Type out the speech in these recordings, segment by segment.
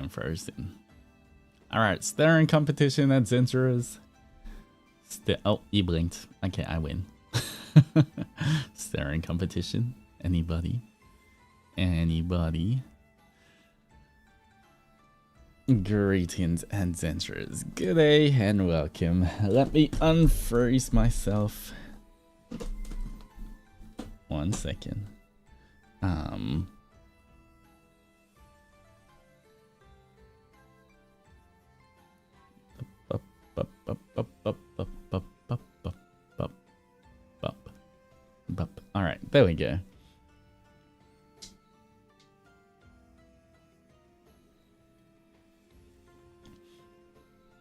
time frozen. Alright, staring competition at Zentra's. Oh, you blinked. Okay, I win. Staring competition. Anybody? Anybody? Greetings and Zentra's. Good day and welcome. Let me unfreeze myself. 1 second. Alright, there we go.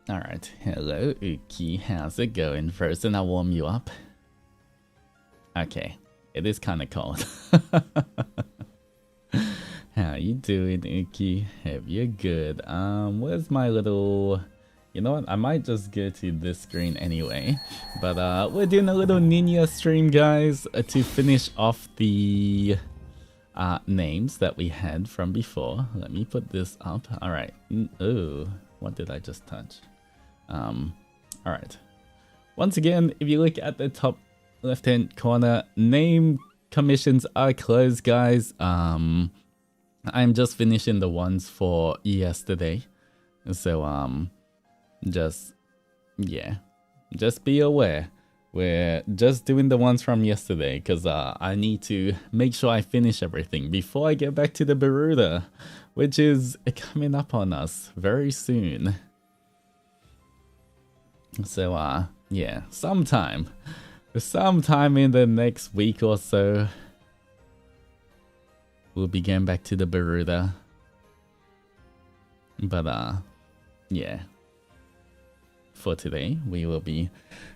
Alright, hello Uki, how's it going? First, and I'll warm you up. Okay, it is kind of cold. How you doing, Uki? Hope you're good. Where's my little... You know what? I might just go to this screen anyway. But we're doing a little Ninja stream, guys, to finish off the names that we had from before. Let me put this up. Alright. Oh, what did I just touch? Alright. Once again, if you look at the top left-hand corner, name commissions are closed, guys. I'm just finishing the ones for yesterday. So, just be aware. We're just doing the ones from yesterday because I need to make sure I finish everything before I get back to the Baruda, which is coming up on us very soon. So, yeah, sometime in the next week or so, we'll be getting back to the Baruda. But, yeah. For today, we will be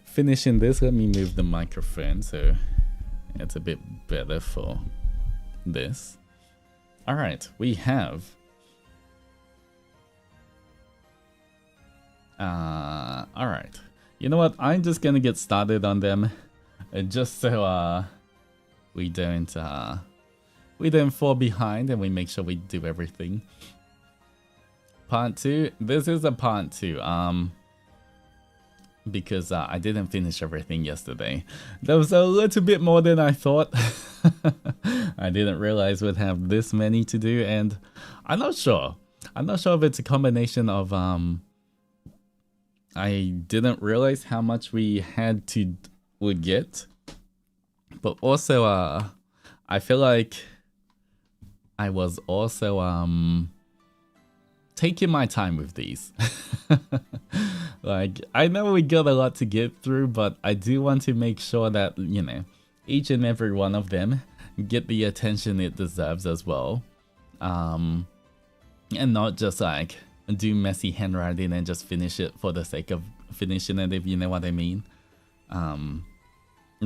finishing this. Let me move the microphone so it's a bit better for this. Alright, we have... Alright. You know what? I'm just gonna get started on them. Just so we don't fall behind and we make sure we do everything. Part 2. This is a part 2. Because I didn't finish everything yesterday. That was a little bit more than I thought. I didn't realize we'd have this many to do, and I'm not sure. I'm not sure if it's a combination of I didn't realize how much we would get, but also I feel like I was also taking my time with these. Like, I know we got a lot to get through, but I do want to make sure that, you know, each and every one of them get the attention it deserves as well. And not just like do messy handwriting and just finish it for the sake of finishing it, if you know what I mean.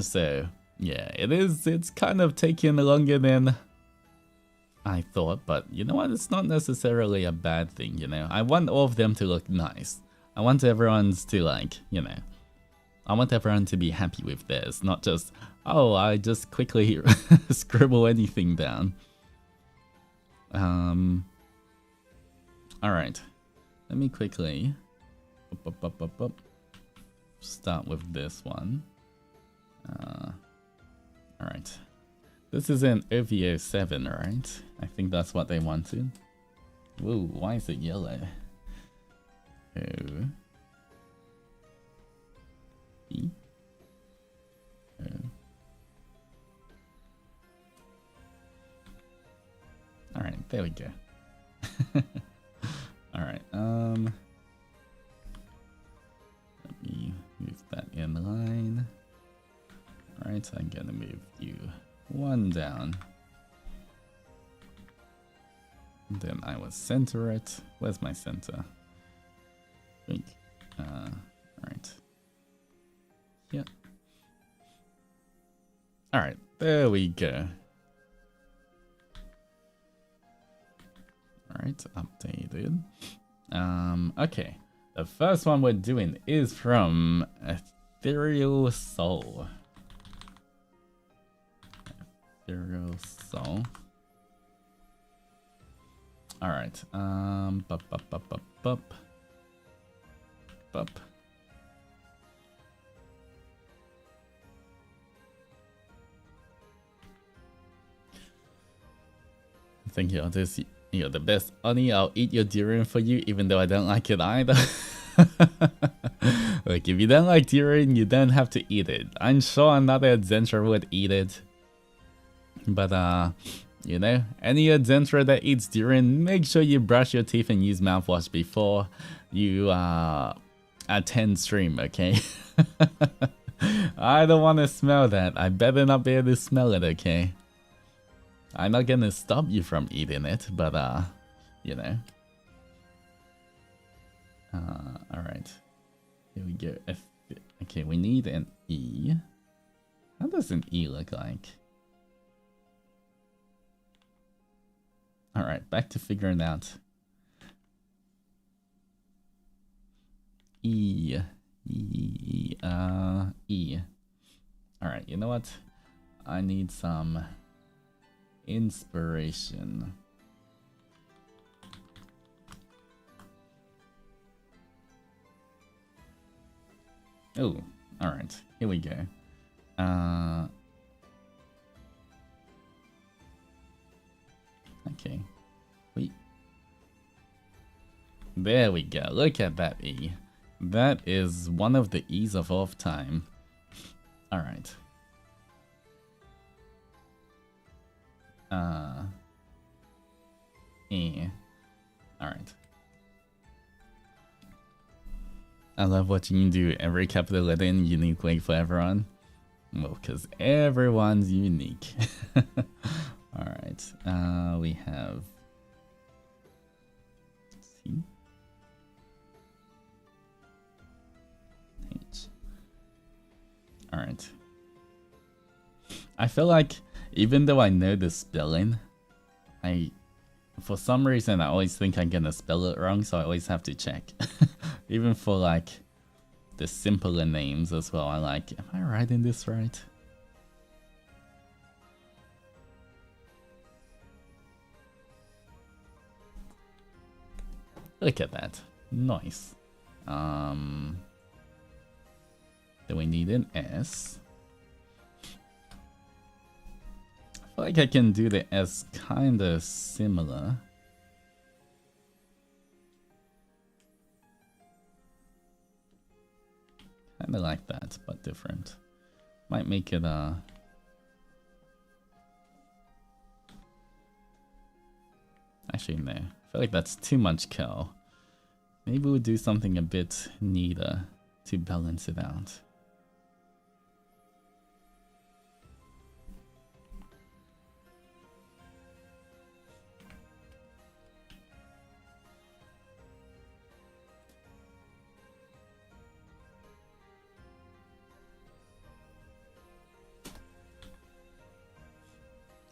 So yeah, it's kind of taking longer than I thought, but you know what, it's not necessarily a bad thing, you know. I want all of them to look nice. I want everyone's to, like, you know, I want everyone to be happy with theirs, not just, oh, I just quickly scribble anything down. Alright, let me quickly start with this one. Alright, this is an OVO 7, right? I think that's what they wanted. Whoa, why is it yellow? O E O. Alright, there we go. Alright, let me move that in line. Alright, I'm gonna move you one down. Then I will center it. Where's my center? Alright. Yep. Alright, there we go. Alright, updated. Okay. The first one we're doing is from Ethereal Soul. Ethereal Soul. All right. Bup, bup, bup, bup, bup. Bup. Thank you, Altus. You're the best. Oni, I'll eat your durian for you, even though I don't like it either. Like, if you don't like durian, you don't have to eat it. I'm sure another adventurer would eat it. But, you know, any adventurer that eats durian, make sure you brush your teeth and use mouthwash before you attend stream, okay? I don't want to smell that. I better not be able to smell it, okay? I'm not gonna stop you from eating it, but you know. Alright. Here we go. Okay, we need an E. How does an E look like? Alright, back to figuring out. E. Alright, you know what? I need some inspiration. Oh, alright, here we go. Okay. Wait. There we go. Look at that E. That is one of the E's of all time. Alright. Alright. I love watching you do every capital letter in unique way for everyone. Well, because everyone's unique. Alright. We have C. H. Alright. I feel like even though I know the spelling, for some reason I always think I'm gonna spell it wrong, so I always have to check. Even for like the simpler names as well, I like, am I writing this right? Look at that. Nice. Do we need an S? I feel like I can do the S kinda similar. Kinda like that, but different. Might make it actually no. I feel like that's too much cow. Maybe we'll do something a bit neater to balance it out.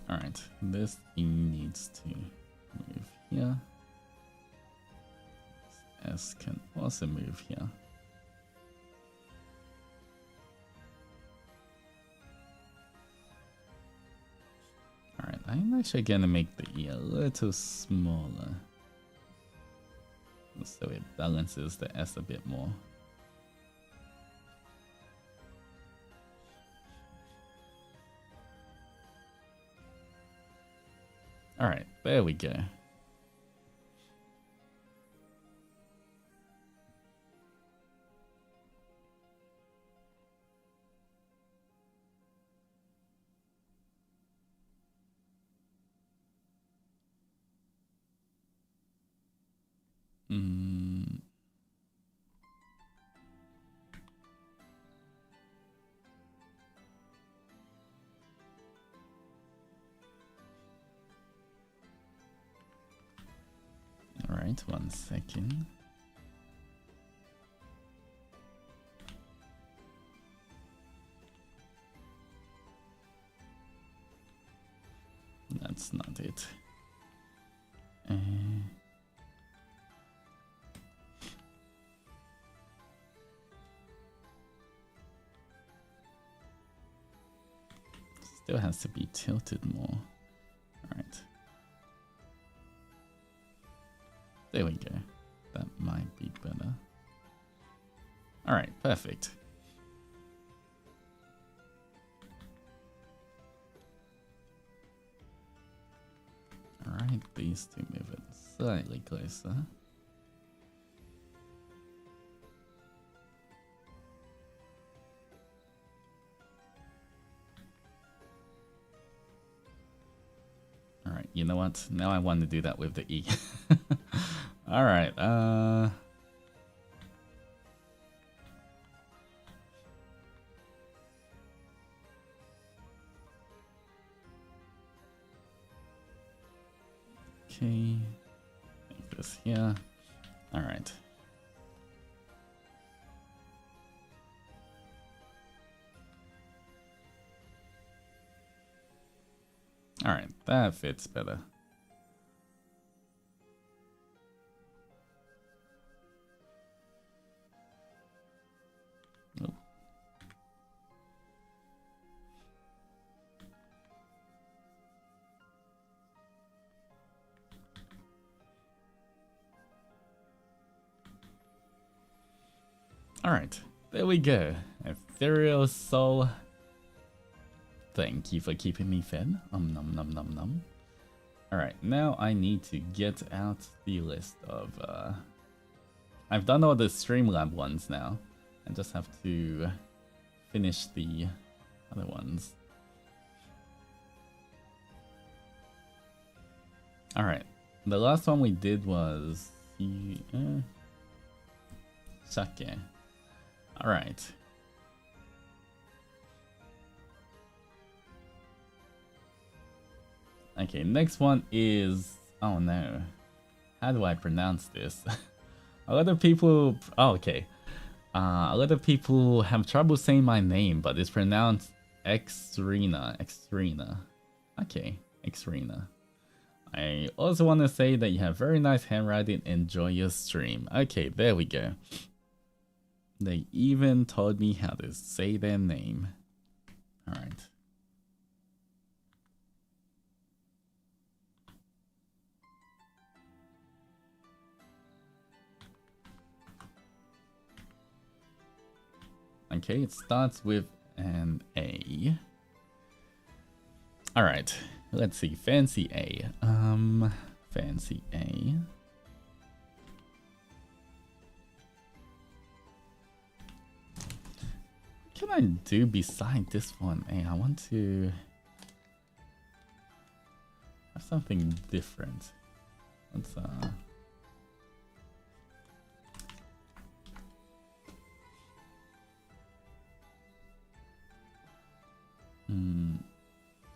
Alright, this E needs to move here. S can also move here. Alright, I'm actually gonna make the E a little smaller, so it balances the S a bit more. Alright, there we go. Alright, 1 second. That's not it. Still has to be tilted more. Alright. There we go. That might be better. Alright, perfect. Alright, these two move it slightly closer. Alright, you know what? Now I want to do that with the E. Alright, okay, make this here. Alright. Alright, that fits better. Oh. Alright, there we go. Ethereal soul. Thank you for keeping me fed. Nom nom nom nom. Alright, now I need to get out the list of I've done all the Streamlab ones now. I just have to finish the other ones. Alright, the last one we did was Sake. Alright. Okay, next one is... oh no. How do I pronounce this? A lot of people... oh, okay. A lot of people have trouble saying my name, but it's pronounced Xerina. Xerina. Okay, Xerina. I also want to say that you have very nice handwriting. Enjoy your stream. Okay, there we go. They even told me how to say their name. Alright. Okay, it starts with an A. Alright, let's see. Fancy A. Fancy A. What can I do beside this one? Hey, I want to have something different. Let's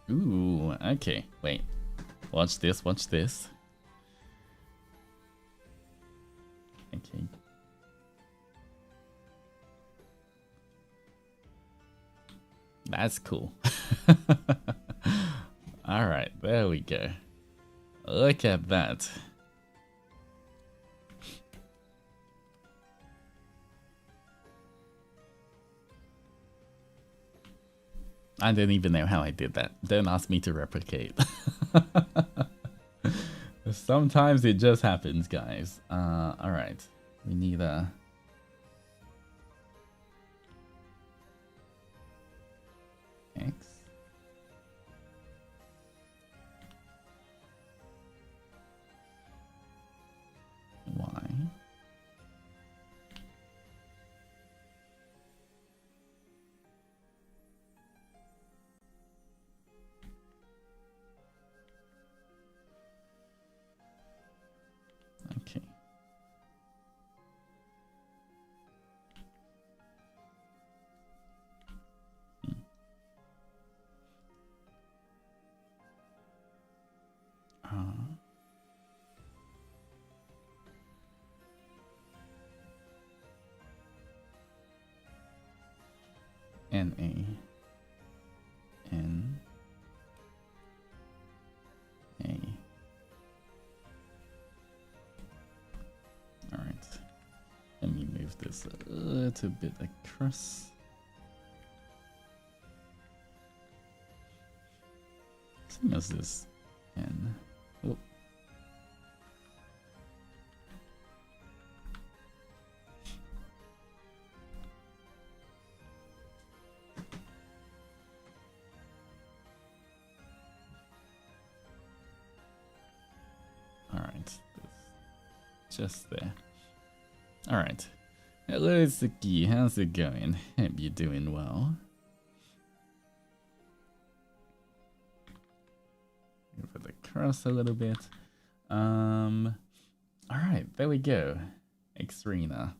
ooh, okay. Wait. Watch this, watch this. Okay. That's cool. Alright, there we go. Look at that. I don't even know how I did that. Don't ask me to replicate. Sometimes it just happens, guys. Alright. We need a... X. Y. Okay. N-A. N-A. Alright. Let me move this a little bit across. Same as this. N. Oh. Just there. Alright. Hello, Suki. How's it going? Hope you're doing well. Move it across a little bit. Alright, there we go. Xerina.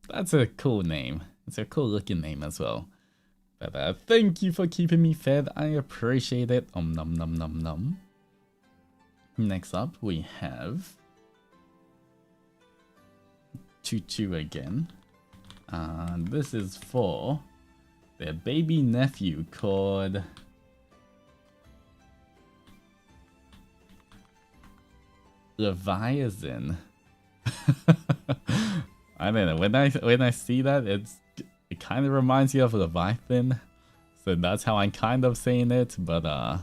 That's a cool name. It's a cool looking name as well. But thank you for keeping me fed. I appreciate it. Nom nom nom nom. Next up, we have Choo again. This is for their baby nephew called Leviain. I don't know. When I see that, it kind of reminds you of Leviathan, so that's how I'm kind of saying it. But I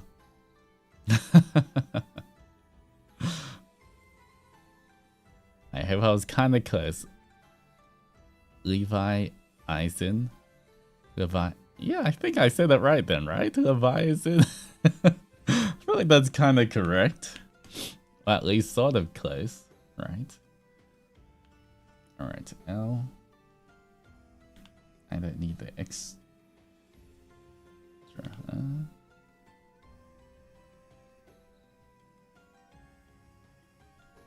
hope I was kind of close. Leviain. Yeah, I think I said that right then, right? Leviain. I feel like that's kind of correct. Or at least sort of close, right? Alright, L. I don't need the X.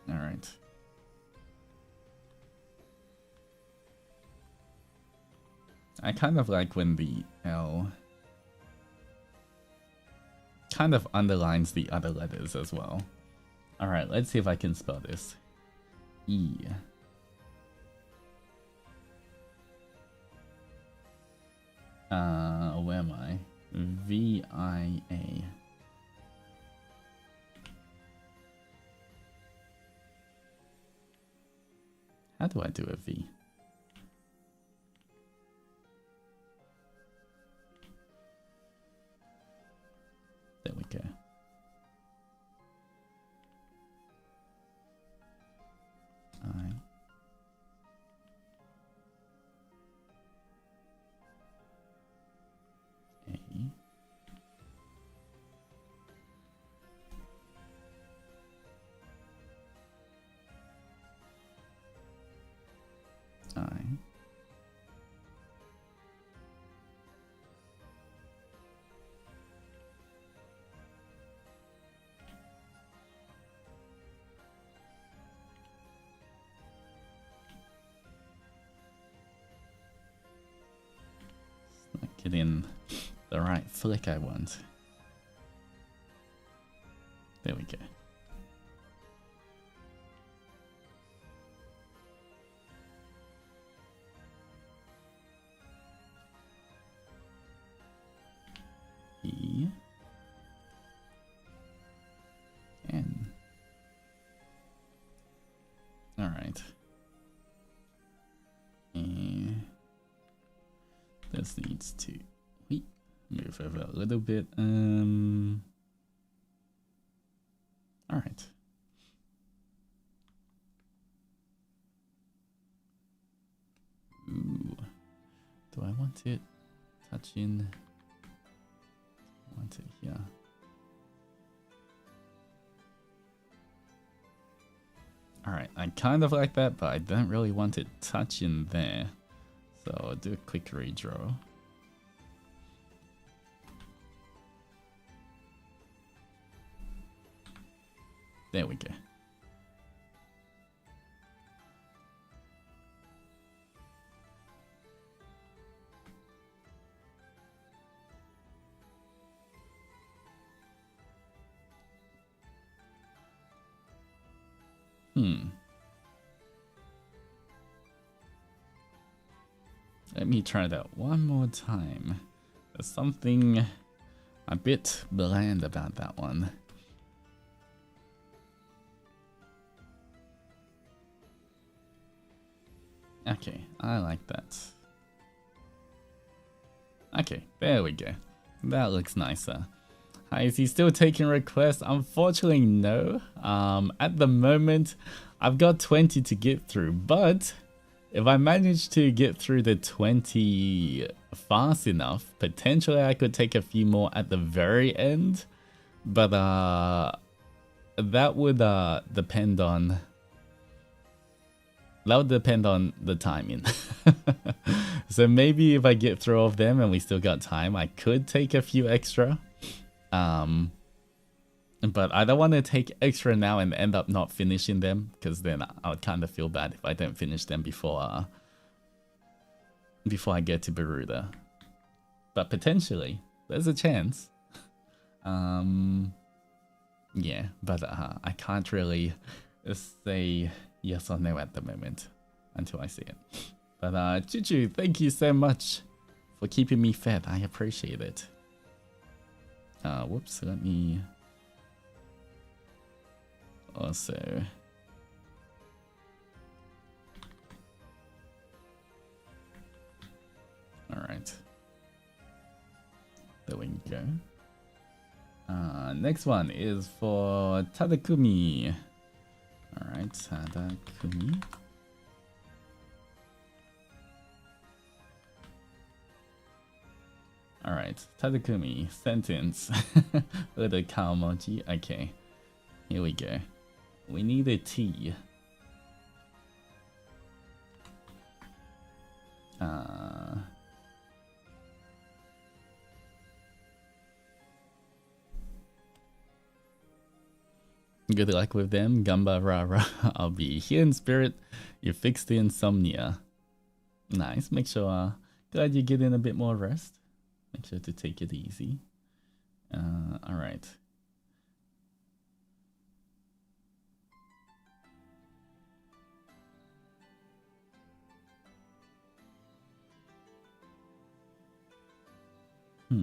Alright. I kind of like when the L kind of underlines the other letters as well. Alright, let's see if I can spell this. E. Where am I? V-I-A. How do I do a V? There we go. I. A. I. Get in the right flick I want. There we go. E. N. All right. This needs to move over a little bit. All right. Ooh. Do I want it touching? I want it here. All right. I kind of like that, but I don't really want it touching there. So I'll do a quick redraw. There we go. Let me try that one more time. There's something a bit bland about that one. Okay, I like that. Okay, there we go. That looks nicer. Hi, is he still taking requests? Unfortunately, no. At the moment, I've got 20 to get through, but if I manage to get through the 20 fast enough, potentially I could take a few more at the very end. But that would depend on That would depend on the timing. So maybe if I get through all of them and we still got time, I could take a few extra. But I don't want to take extra now and end up not finishing them, because then I would kind of feel bad if I don't finish them before I get to Baruda. But potentially, there's a chance. Yeah, but I can't really say yes or no at the moment until I see it. But Chuchu, thank you so much for keeping me fed. I appreciate it. Whoops, let me also... Alright. There we go. Next one is for Takumi. Alright, Takumi. Alright, Takumi, sentence. With a cow emoji. Okay, here we go. We need a T. Good luck with them, Gamba Rara. I'll be here in spirit. You fixed the insomnia. Nice, make sure, glad you get in a bit more rest. Make sure to take it easy. Alright. I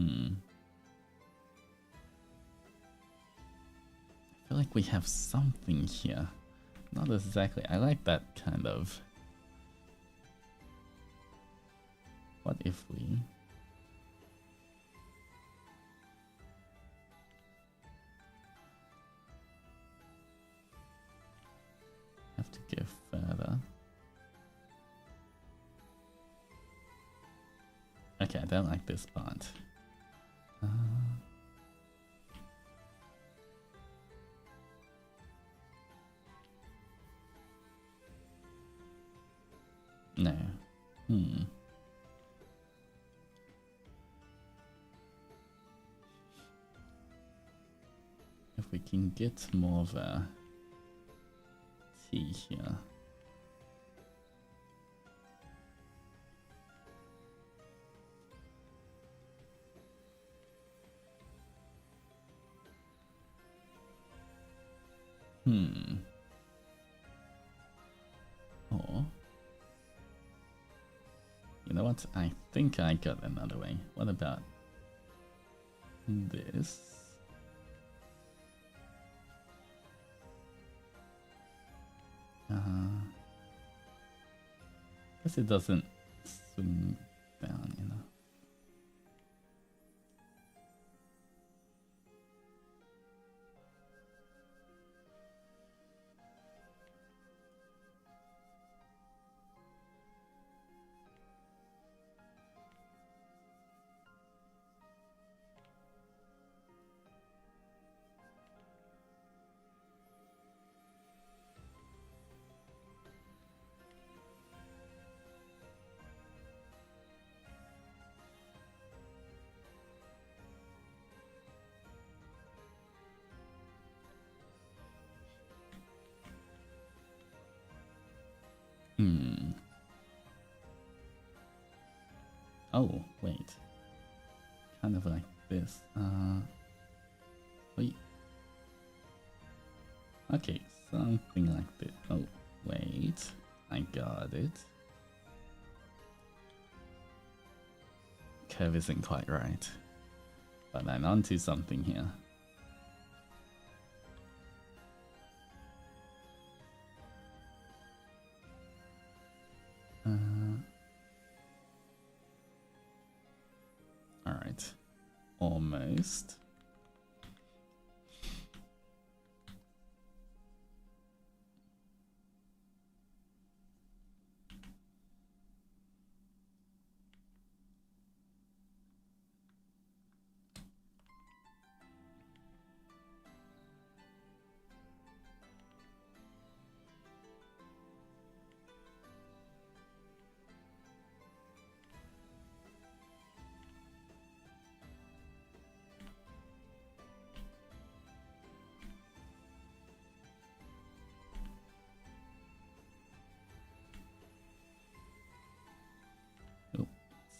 feel like we have something here. Not exactly. I like that kind of. What if we... have to go further. Okay, I don't like this part. No. If we can get more of a T here. Or, you know what? I think I got another way. What about this? Guess it doesn't swing down, you know. Oh, wait. Kind of like this. Wait. Okay, something like this. Oh, wait. I got it. Curve isn't quite right. But I'm onto something here. Alright. Almost.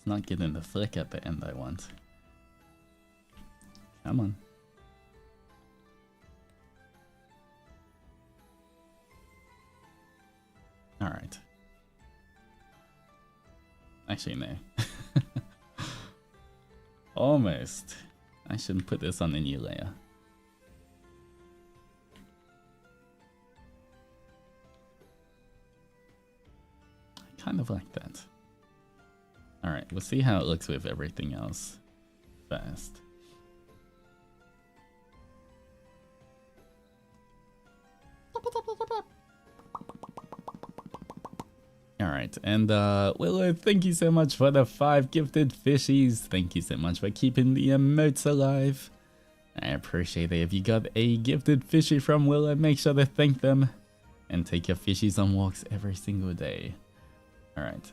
It's not getting the flick at the end I want. Come on. Alright. Actually, no. Almost. I shouldn't put this on the new layer. I kind of like that. Alright, we'll see how it looks with everything else first. Alright, and Wila, thank you so much for the 5 gifted fishies. Thank you so much for keeping the emotes alive. I appreciate it. If you got a gifted fishy from Wila, make sure to thank them. And take your fishies on walks every single day. Alright,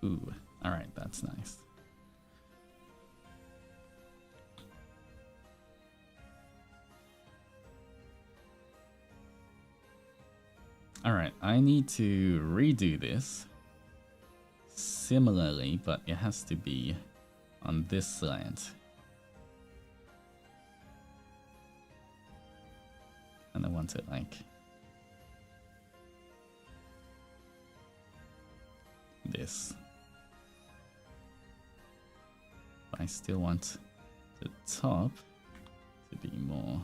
ooh, alright, that's nice. Alright, I need to redo this similarly, but it has to be on this slant. And I want it like this. But I still want the top to be more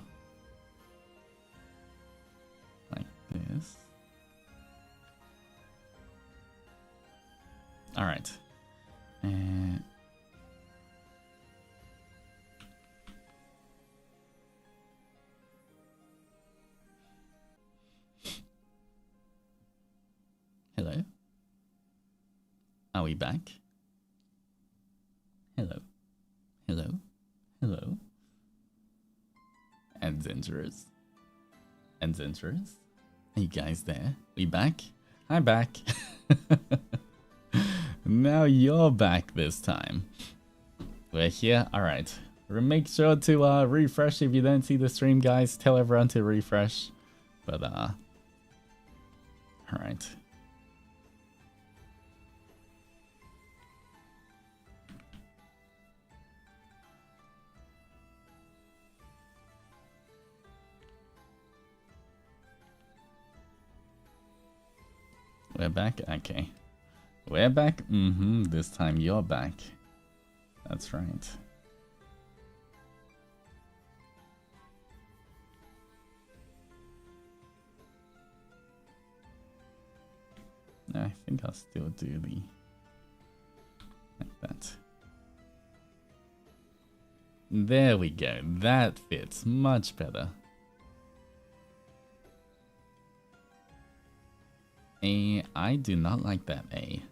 like this. All right. Hello? Are we back? Hello? Hello? Hello? And Dangerous? And Dangerous? Are you guys there? We back? I'm back. Now you're back this time. We're here. Alright. Make sure to refresh if you don't see the stream, guys. Tell everyone to refresh. But alright. We're back? Okay. We're back? Mm-hmm. This time you're back. That's right. I think I'll still do the... like that. There we go. That fits much better. I do not like that A.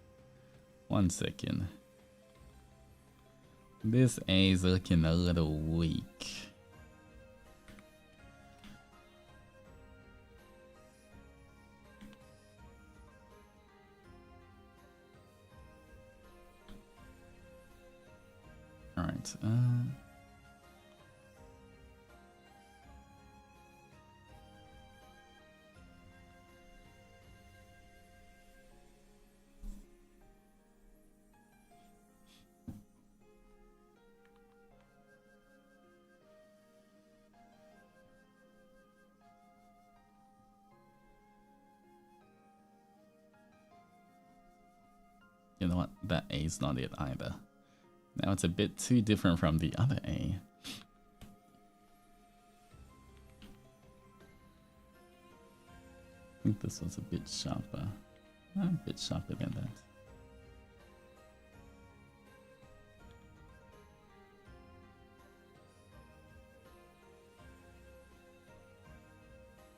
1 second. This A is looking a little weak. Alright, you know what? That A is not it either. Now it's a bit too different from the other A. I think this was a bit sharper. A bit sharper than that.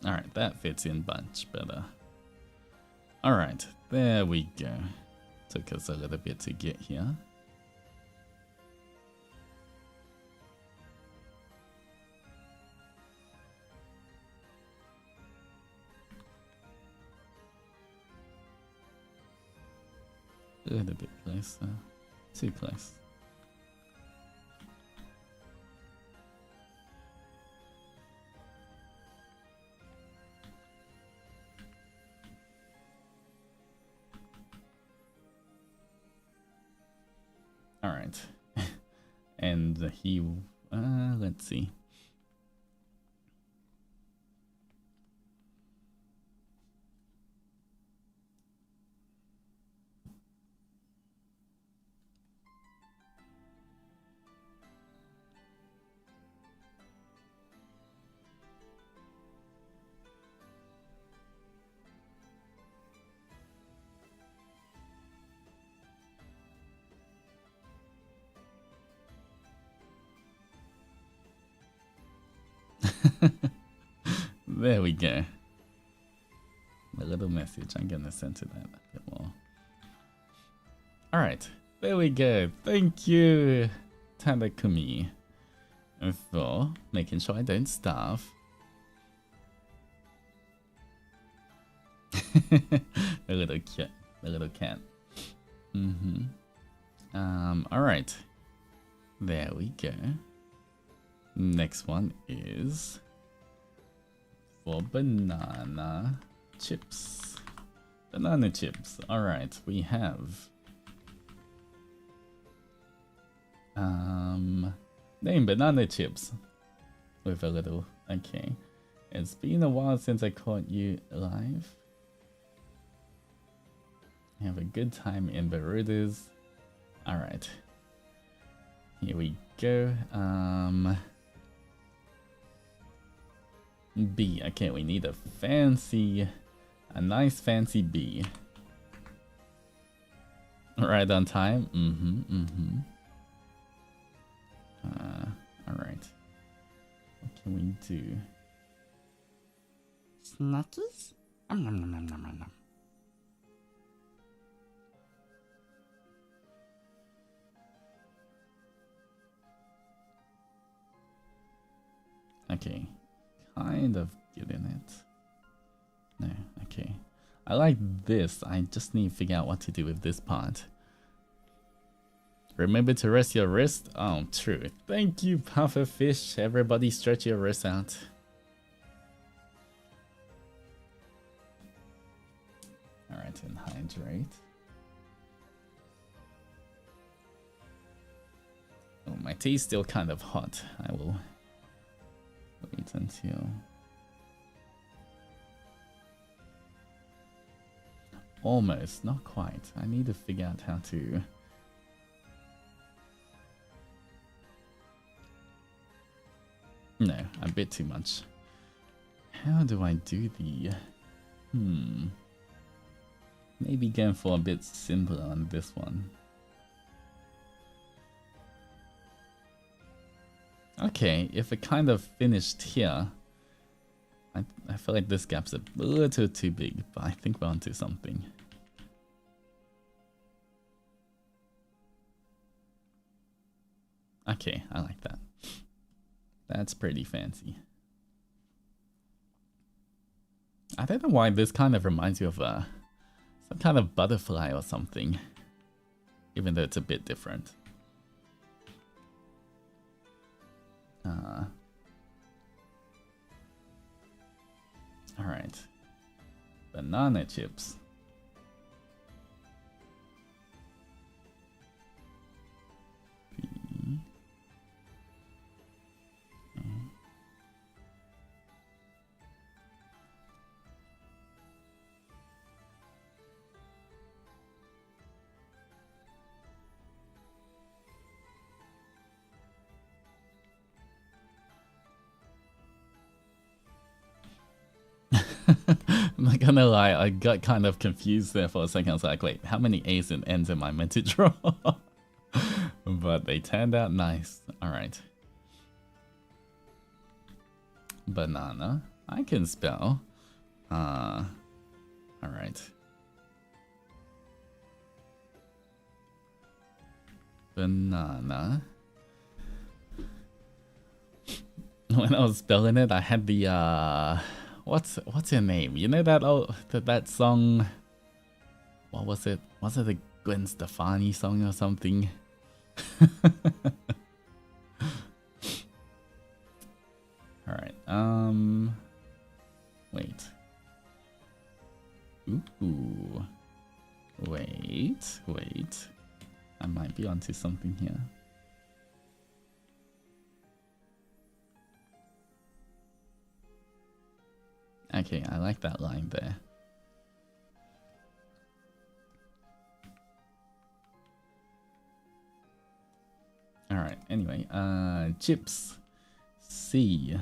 Alright, that fits in much better. Alright, there we go. Took us a little bit to get here. A little bit closer. Too close. Alright. And he... let's see. There we go. A little message. I'm gonna center that a bit more. Alright, there we go. Thank you, Takumi, for making sure I don't starve. A little cat. A little cat. Alright. There we go. Next one is for banana chips. Banana chips. Alright, we have name banana chips with a little okay. It's been a while since I caught you live. Have a good time in Berudas. Alright. Here we go. B. Okay, we need a nice fancy B. Right on time. Alright. What can we do? Snackies? Nom nom nom nom nom nom. Okay. Kind of getting it. No, okay. I like this. I just need to figure out what to do with this part. Remember to rest your wrist? Oh, true. Thank you, Pufferfish. Everybody stretch your wrist out. Alright, and hydrate. Oh, my tea's still kind of hot. I will wait until... Almost, not quite. I need to figure out how to... No, a bit too much. How do I do the... Maybe going for a bit simpler on this one. Okay, if it kind of finished here, I feel like this gap's a little too big, but I think we're onto something. Okay, I like that. That's pretty fancy. I don't know why this kind of reminds me of some kind of butterfly or something, even though it's a bit different. Alright. Banana chips. I'm not gonna lie, I got kind of confused there for a second. I was like, wait, how many A's and N's am I meant to draw? But they turned out nice. Alright. Banana. I can spell. Alright. Banana. When I was spelling it, I had the what's her name? You know that song. What was it? Was it a Gwen Stefani song or something? All right. Wait. Ooh. Wait. I might be onto something here. Okay, I like that line there. Alright, anyway, chips. C.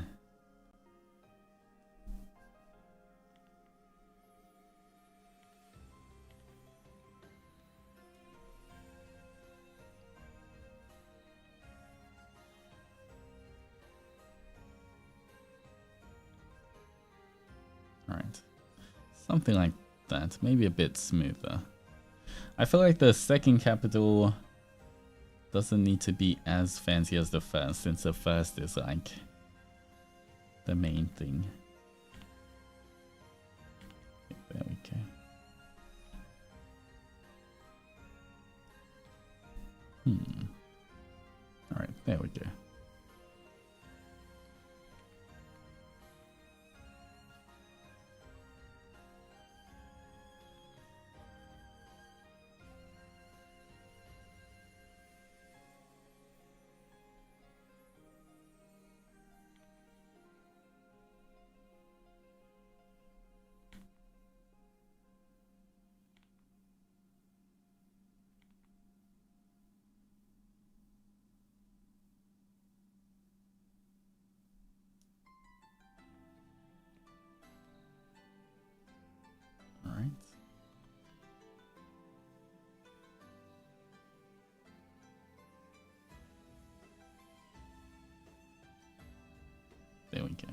Alright. Something like that. Maybe a bit smoother. I feel like the second capital doesn't need to be as fancy as the first, since the first is like the main thing. Okay, there we go. Alright, there we go. Alright. There we go.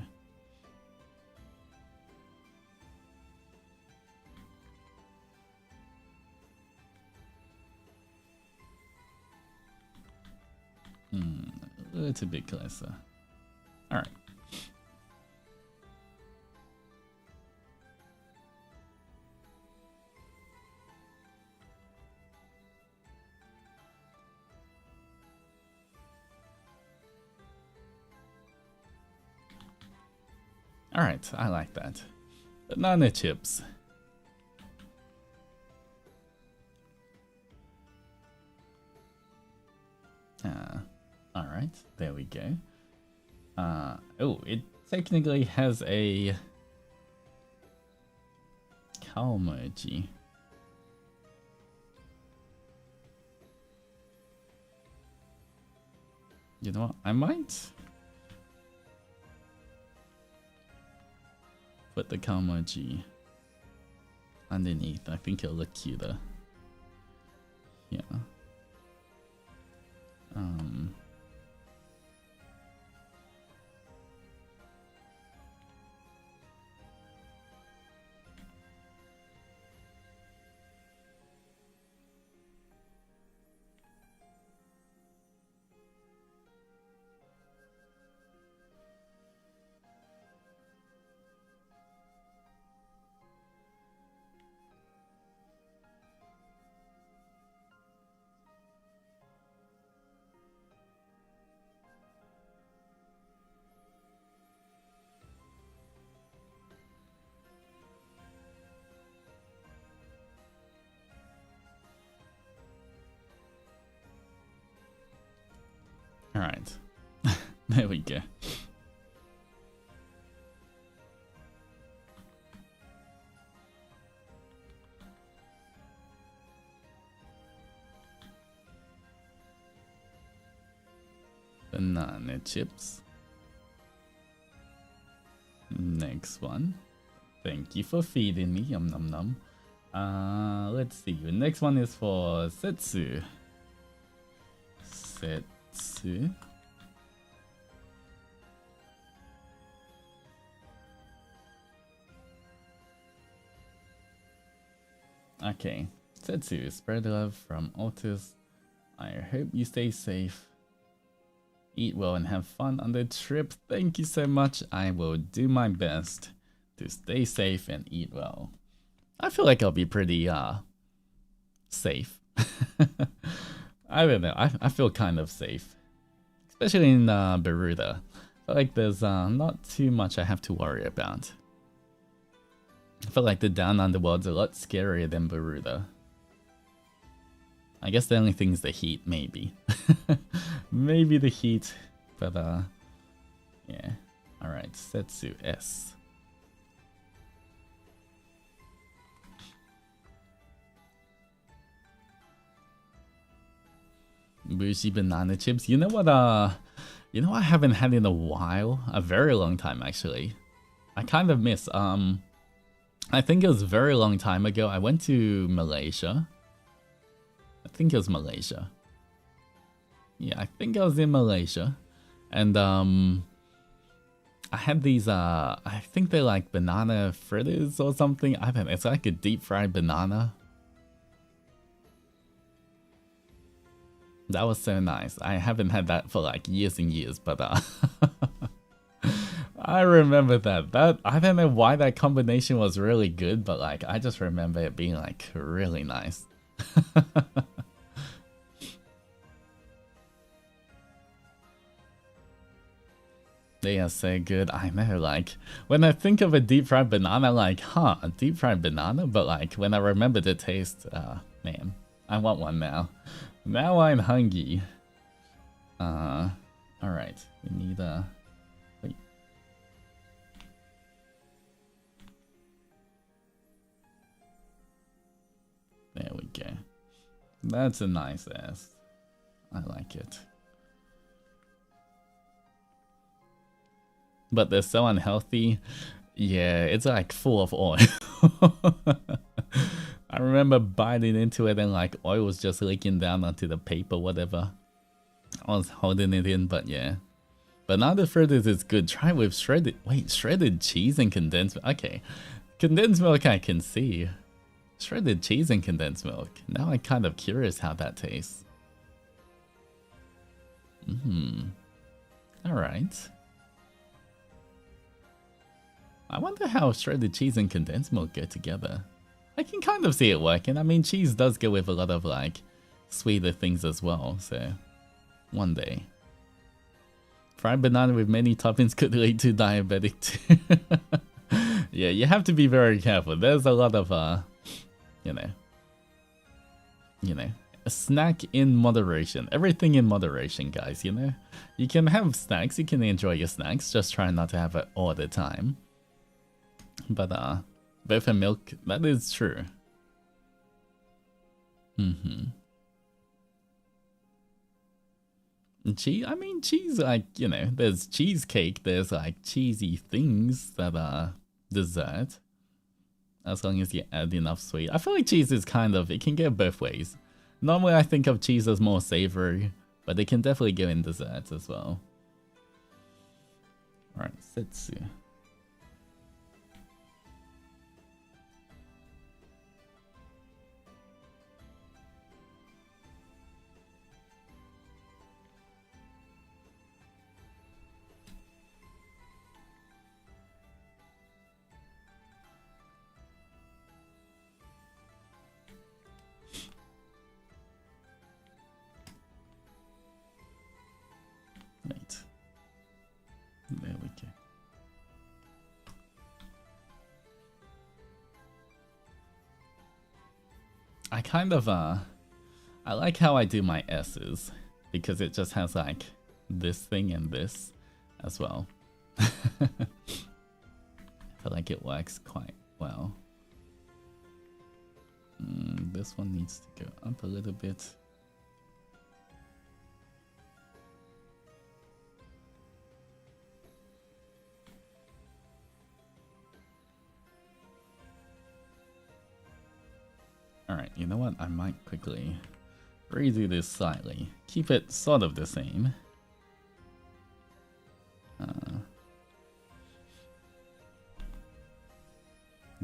A little bit closer. Alright. Alright, I like that. Banana chips. Alright, there we go. Oh, it technically has a cow emoji. You know what? I might put the cow emoji underneath. I think it'll look cuter. Yeah. Alright. There we go. Banana chips. Next one. Thank you for feeding me. Yum num num. Let's see. The next one is for Setsu. Setsu. Okay. Setsu, spread love from Altus I hope you stay safe. Eat well and have fun on the trip. Thank you so much. I will do my best to stay safe and eat well. I feel like I'll be pretty safe. I don't know. I feel kind of safe, especially in Beruda. I feel like there's not too much I have to worry about. I feel like the down underworld's a lot scarier than Beruda. I guess the only thing is the heat, maybe. Maybe the heat, but yeah. Alright, Setsu S. Bushi banana chips. You know what I haven't had in a while? A very long time actually. I kind of miss I think it was a very long time ago. I went to Malaysia. I think it was Malaysia. Yeah, I think I was in Malaysia. And I had these I think they're like banana fritters or something. I don't know. It's like a deep fried banana. That was so nice. I haven't had that for like years and years, but I remember that. I don't know why that combination was really good, but like I just remember it being like really nice. They are so good. I know, like when I think of a deep fried banana, like a deep fried banana, but like when I remember the taste, man, I want one now. Now I'm hungry. Alright, we need wait. There we go. That's a nice ass. I like it. But they're so unhealthy. Yeah, it's like full of oil. I remember biting into it and like oil was just leaking down onto the paper, whatever. I was holding it in, but yeah. Banana fritters is good. Try with shredded cheese and condensed milk. Okay, condensed milk I can see. Shredded cheese and condensed milk. Now I'm kind of curious how that tastes. Alright. I wonder how shredded cheese and condensed milk go together. I can kind of see it working. I mean, cheese does go with a lot of like sweeter things as well, so one day. Fried banana with many toppings could lead to diabetic too. Yeah, you have to be very careful. There's a lot of you know, a snack in moderation. Everything in moderation, guys, you know? You can have snacks, you can enjoy your snacks, just try not to have it all the time. But both and milk, that is true. Cheese, I mean cheese, like, you know, there's cheesecake, there's like cheesy things that are dessert. As long as you add enough sweet. I feel like cheese is kind of, it can go both ways. Normally I think of cheese as more savory, but it can definitely go in desserts as well. Alright, Setsu. Right. There we go. I kind of I like how I do my S's because it just has like this thing and this as well. I feel like it works quite well. This one needs to go up a little bit. Alright, you know what? I might quickly redo this slightly. Keep it sort of the same.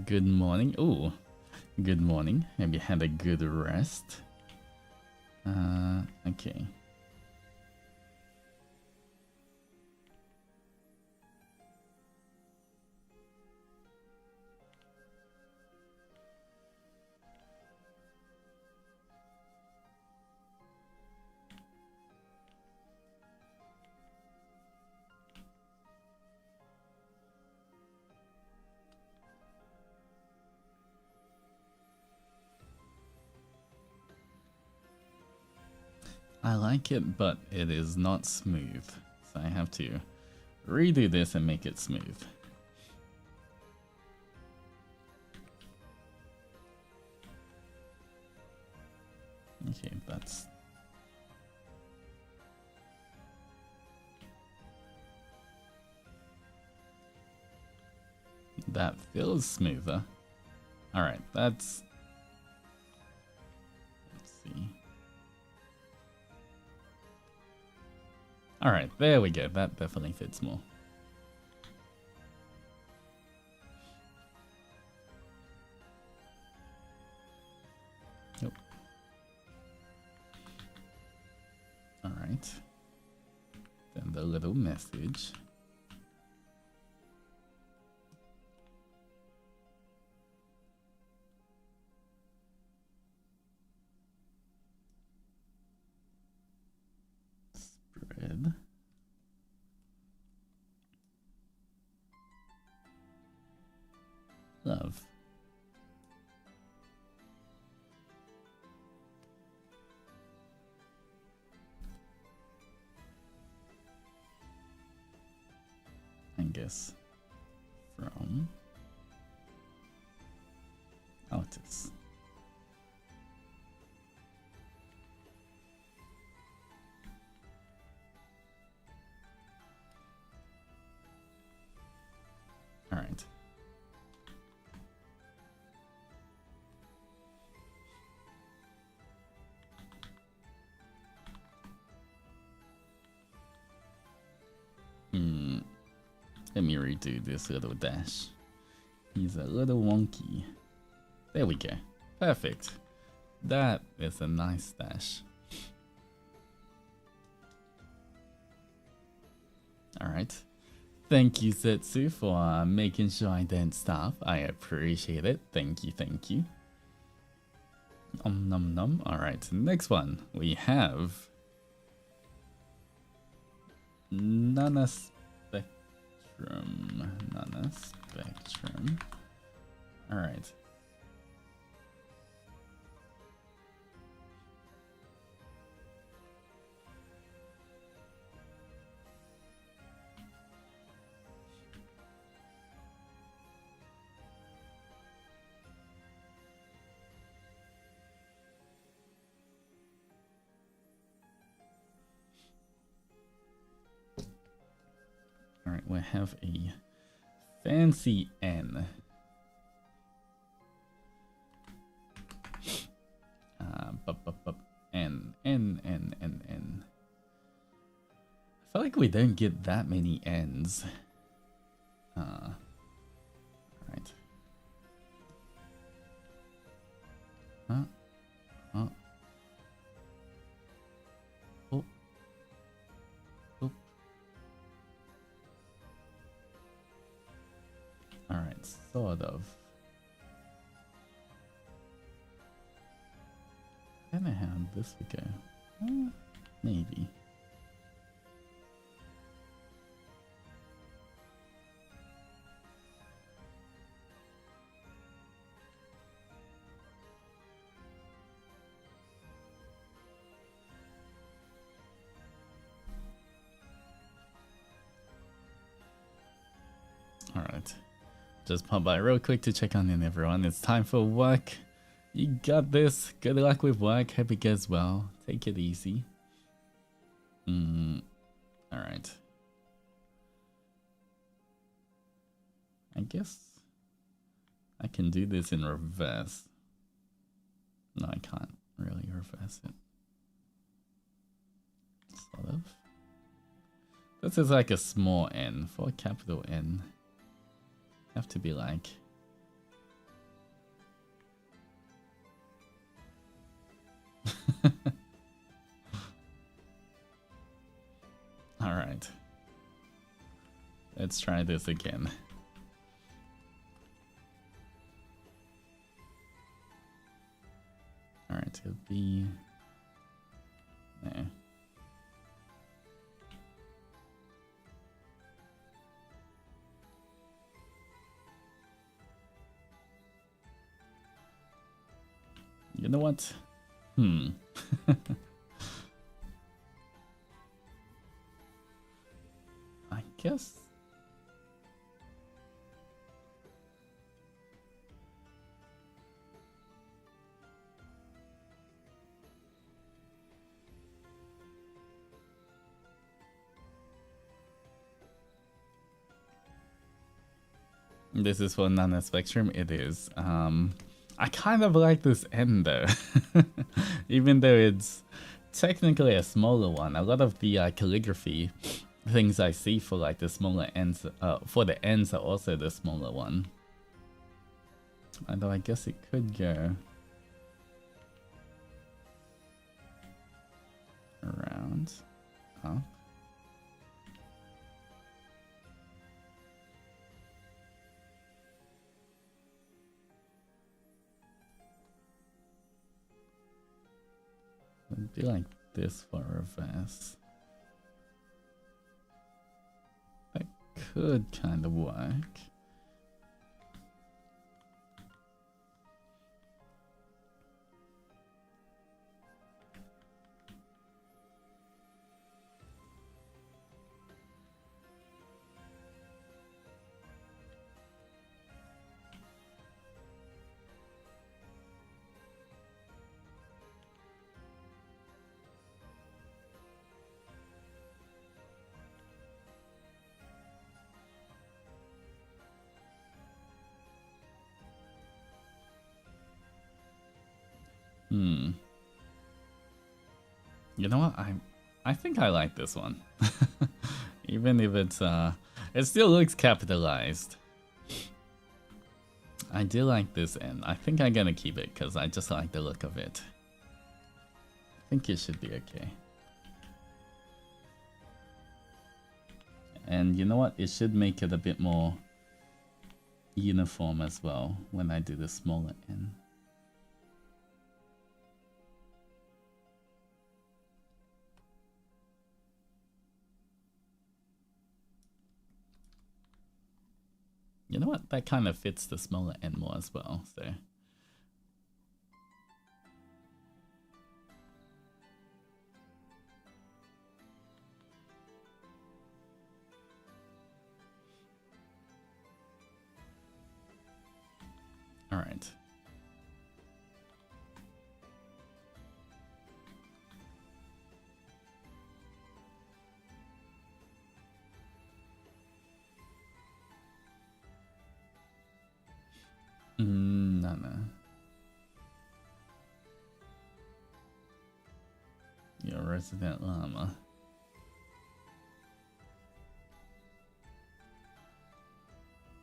Good morning. Ooh, good morning. Maybe had a good rest. Okay. I like it, but it is not smooth. So I have to redo this and make it smooth. Okay, that's... That feels smoother. Alright, that's... Let's see. Alright, there we go. That definitely fits more. Nope. Alright. Then the little message. Spread. Love. I guess from Altus. All right. Let me redo this little dash. He's a little wonky. There we go. Perfect. That is a nice dash. Alright. Thank you, Setsu, for making sure I didn't stop. I appreciate it. Thank you, thank you. Nom nom. Alright, next one. We have... Nana Spectrum. Alright. Alright, we have a fancy N. N. I feel like we don't get that many N's. Alright. Huh? Oh. Oh. Oh. Alright, sort of. I don't know how this would go. Maybe. Alright. Just pop by real quick to check on in, everyone. It's time for work. You got this. Good luck with work. Hope it goes well. Take it easy. Alright. I guess I can do this in reverse. No, I can't really reverse it. Sort of. This is like a small n. For a capital N, have to be like... let's try this again. Alright, it'll be there. You know what? I guess. This is for Nana Spectrum. It is. I kind of like this end though, even though it's technically a smaller one. A lot of the calligraphy things I see for like the smaller ends, for the ends are also the smaller one. Although I guess it could go around, up. It'd be like this for reverse. That could kind of work. You know what? I think I like this one. Even if it's it still looks capitalized. I do like this end. I think I'm gonna keep it because I just like the look of it. I think it should be okay. And you know what? It should make it a bit more uniform as well when I do the smaller end. You know what? That kind of fits the smaller end more as well, so. All right. No. Your resident llama.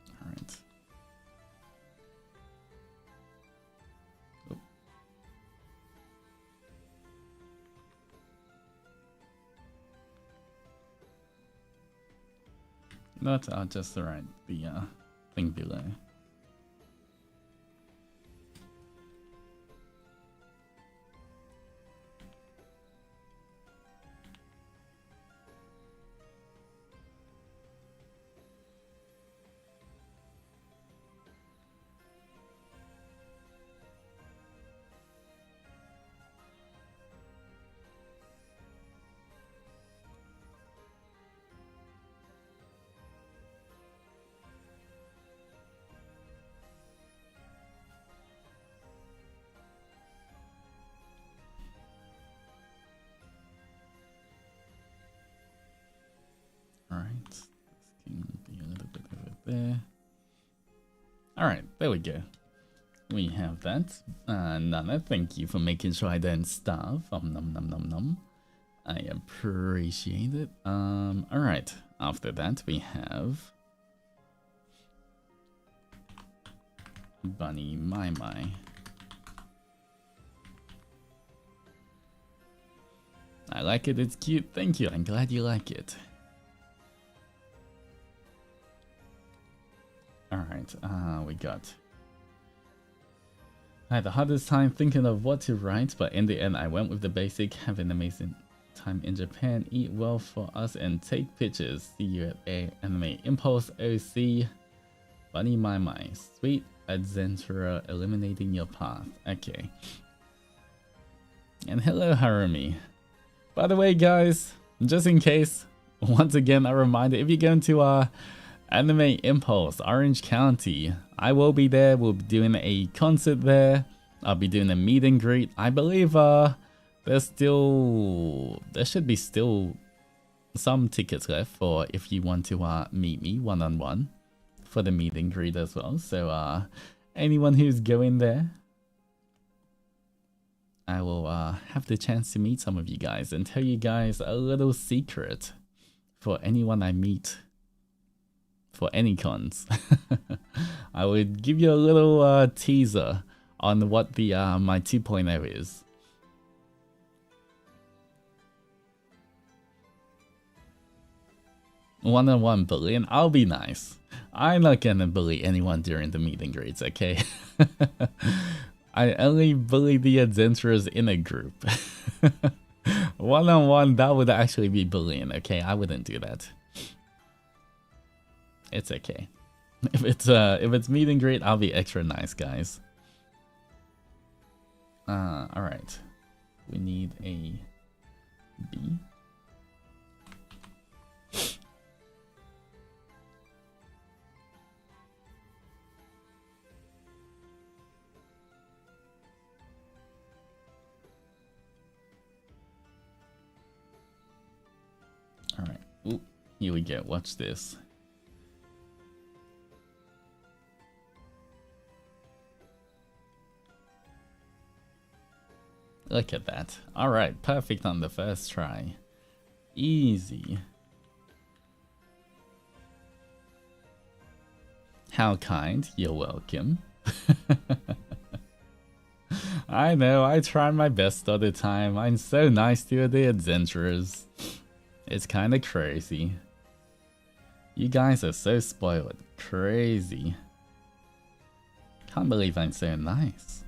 All right. Oh. Not, I'll just write the thing below. Alright, this can be a little bit over there. Alright, there we go. We have that. Nana, thank you for making sure I don't starve. Nom nom nom nom. I appreciate it. Alright, after that we have Bunny My. I like it, it's cute. Thank you, I'm glad you like it. Alright, we got... I had the hardest time thinking of what to write, but in the end I went with the basic: have an amazing time in Japan, eat well for us, and take pictures. See you at Anime Impulse OC. Bunny my sweet adventurer eliminating your path. Okay. And hello Harumi. By the way guys, just in case, once again a reminder, if you're going to Anime Impulse, Orange County, I will be there. We'll be doing a concert there. I'll be doing a meet and greet. I believe there should be still some tickets left for if you want to meet me one-on-one for the meet and greet as well. So anyone who's going there, I will have the chance to meet some of you guys and tell you guys a little secret for anyone I meet. For any cons. I would give you a little teaser on what the my 2.0 is. One-on-one bullying, I'll be nice. I'm not gonna bully anyone during the meet and greets, okay? I only bully the adventurers in a group. One-on-one, that would actually be bullying, okay? I wouldn't do that. It's okay. If it's meet and greet, I'll be extra nice, guys. Alright. We need a B. Alright. Ooh, here we go. Watch this. Look at that. Alright, perfect on the first try. Easy. How kind. You're welcome. I know, I try my best all the time. I'm so nice to the adventurers. It's kinda crazy. You guys are so spoiled. Crazy. Can't believe I'm so nice.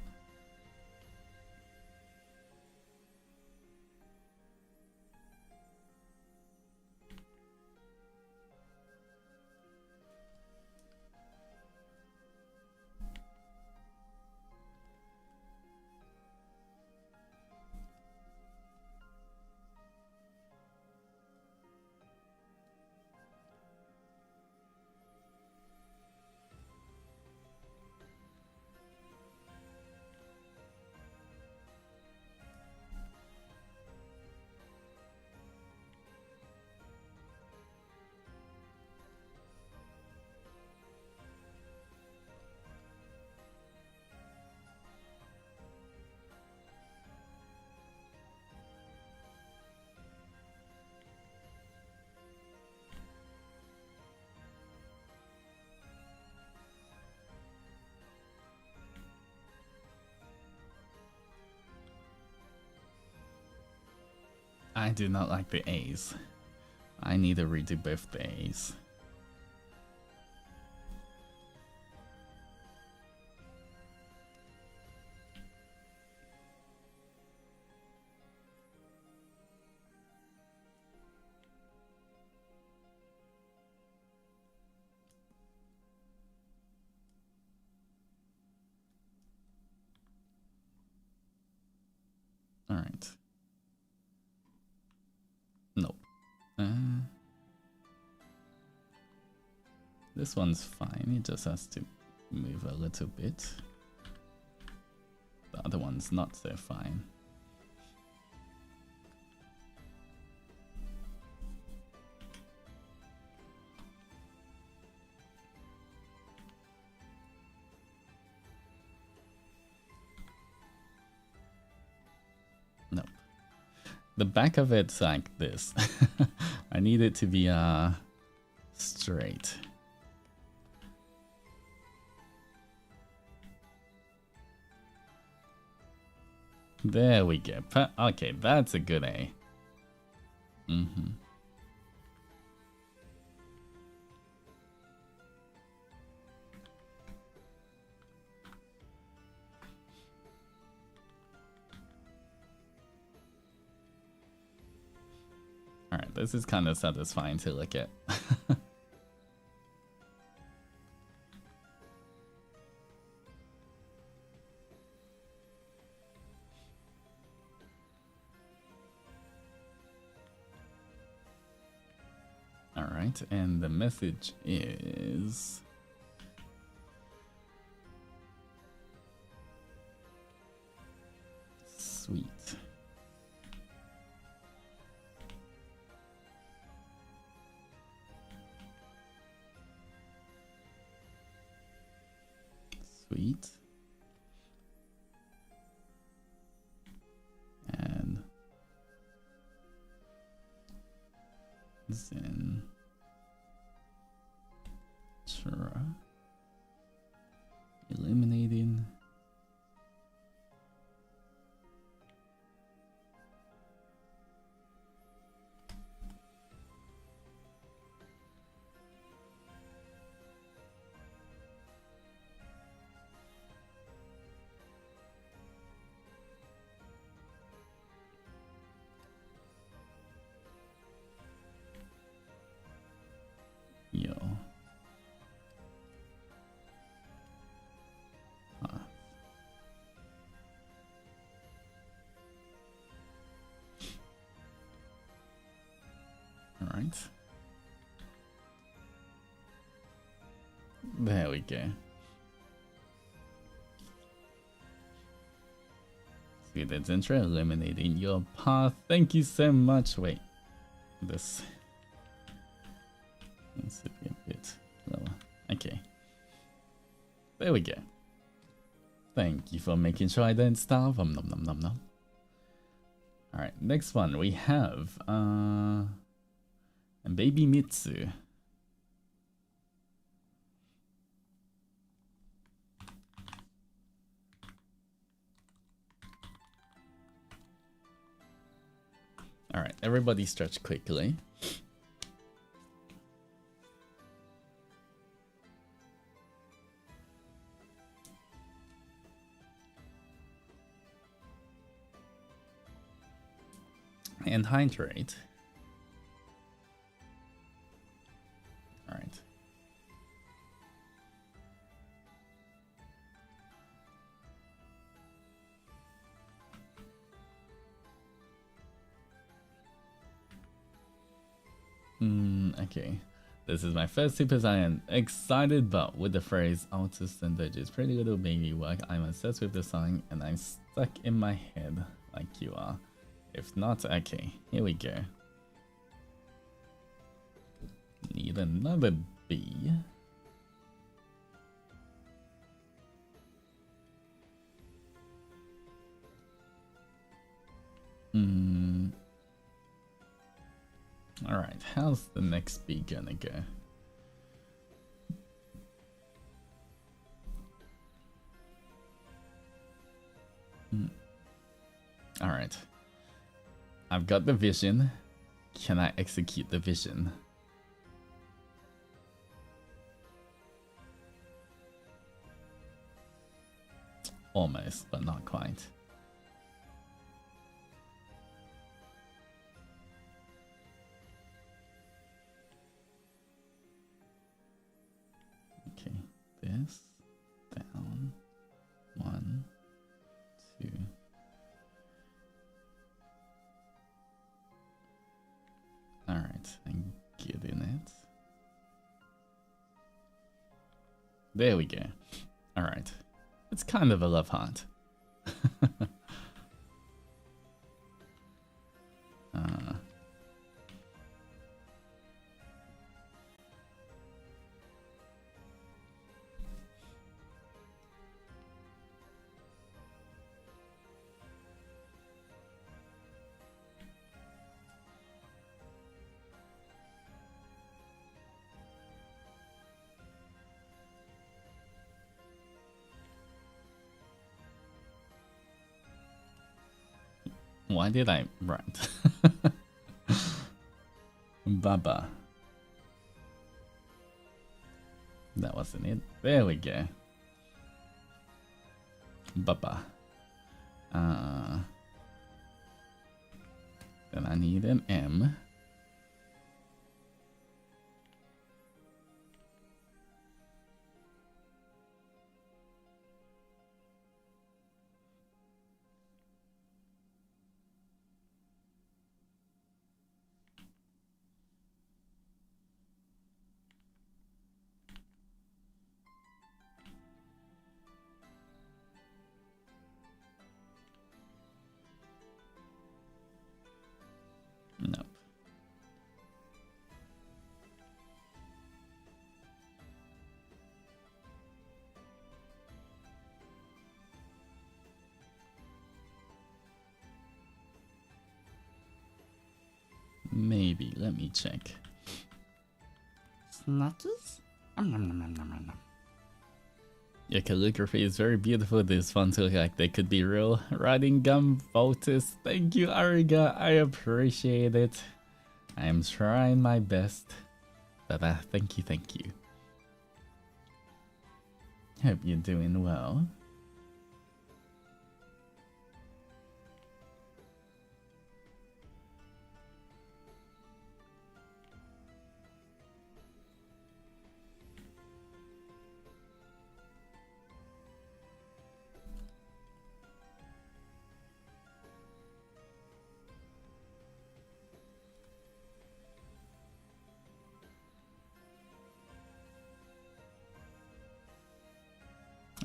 I do not like the A's. I need to redo both the A's. All right. Nope. This one's fine. It just has to move a little bit. The other one's not so fine. Nope. The back of it's like this. I need it to be straight. There we go. Okay, that's a good A. Alright, this is kind of satisfying to look at. Alright, and the message is... Sweet. Sweet. And Zen. Shirou. Eliminating. Yo. Alright. There we go. See, that's intro eliminating your path. Thank you so much. Wait. This needs to be a bit lower. Okay. There we go. Thank you for making sure I don't starve. Nom nom nom nom. Alright, next one we have Baby Mitsu. Alright, everybody stretch quickly. And hydrate. Alright. Okay. This is my first Supas. I am excited, but with the phrase Altus Zendoji's pretty little baby work, I'm obsessed with the song and I'm stuck in my head like you are. If not, okay, here we go. Need another B. Alright, how's the next B gonna go? Alright. I've got the vision. Can I execute the vision? Almost, but not quite. Okay, this down. 1, 2. Alright, I'm getting it. There we go. Alright. It's kind of a love heart. Why did I write? Baba. That wasn't it. There we go. Baba. Then I need an M. maybe. Let me check. Snatches? Nom nom nom nom nom nom. Your calligraphy is very beautiful. These fonts look like they could be real. Writing gum Altus. Thank you, Ariga. I appreciate it. I am trying my best. But thank you, thank you. Hope you're doing well.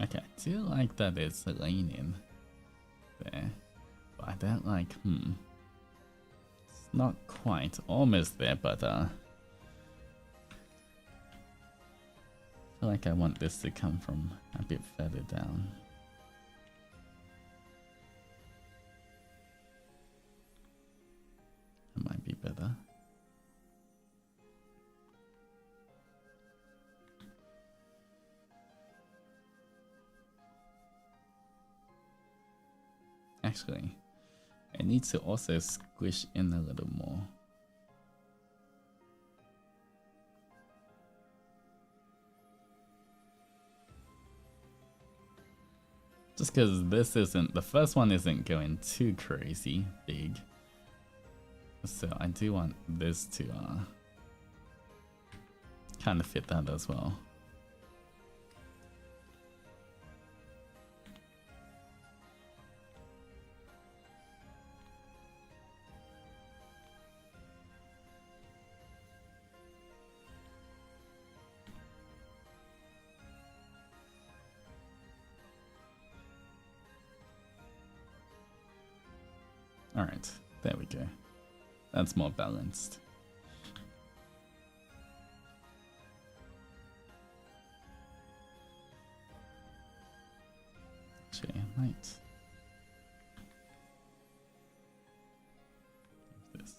Okay, I do like that it's Leviain there, but I don't like, it's not quite, almost there, but I feel like I want this to come from a bit further down. It might be better. Actually, it needs to also squish in a little more. Just because this isn't, the first one isn't going too crazy big. So I do want this to kind of fit that as well. Alright, there we go. That's more balanced. Actually, I might do this.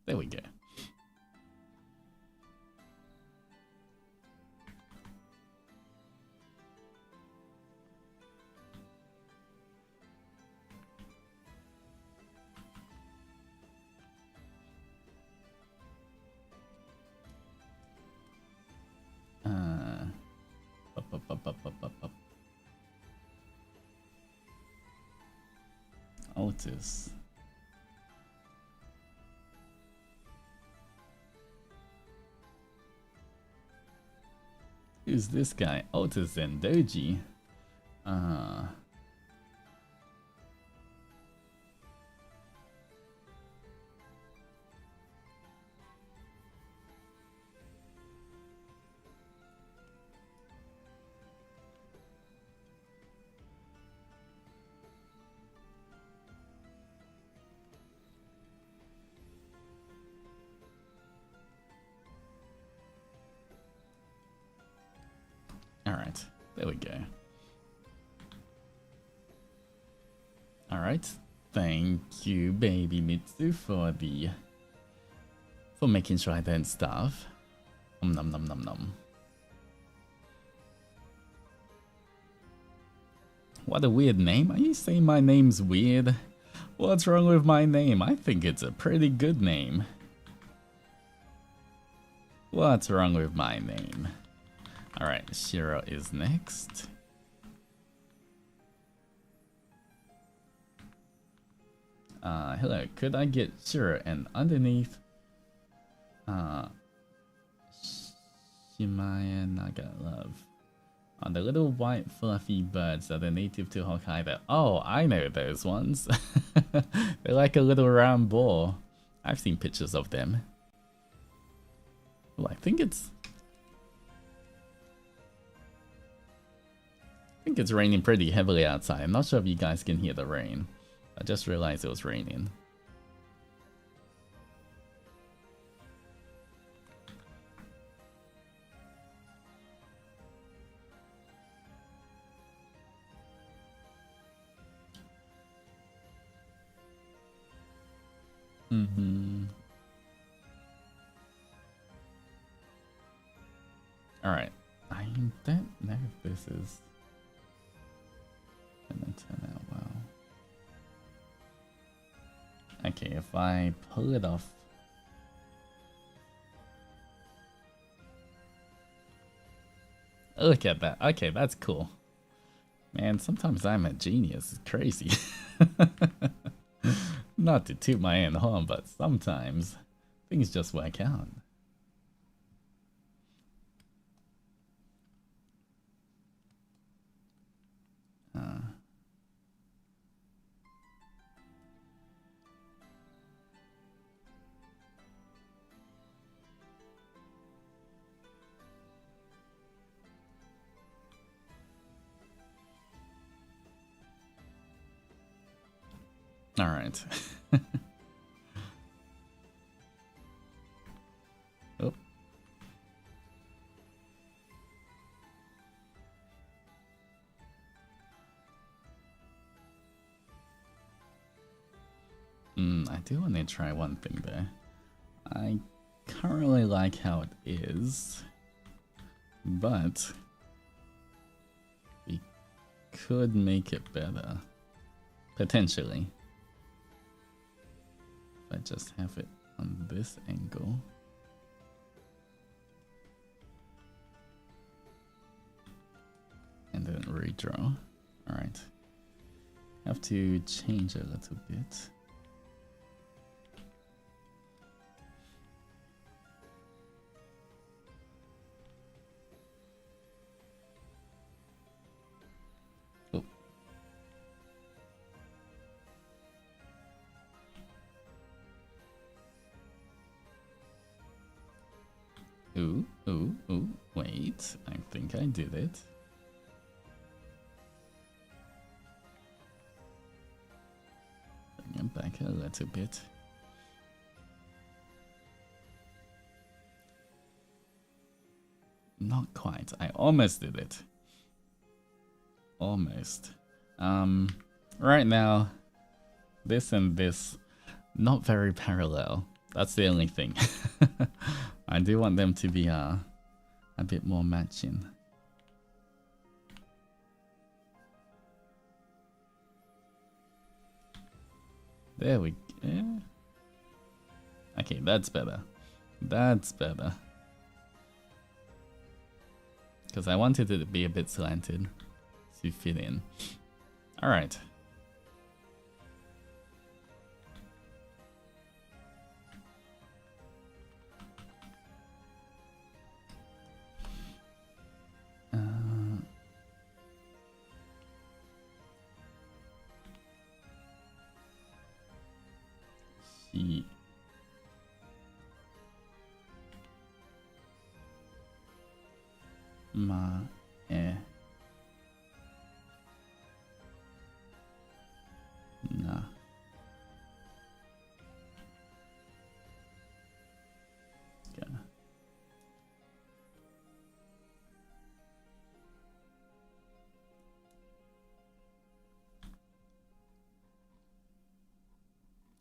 There we go. Altus. Who's this guy? Altus Zendoji. Alright, there we go. Alright, thank you, baby Mitsu, for making sure I don't starve. Nom nom nom nom. What a weird name. Are you saying my name's weird? What's wrong with my name? I think it's a pretty good name. What's wrong with my name? Alright, Shirou is next. Hello, could I get Shirou and underneath Shimaya Naga Love? The little white fluffy birds are the native to Hokkaido. Oh, I know those ones. They're like a little round ball. I've seen pictures of them. Well, I think it's raining pretty heavily outside. I'm not sure if you guys can hear the rain. I just realized it was raining. Alright. I don't know if this is gonna turn out well. Okay, if I pull it off. Look at that. Okay, that's cool. Man, sometimes I'm a genius. It's crazy. Not to toot my own horn, but sometimes things just work out. All right. Oh. I do want to try one thing there. I currently like how it is, but we could make it better. Potentially. If I just have it on this angle. And then redraw. Alright. Have to change a little bit. Ooh, wait, I think I did it. Bring it back a little bit. Not quite, I almost did it. Almost. Right now, this and this, not very parallel. That's the only thing. I do want them to be a bit more matching. There we go. Okay, that's better. That's better. Because I wanted it to be a bit slanted to fit in. Alright.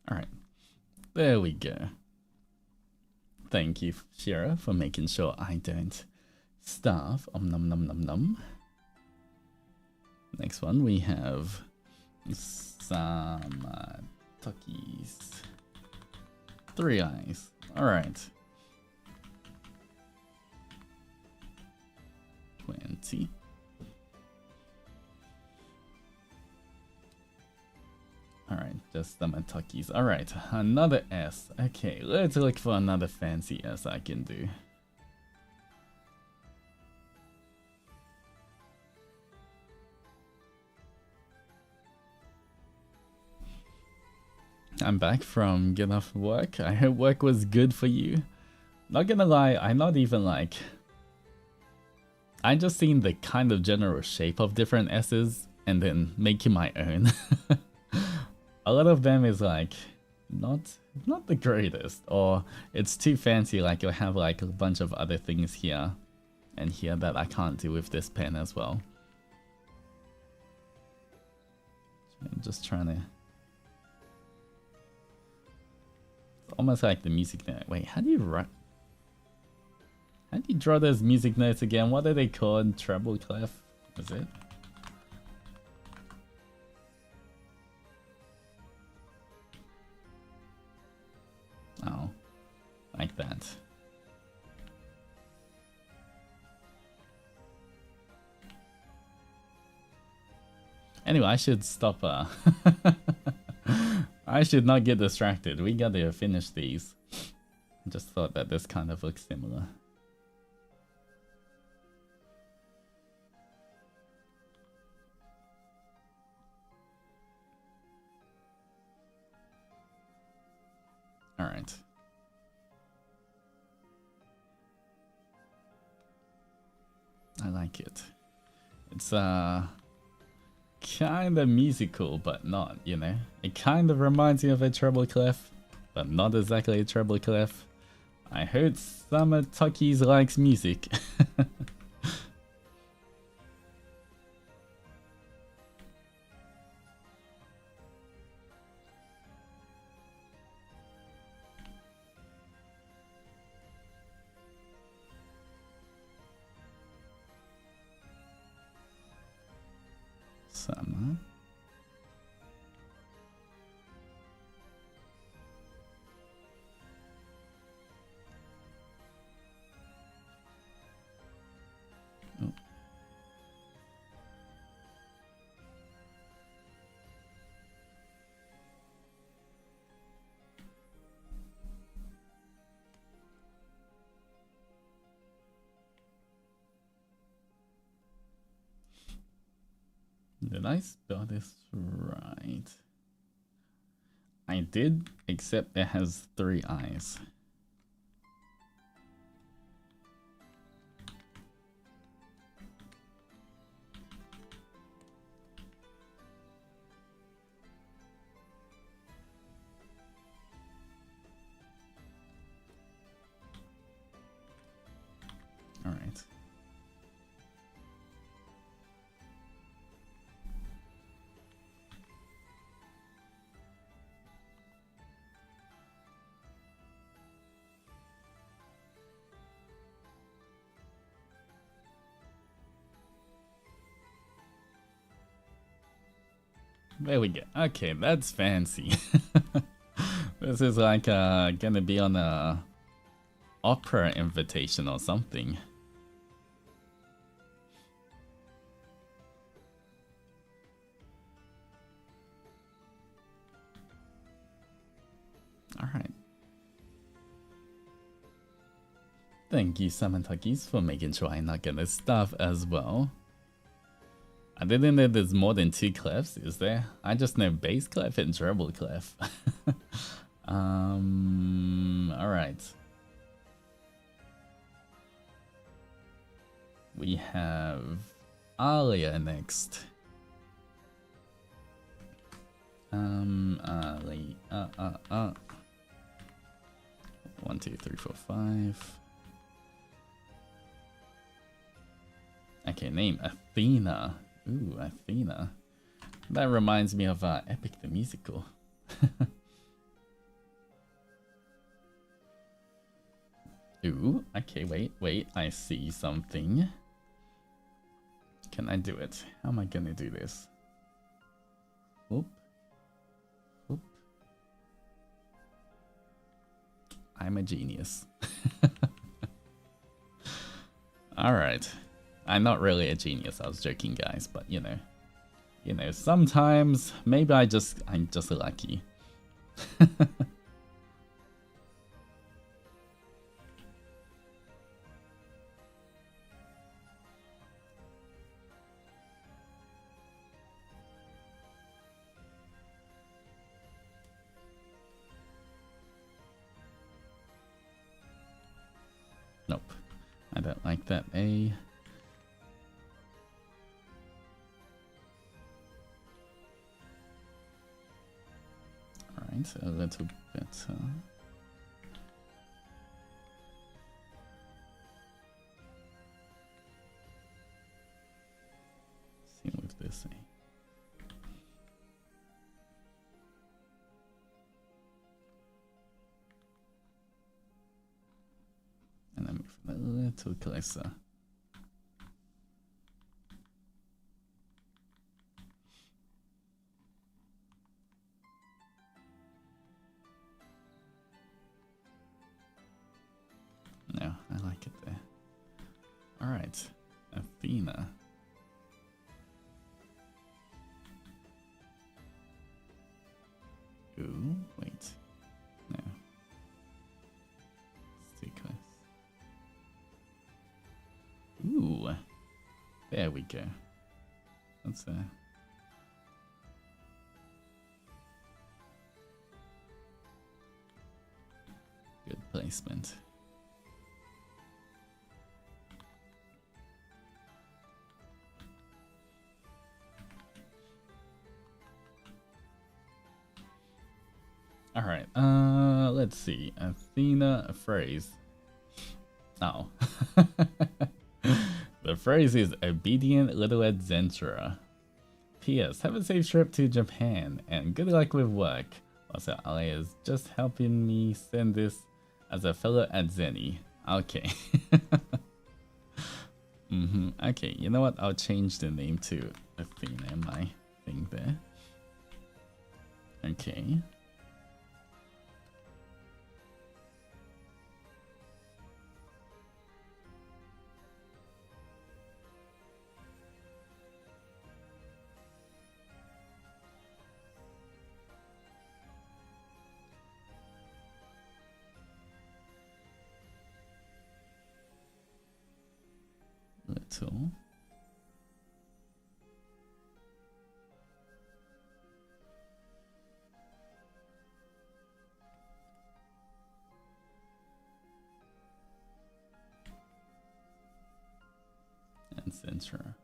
Alright, there we go. Thank you, Shirou, for making sure I don't starve. Nom nom nom nom. Next one we have some Tukis. 3 eyes. Alright. 20. Alright, just the Matukis. Alright, another S. Okay, let's look for another fancy S I can do. I'm back from get off work. I hope work was good for you. Not gonna lie, I'm not even like... I'm just seeing the kind of general shape of different S's and then making my own. A lot of them is like not the greatest, or it's too fancy, like you'll have like a bunch of other things here and here that I can't do with this pen as well. I'm just trying to almost like the music note. Wait, how do you write? How do you draw those music notes again? What are they called? Treble clef? Is it? Oh, like that. Anyway, I should stop. I should not get distracted. We gotta finish these. Just thought that this kind of looks similar. All right. I like it. It's kind of musical, but not, you know. It kind of reminds me of a treble clef, but not exactly a treble clef. I heard Summer Tukkies likes music. Summer. Oh. Did I spell this right? I did, except it has 3 eyes. All right. There we go. Okay, that's fancy. This is like gonna be on a opera invitation or something. Alright. Thank you, Samantakis, for making sure I'm not gonna stuff as well. I didn't know there's more than 2 clefs, is there? I just know bass clef and treble clef. Alright. We have Alia next. Ali, 1, 2, 3, 4, 5. Okay, name Athena. Ooh, Athena. That reminds me of Epic the Musical. Ooh, okay, wait, I see something. Can I do it? How am I gonna do this? Whoop. Whoop. I'm a genius. Alright. I'm not really a genius, I was joking, guys, but you know, sometimes maybe I'm just lucky. Nope, I don't like that A. A little better. See with this. little closer. No, I like it there. Alright, Athena. Ooh, wait. No. It's too close. Ooh. There we go. That's a good placement. Alright, let's see. Athena, a phrase. Oh. The phrase is obedient little adventurer. P.S. Have a safe trip to Japan and good luck with work. Also, Ale is just helping me send this as a fellow at Zeni. Okay. Okay, you know what? I'll change the name to Athena in my thing there. Okay. Little. And center.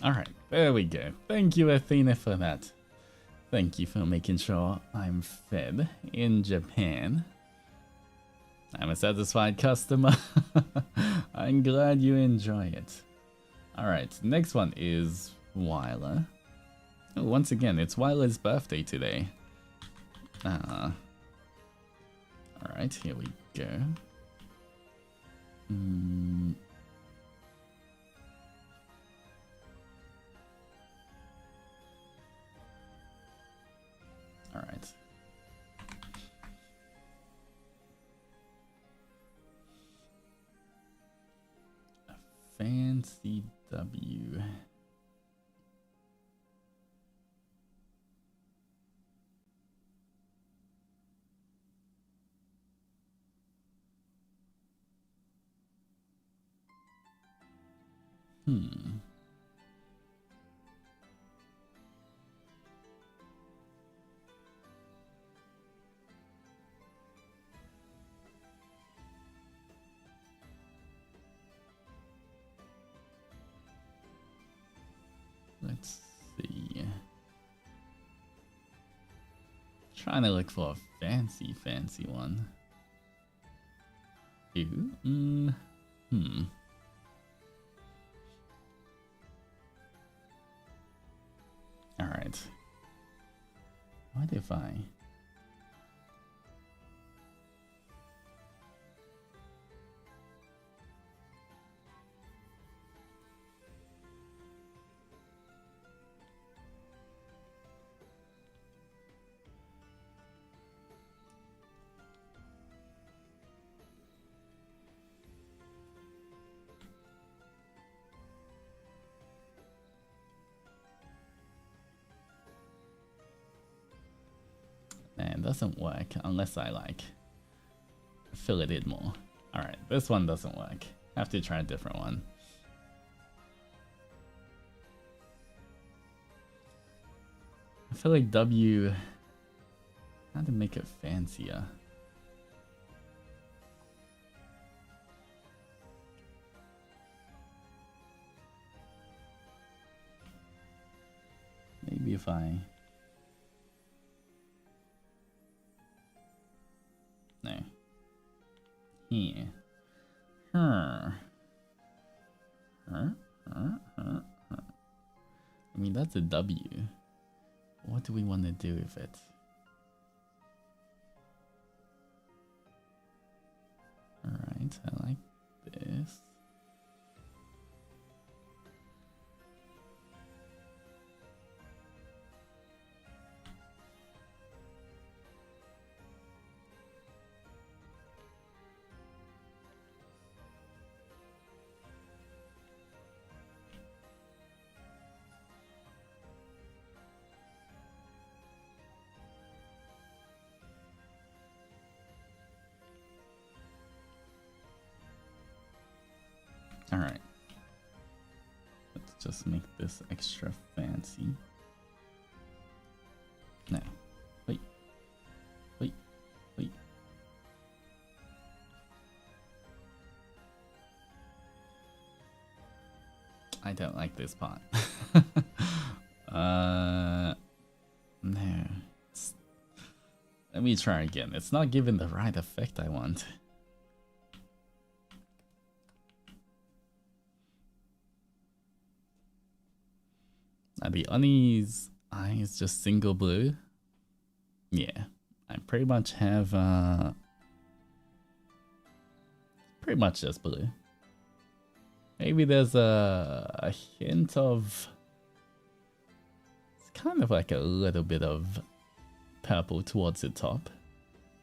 Alright, there we go. Thank you, Athena, for that. Thank you for making sure I'm fed in Japan. I'm a satisfied customer. I'm glad you enjoy it. Alright, next one is Wila. Oh, once again, it's Wila's birthday today. Alright, here we go. Alright. A fancy W. Let's see. Trying to look for a fancy one. Ooh. Alright. What if I... And doesn't work unless I like fill it in more. Alright, this one doesn't work. Have to try a different one. I feel like W... How to make it fancier? Maybe if I... No. here? I mean, that's a W. What do we want to do with it? Alright, I like this. Alright. Let's just make this extra fancy. Now. Wait. Wait. Wait. I don't like this part. No. Let me try again. It's not giving the right effect I want. Are the Oni's eyes just single blue? Yeah, I pretty much have pretty much just blue. Maybe there's a hint of, it's kind of like a little bit of purple towards the top,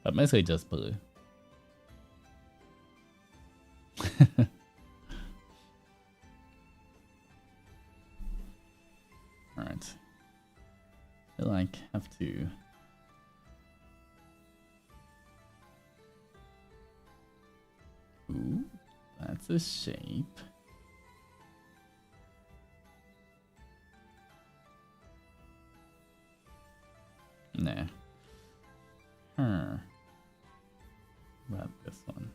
but mostly just blue. Alright. I feel like I have to. Ooh, that's a shape. Nah. About this one.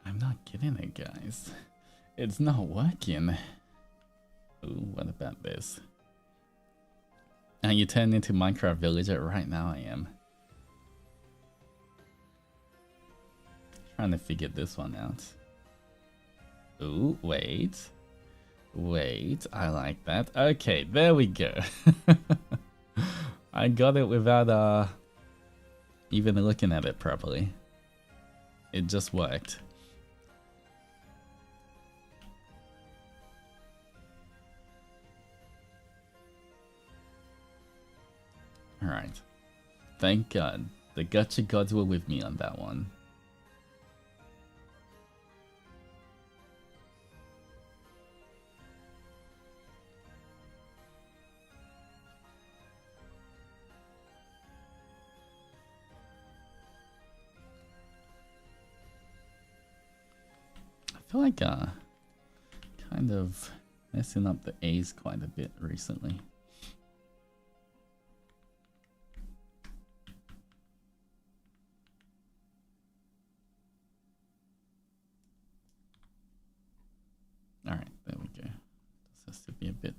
I'm not getting it, guys. It's not working. Ooh, what about this? And you turn into Minecraft villager right now. I am trying to figure this one out. Ooh, wait. Wait, I like that. Okay, there we go. I got it without even looking at it properly. It just worked. Alright. Thank God. The gacha gods were with me on that one. I feel like kind of messing up the A's quite a bit recently. Alright, there we go. This has to be a bit.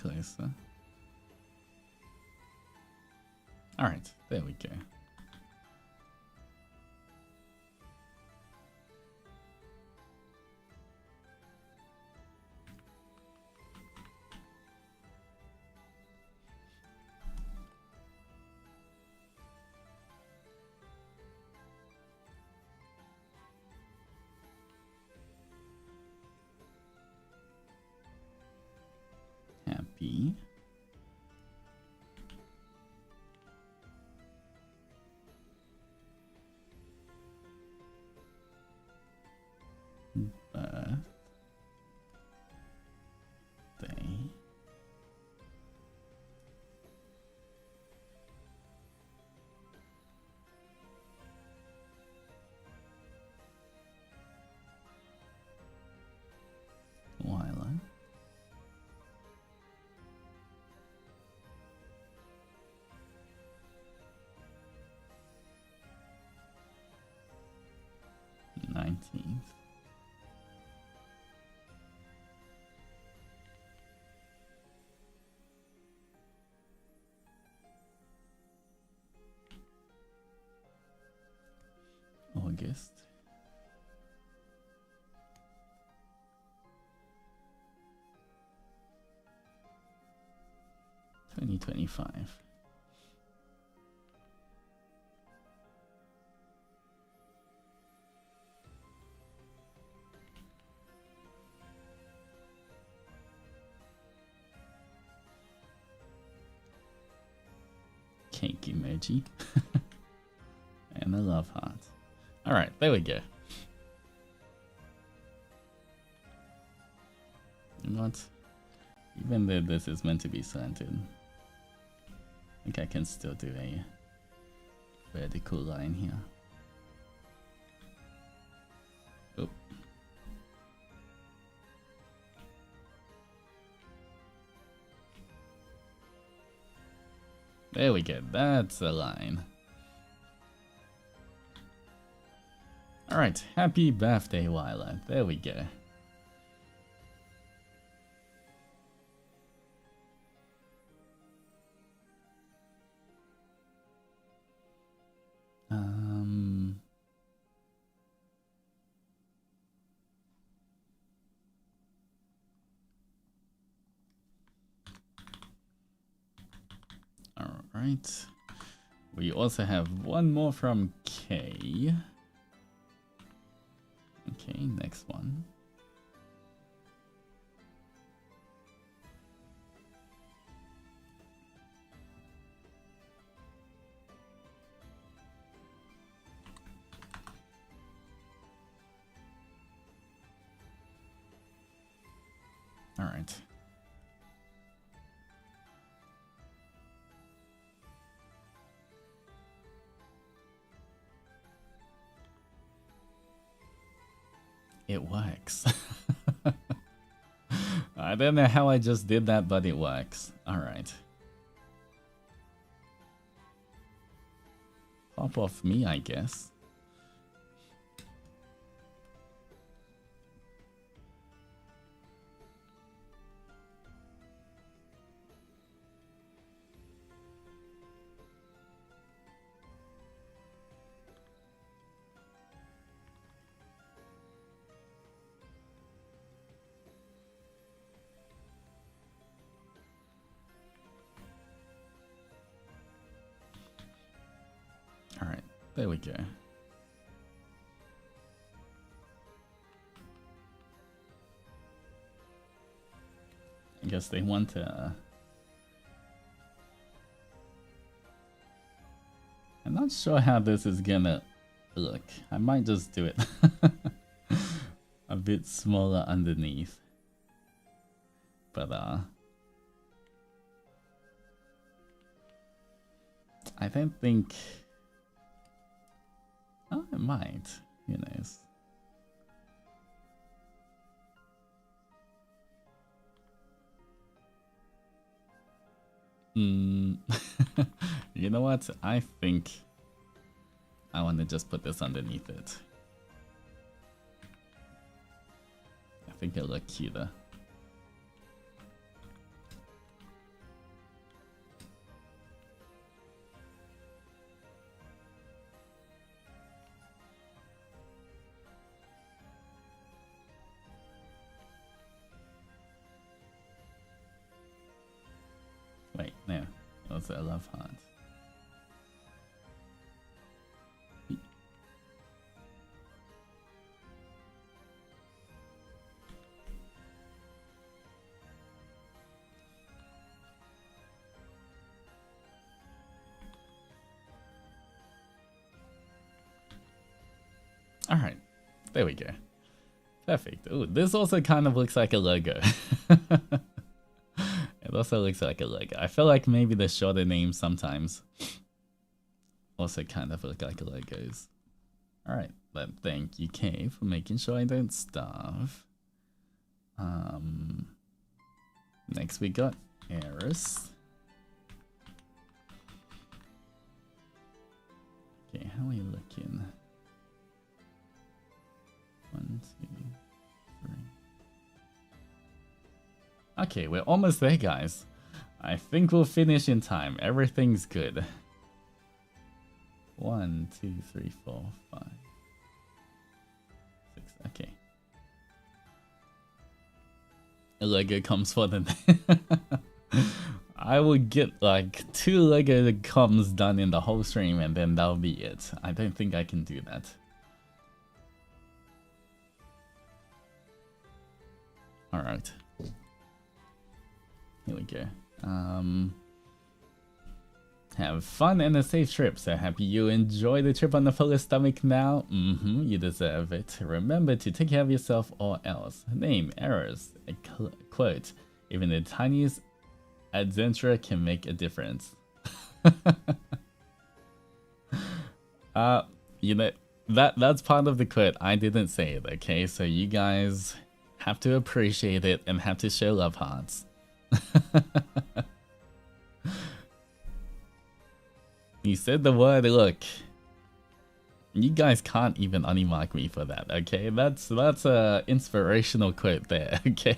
closer. Alright, there we go. Happy. Birthday. Wila. August. $2025. Cake emoji. And a love heart. Alright, there we go. You know what? Even though this is meant to be slanted, I think I can still do a vertical line here. Oh. There we go, that's a line. Alright, happy birthday, Wila. There we go. Alright. We also have one more from K. Okay, next one. All right. It works. I don't know how I just did that, but it works. Alright. Pop off me, I guess. There we go. I guess they want to... I'm not sure how this is gonna look. I might just do it a bit smaller underneath. But I don't think... Oh, it might. Who knows? You know what? I think I want to just put this underneath it. I think it'll look cuter. hearts, I love hearts. Alright, there we go. Perfect. Ooh, this also kind of looks like a logo. It also looks like a logo. I feel like maybe the shorter names sometimes also kind of look like logos. Alright, then thank you, Kay, for making sure I don't starve. Next we got Aerys. Okay, how are we looking? 1, 2, 3. Okay, we're almost there, guys. I think we'll finish in time. Everything's good. 1, 2, 3, 4, 5, 6. Okay. A Lego comes for the. I would get like 2 Lego coms done in the whole stream, and then that'll be it. I don't think I can do that. Alright. Here we go. Have fun and a safe trip. So happy you enjoy the trip on the fullest stomach now. You deserve it. Remember to take care of yourself or else. Name, errors, a quote. Even the tiniest adventure can make a difference. You know, that's part of the quote. I didn't say it, okay? So you guys have to appreciate it and have to show love hearts. You said the word, look. You guys can't even unmark me for that, okay? That's a inspirational quote there, okay?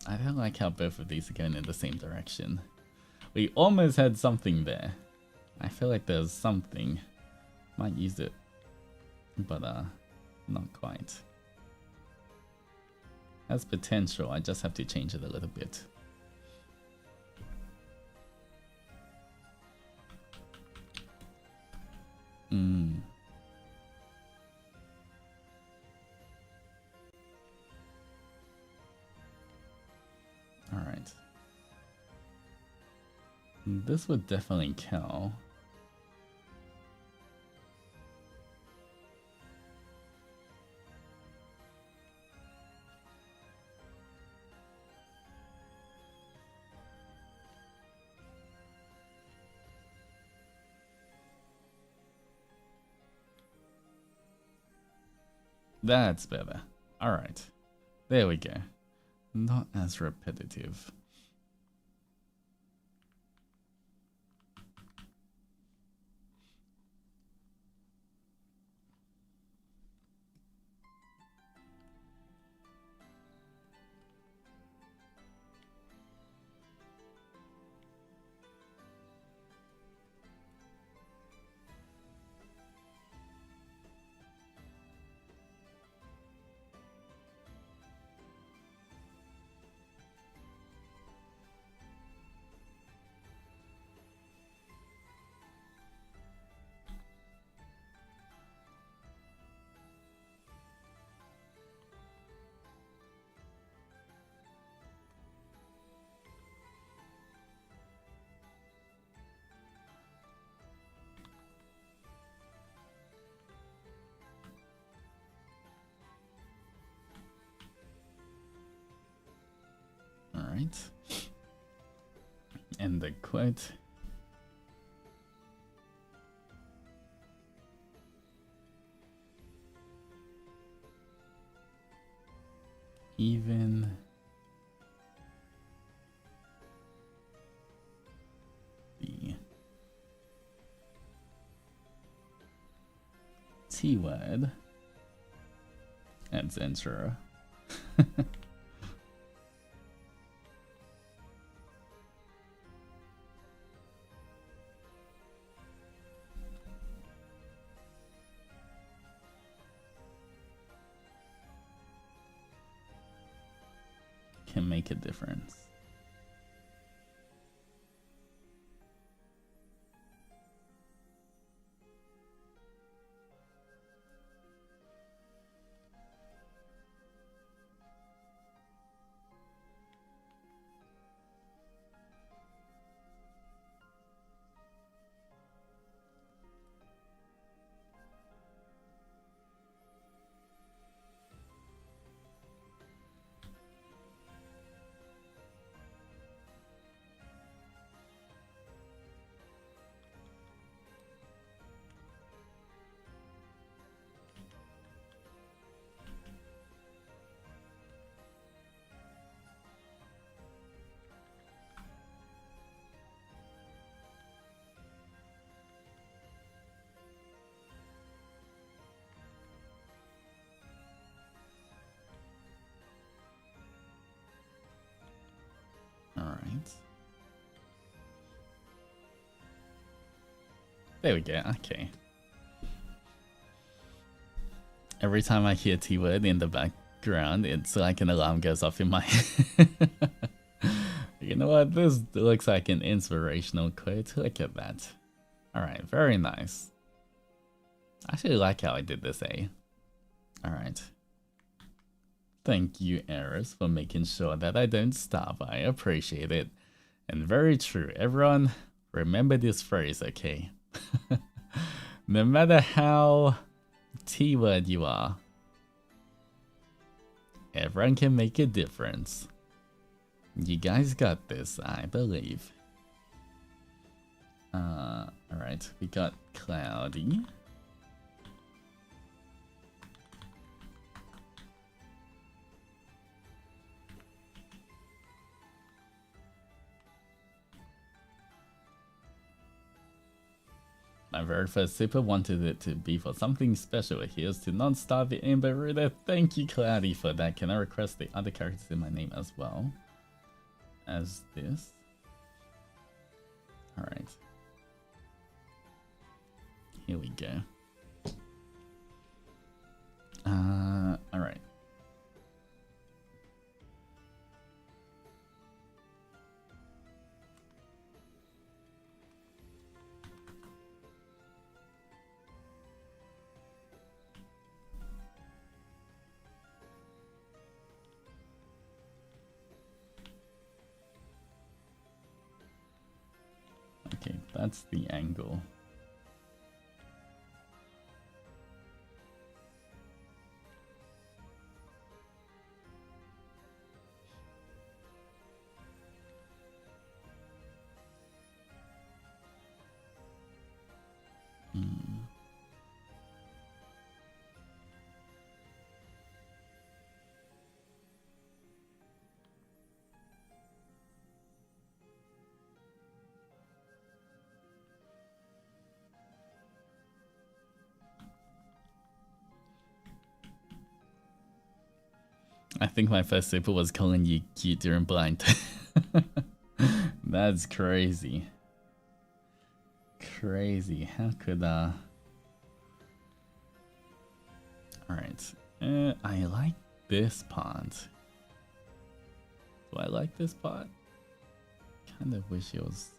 I don't like how both of these are going in the same direction. We almost had something there. I feel like there's something. Might use it. But not quite. Has potential, I just have to change it a little bit. Alright. This would definitely kill. That's better. Alright. There we go. Not as repetitive. Alright. And the quote. Even the T-word and Zenshiro. Can make a difference. Alright. There we go, okay. Every time I hear T-word in the background, it's like an alarm goes off in my head. You know what? This looks like an inspirational quote. Look at that. Alright, very nice. I actually like how I did this, eh? Alright. Thank you, Aerys, for making sure that I don't stop. I appreciate it. And very true. Everyone, remember this phrase, okay? No matter how T-word you are, everyone can make a difference. You guys got this, I believe. Alright, we got Cloudy. My very first super wanted it to be for something special. Here's to non-stop the Amber Ruder. Thank you, Cloudy, for that. Can I request the other characters in my name as well as this? Alright. Here we go. Alright. Okay, that's the angle. I think my first super was calling you cute during blind. That's crazy. Crazy. How could Alright. I like this part. Do I like this part? Kind of wish it was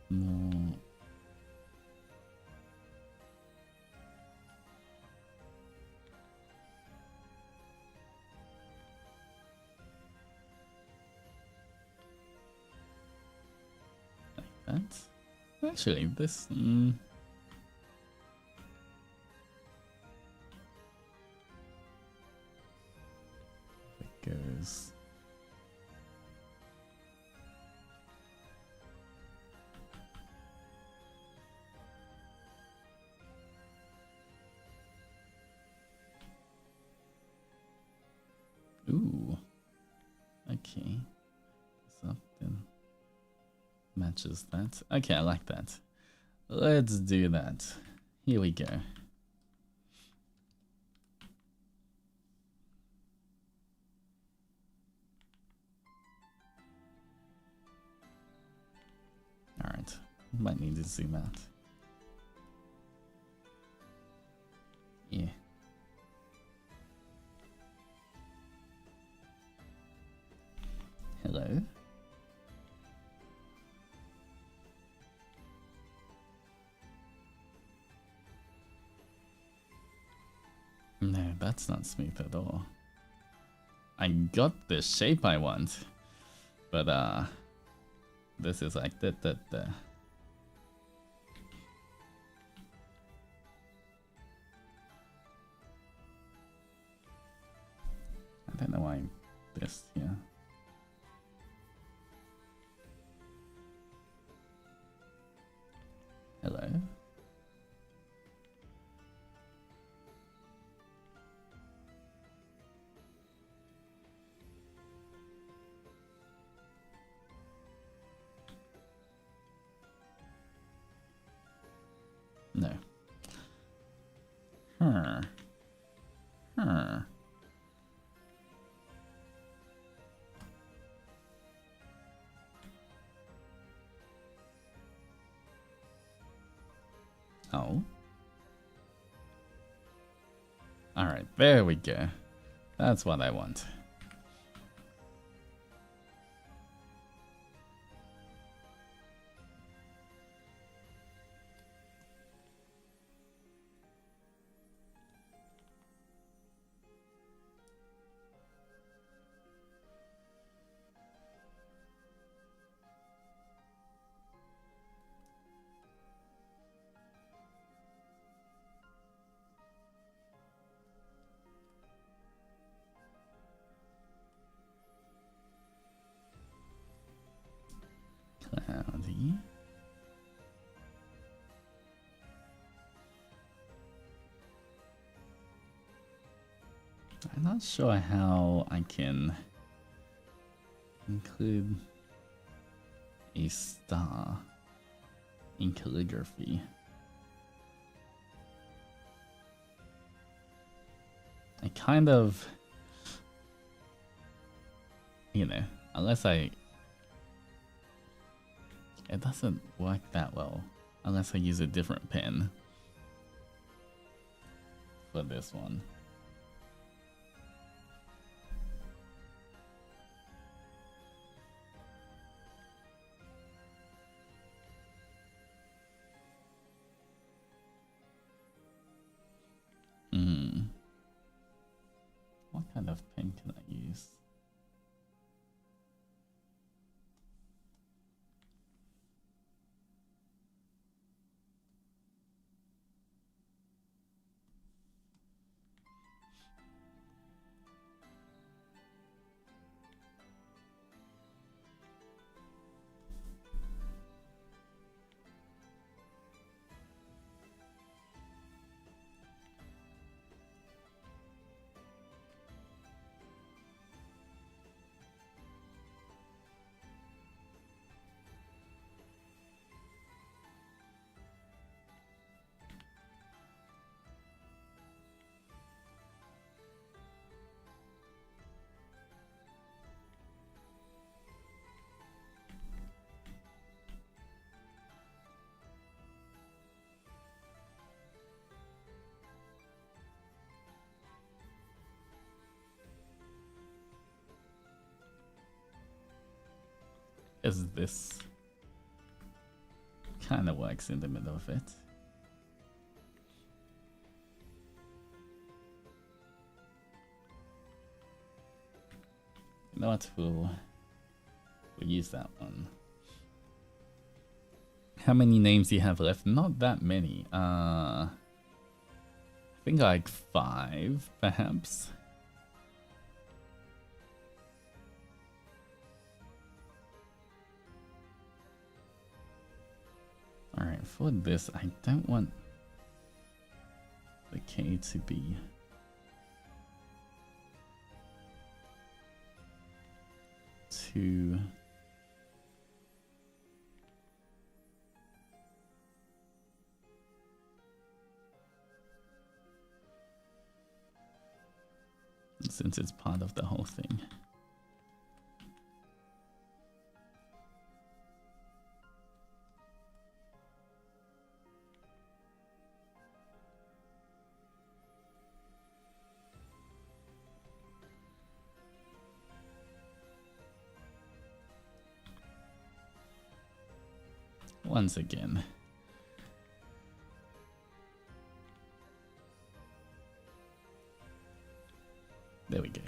more. Actually, this it goes. Ooh. Okay. Something matches that. Okay, I like that. Let's do that. Here we go. Alright, might need to zoom out. Yeah. Hello? No, that's not smooth at all. I got the shape I want, but this is like that. I don't know why this here. Hello? No. Huh. Huh. Oh. Alright, there we go. That's what I want. Cloudy. I'm not sure how I can include a star in calligraphy. I kind of, you know, unless it doesn't work that well unless I use a different pen for this one. What kind of pen can I use? Is this kind of works in the middle of it? You know what? We'll use that one. How many names do you have left? Not that many. I think like 5, perhaps. Alright, for this, I don't want the K to be too since it's part of the whole thing. Once again. There we go.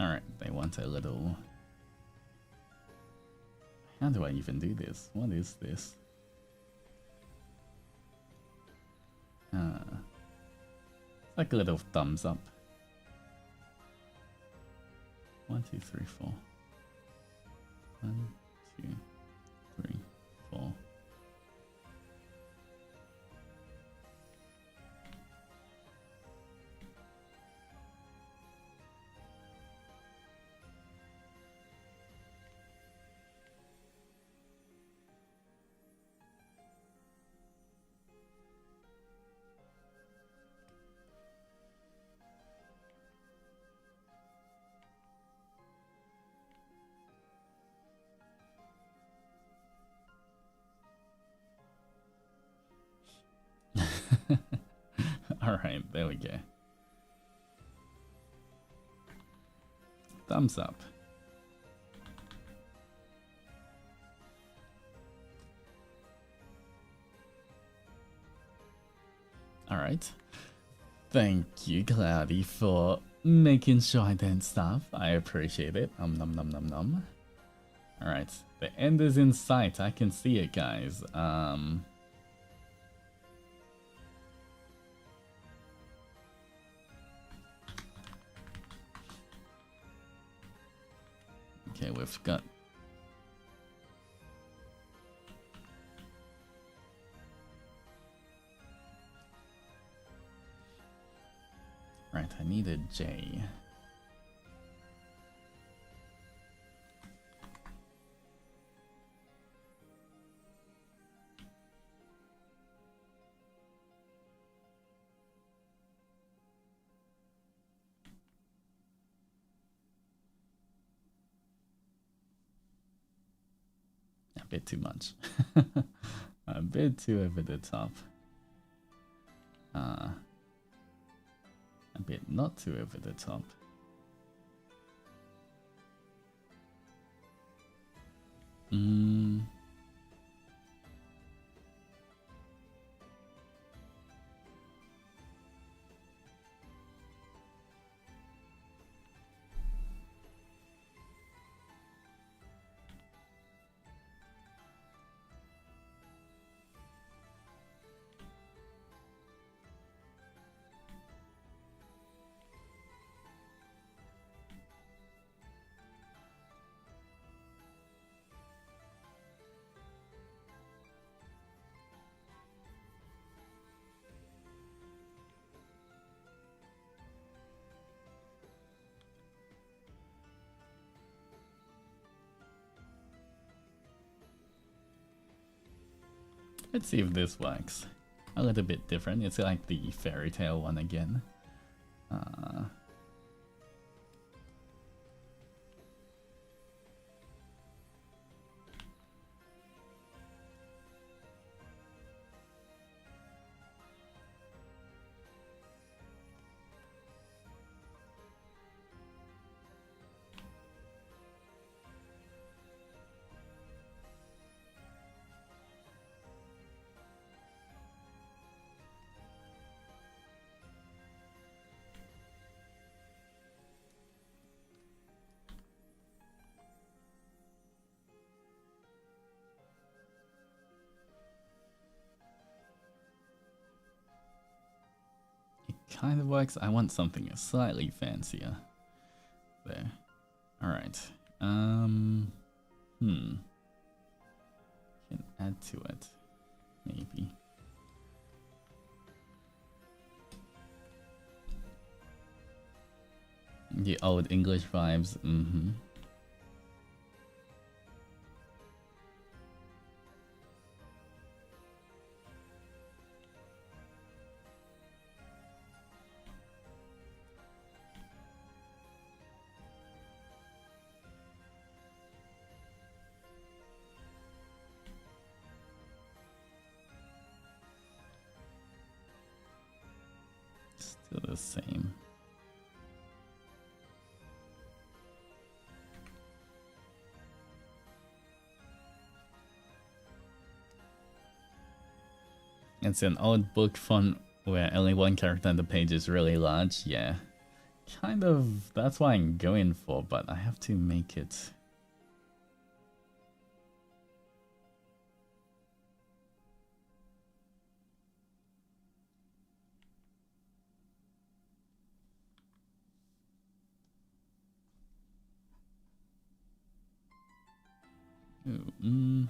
Alright, they want a little... How do I even do this? What is this? Like a little thumbs up. 1, 2, 3, 4. 1, 2, 3, 4. Alright, there we go. Thumbs up. Alright. Thank you, Cloudy, for making sure I didn't stop. I appreciate it. Nom nom nom nom. Alright, the end is in sight. I can see it, guys. Okay, we've got... Right, I need a J. A bit too much. A bit too over the top. A bit not too over the top. Let's see if this works. A little bit different. It's like the fairy tale one again. Kind of works. I want something slightly fancier. There. Alright. Can add to it. Maybe. The old English vibes. Still the same. It's an old book font where only one character on the page is really large. Yeah, kind of. That's what I'm going for, but I have to make it. Ooh,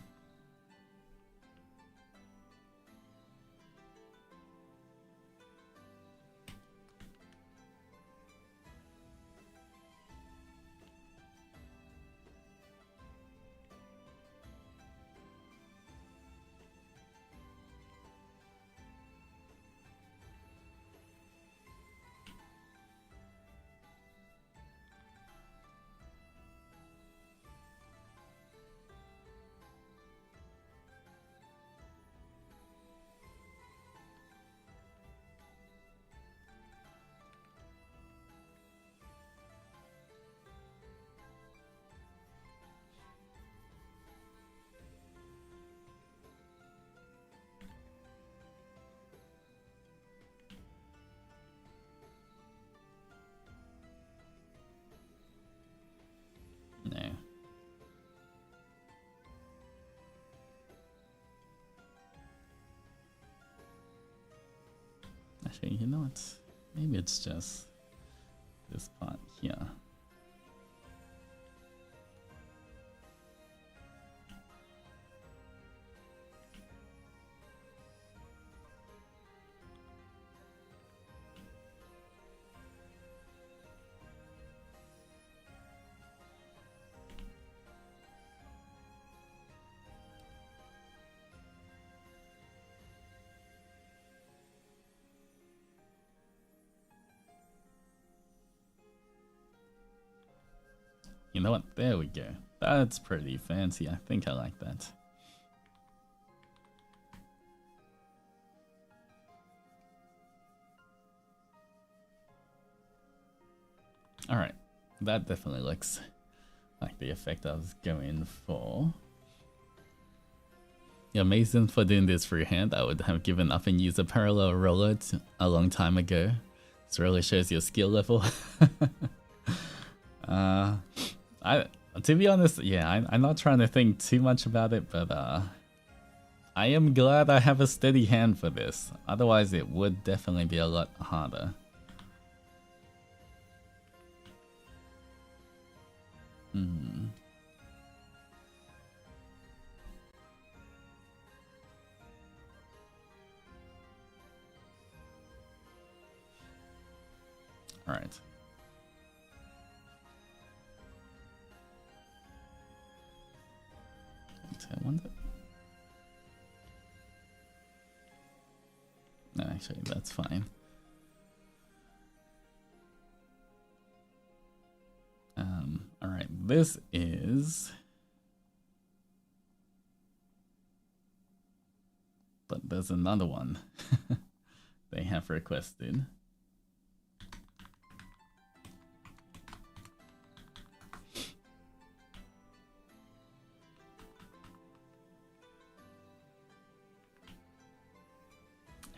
no. Actually, you know what? Maybe it's just this part here. You know what? There we go. That's pretty fancy. I think I like that. Alright. That definitely looks like the effect I was going for. Yeah, amazing for doing this freehand. I would have given up and used a parallel roller a long time ago. This really shows your skill level. To be honest, yeah, I'm not trying to think too much about it, but I am glad I have a steady hand for this. Otherwise, it would definitely be a lot harder. All right. I wonder. Actually, that's fine. Alright, this is... But there's another one they have requested.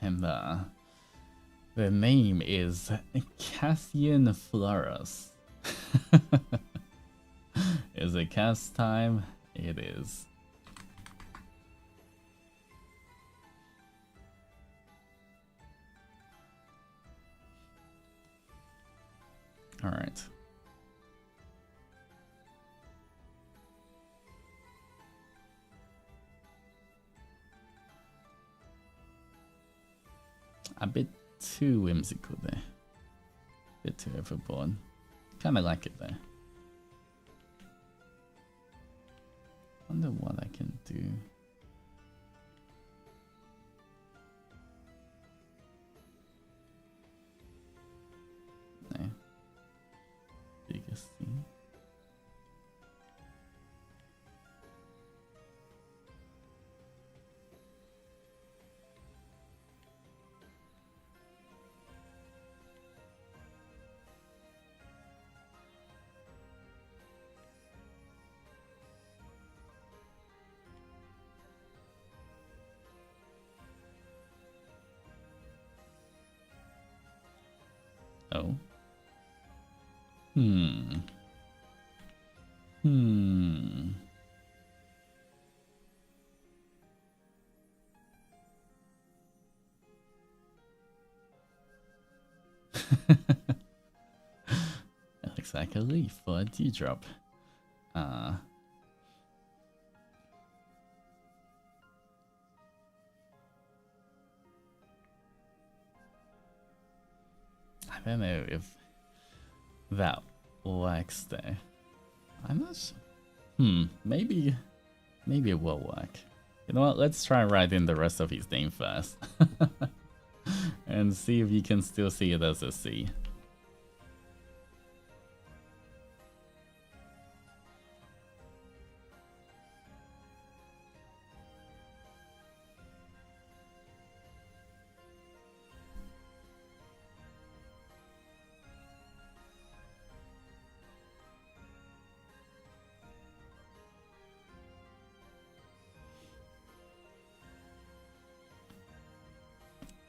And the name is Cassian Flores. Is it cast time? It is. All right. A bit too whimsical there. A bit too overboard. Kind of like it there. Wonder what I can do. No. Biggest thing. Oh. It looks like a leaf for a dewdrop. I don't know if that works there. I'm not sure. Maybe it will work. You know what? Let's try writing the rest of his name first. And see if you can still see it as a C.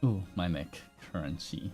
Ooh, my neck crunchy.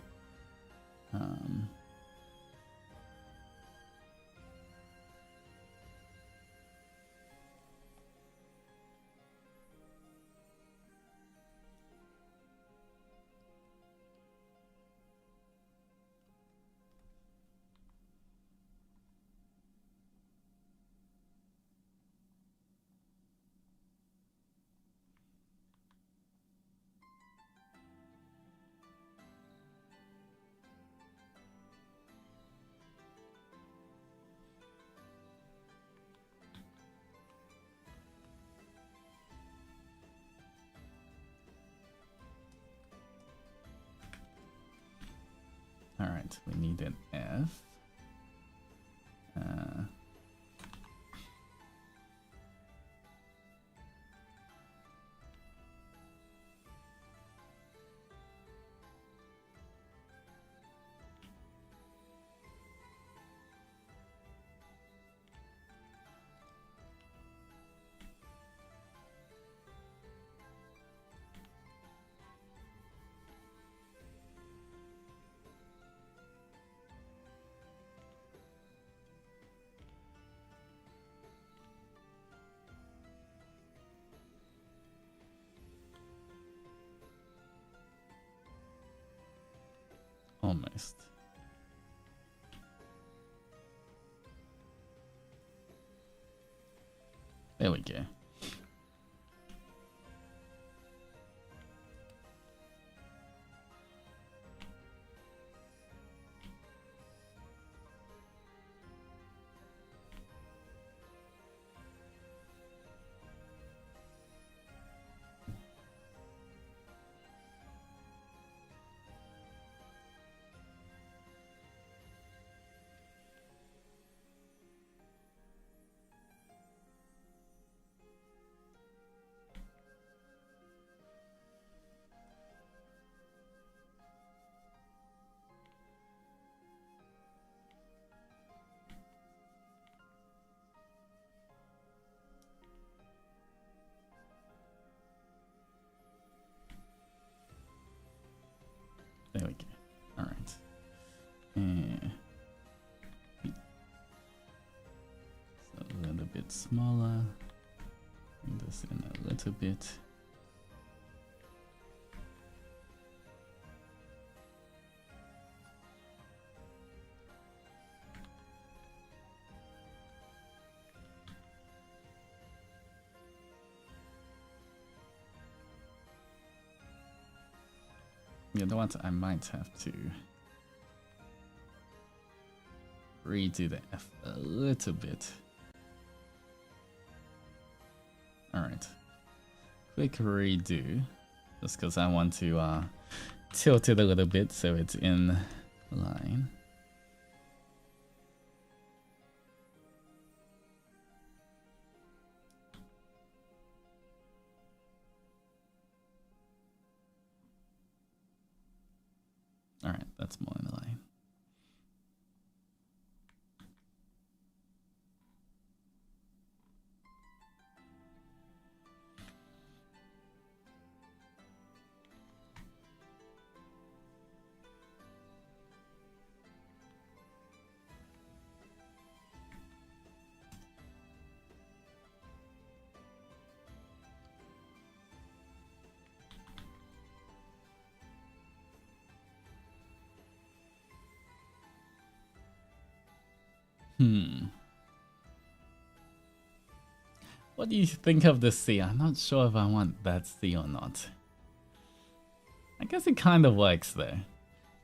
Alright, we need an F. Almost. There we go. There we go. Alright. So a little bit smaller. Bring this in a little bit. You know what? I might have to redo the F a little bit. Alright. Quick redo. Just because I want to tilt it a little bit so it's in line. Alright, that's more in line. What do you think of the C? I'm not sure if I want that C or not. I guess it kind of works though.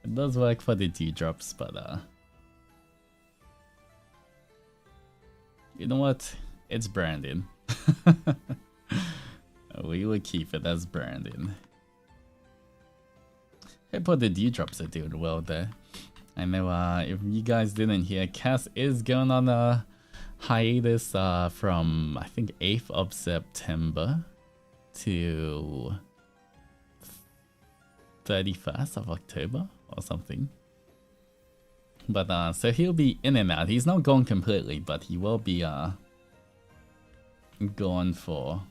It does work for the dewdrops, but you know what? It's branded. We will keep it as branded. Hey, but the dewdrops are doing well there. I know if you guys didn't hear, Cass is going on a hiatus from I think 8th of September to 31st of October or something. But so he'll be in and out. He's not gone completely, but he will be gone for.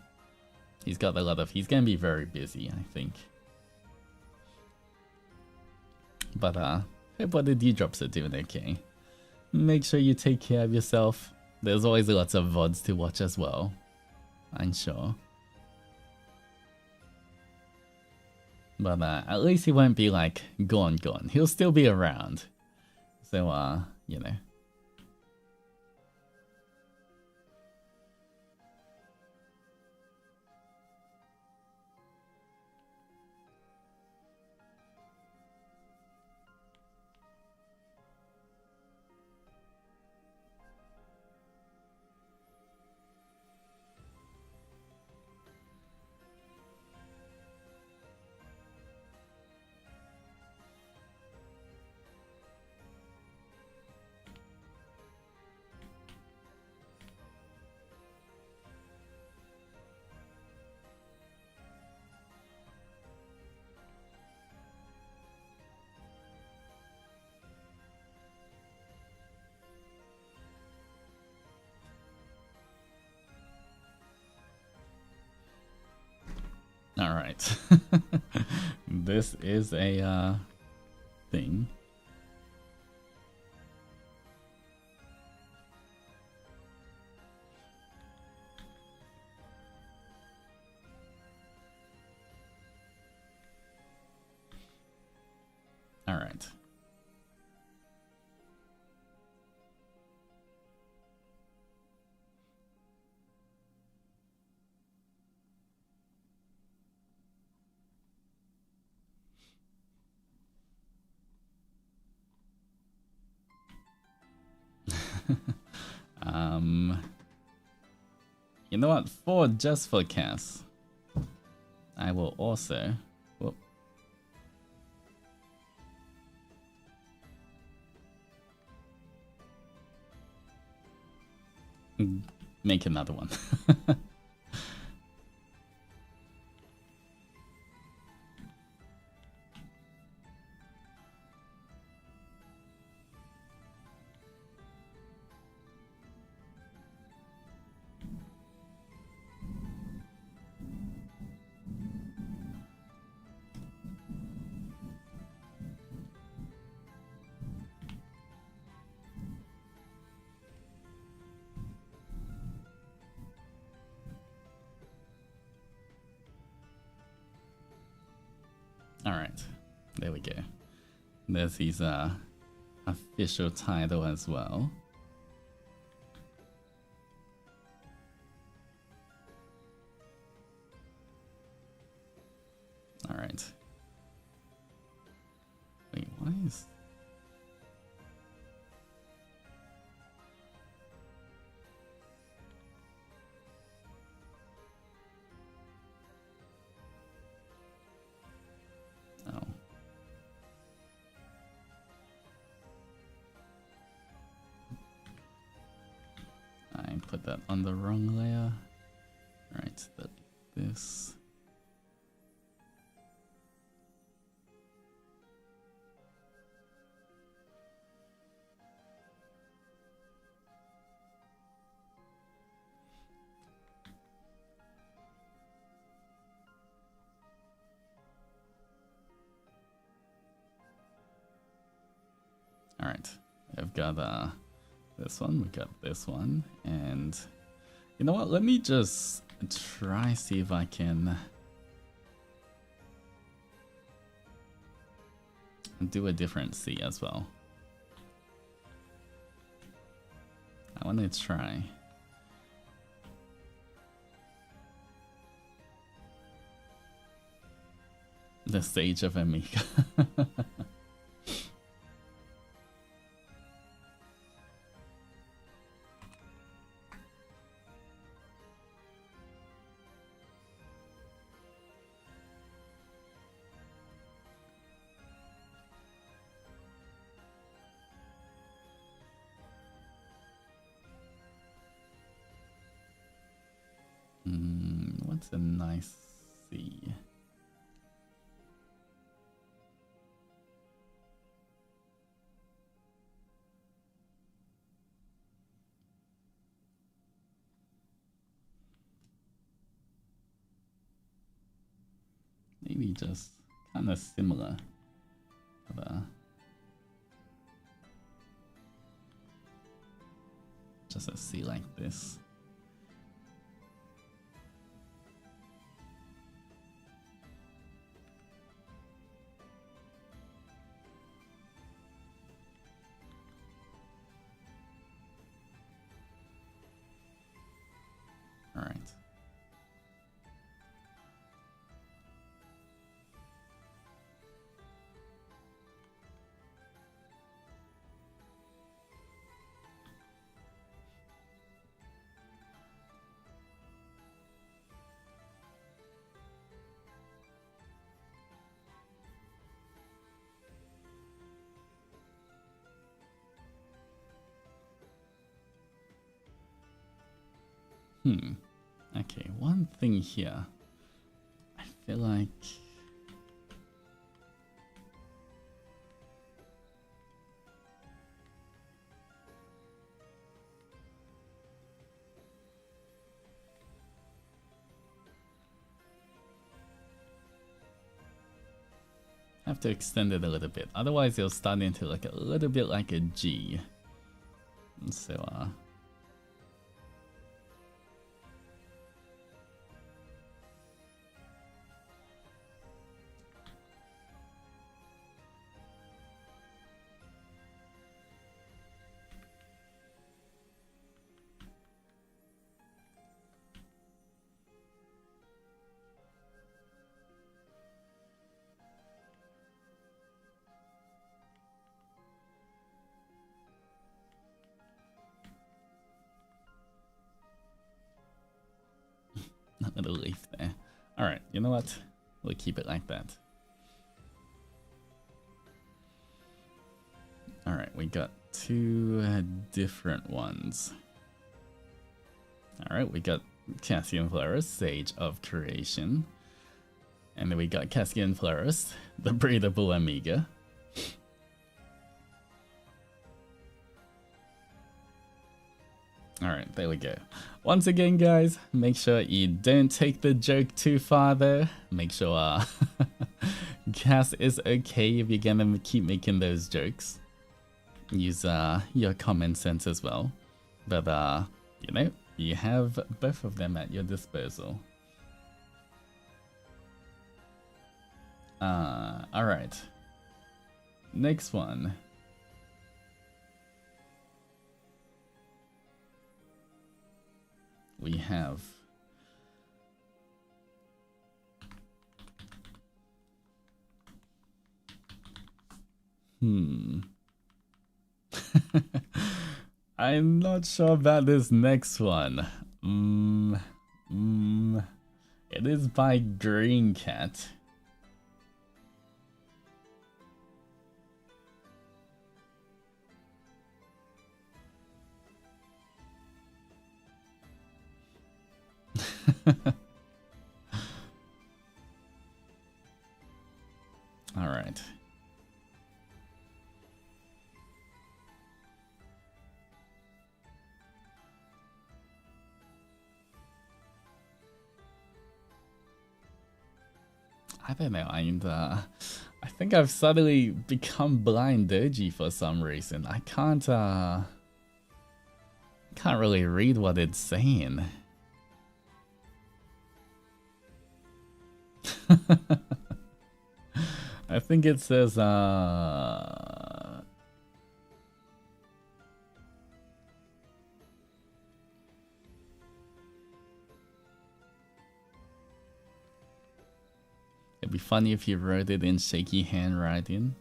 He's got a lot of. He's gonna be very busy, I think. But hope what the dewdrops are doing okay. Make sure you take care of yourself. There's always lots of VODs to watch as well, I'm sure. But at least he won't be like gone. He'll still be around. So you know. Alright. This is a thing. Alright. You know what? Just for Cass, I will also make another one. Alright, there we go. There's his official title as well. Alright. Wait, why is... Oh. I put that on the wrong layer. Alright, this. Alright, I've got this one, we got this one, and you know what, let me just try see if I can do a different C as well. I want to try. The Sage of Amiga. What's a nice C? Maybe just kind of similar, but just a C like this. All right. Okay, one thing here. I feel like I have to extend it a little bit. Otherwise, it'll start into like a little bit like a G. So, a little leaf there. Alright, you know what? We'll keep it like that. Alright, we got two different ones. Alright, we got Cassian Flores, Sage of Creation. And then we got Cassian Flores, the breedable Amiga. Alright, there we go. Once again, guys, make sure you don't take the joke too far there. Make sure Cass is okay if you're gonna keep making those jokes. Use your common sense as well. But, you know, you have both of them at your disposal. Alright. Next one. We have I'm not sure about this next one. It is by Dreamcat. All right. I don't know, I think I've suddenly become blind doji for some reason. I can't really read what it's saying. I think it says it'd be funny if you wrote it in shaky handwriting.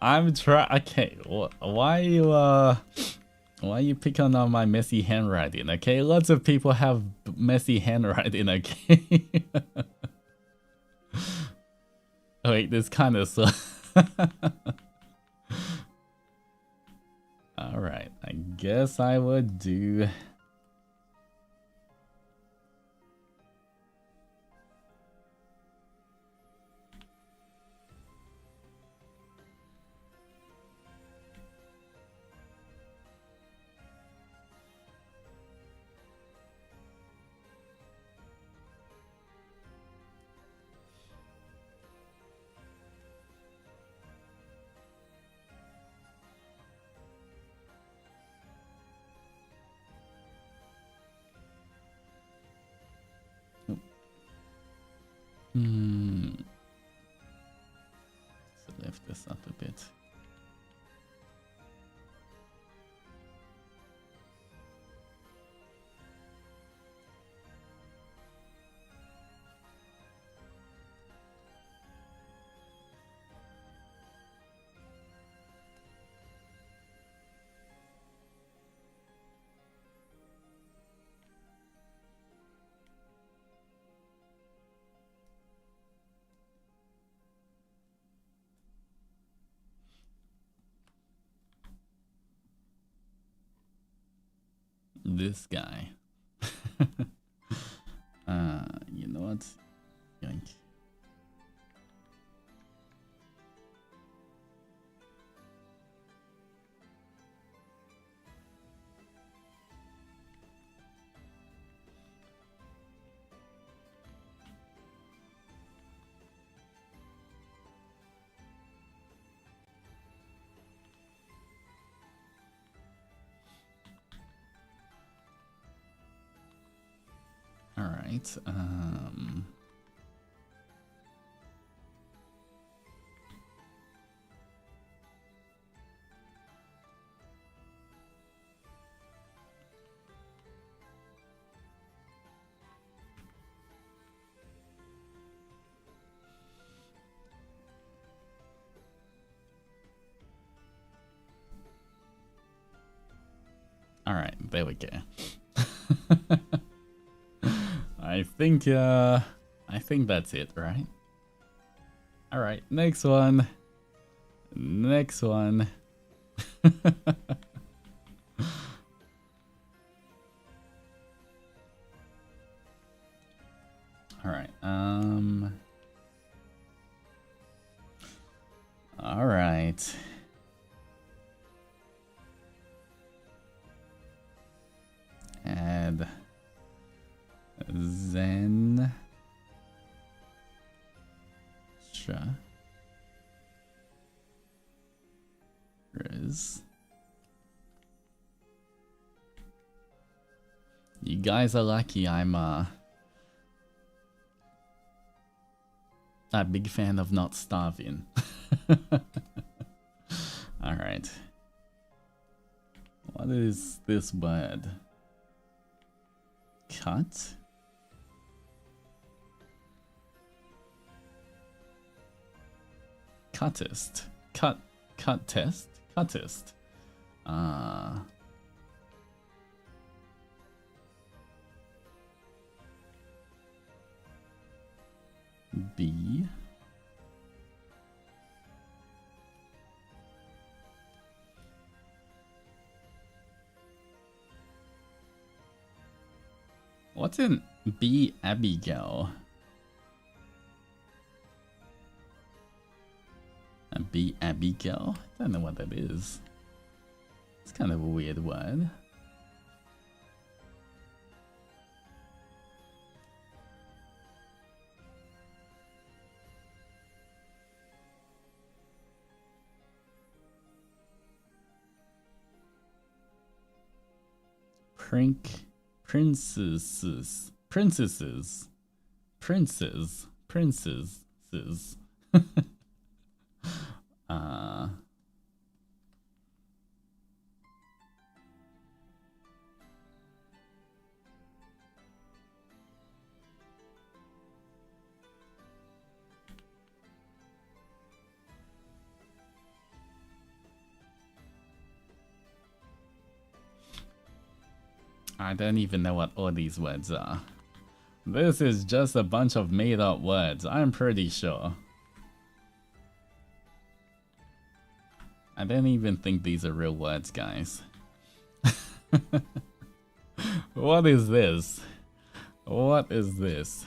I'm trying. Okay, why are you picking on my messy handwriting? Okay, lots of people have messy handwriting. Okay. Oh, wait, this kind of slow. All right, I guess I would do. So lift this up a bit. This guy. You know what? Yoink. All right. All right, there we go. I think that's it, right? All right, next one. Next one. All right. All right. said Zen. Sure. Riz. You guys are lucky I'm a big fan of not starving. Alright. What is this word? Cut? Cuttist. Cut test? Cuttist. B. What's in B Abigail? B Abigail? I don't know what that is. It's kind of a weird word. Princesses. I don't even know what all these words are. This is just a bunch of made up words, I'm pretty sure. I don't even think these are real words, guys. What is this? What is this?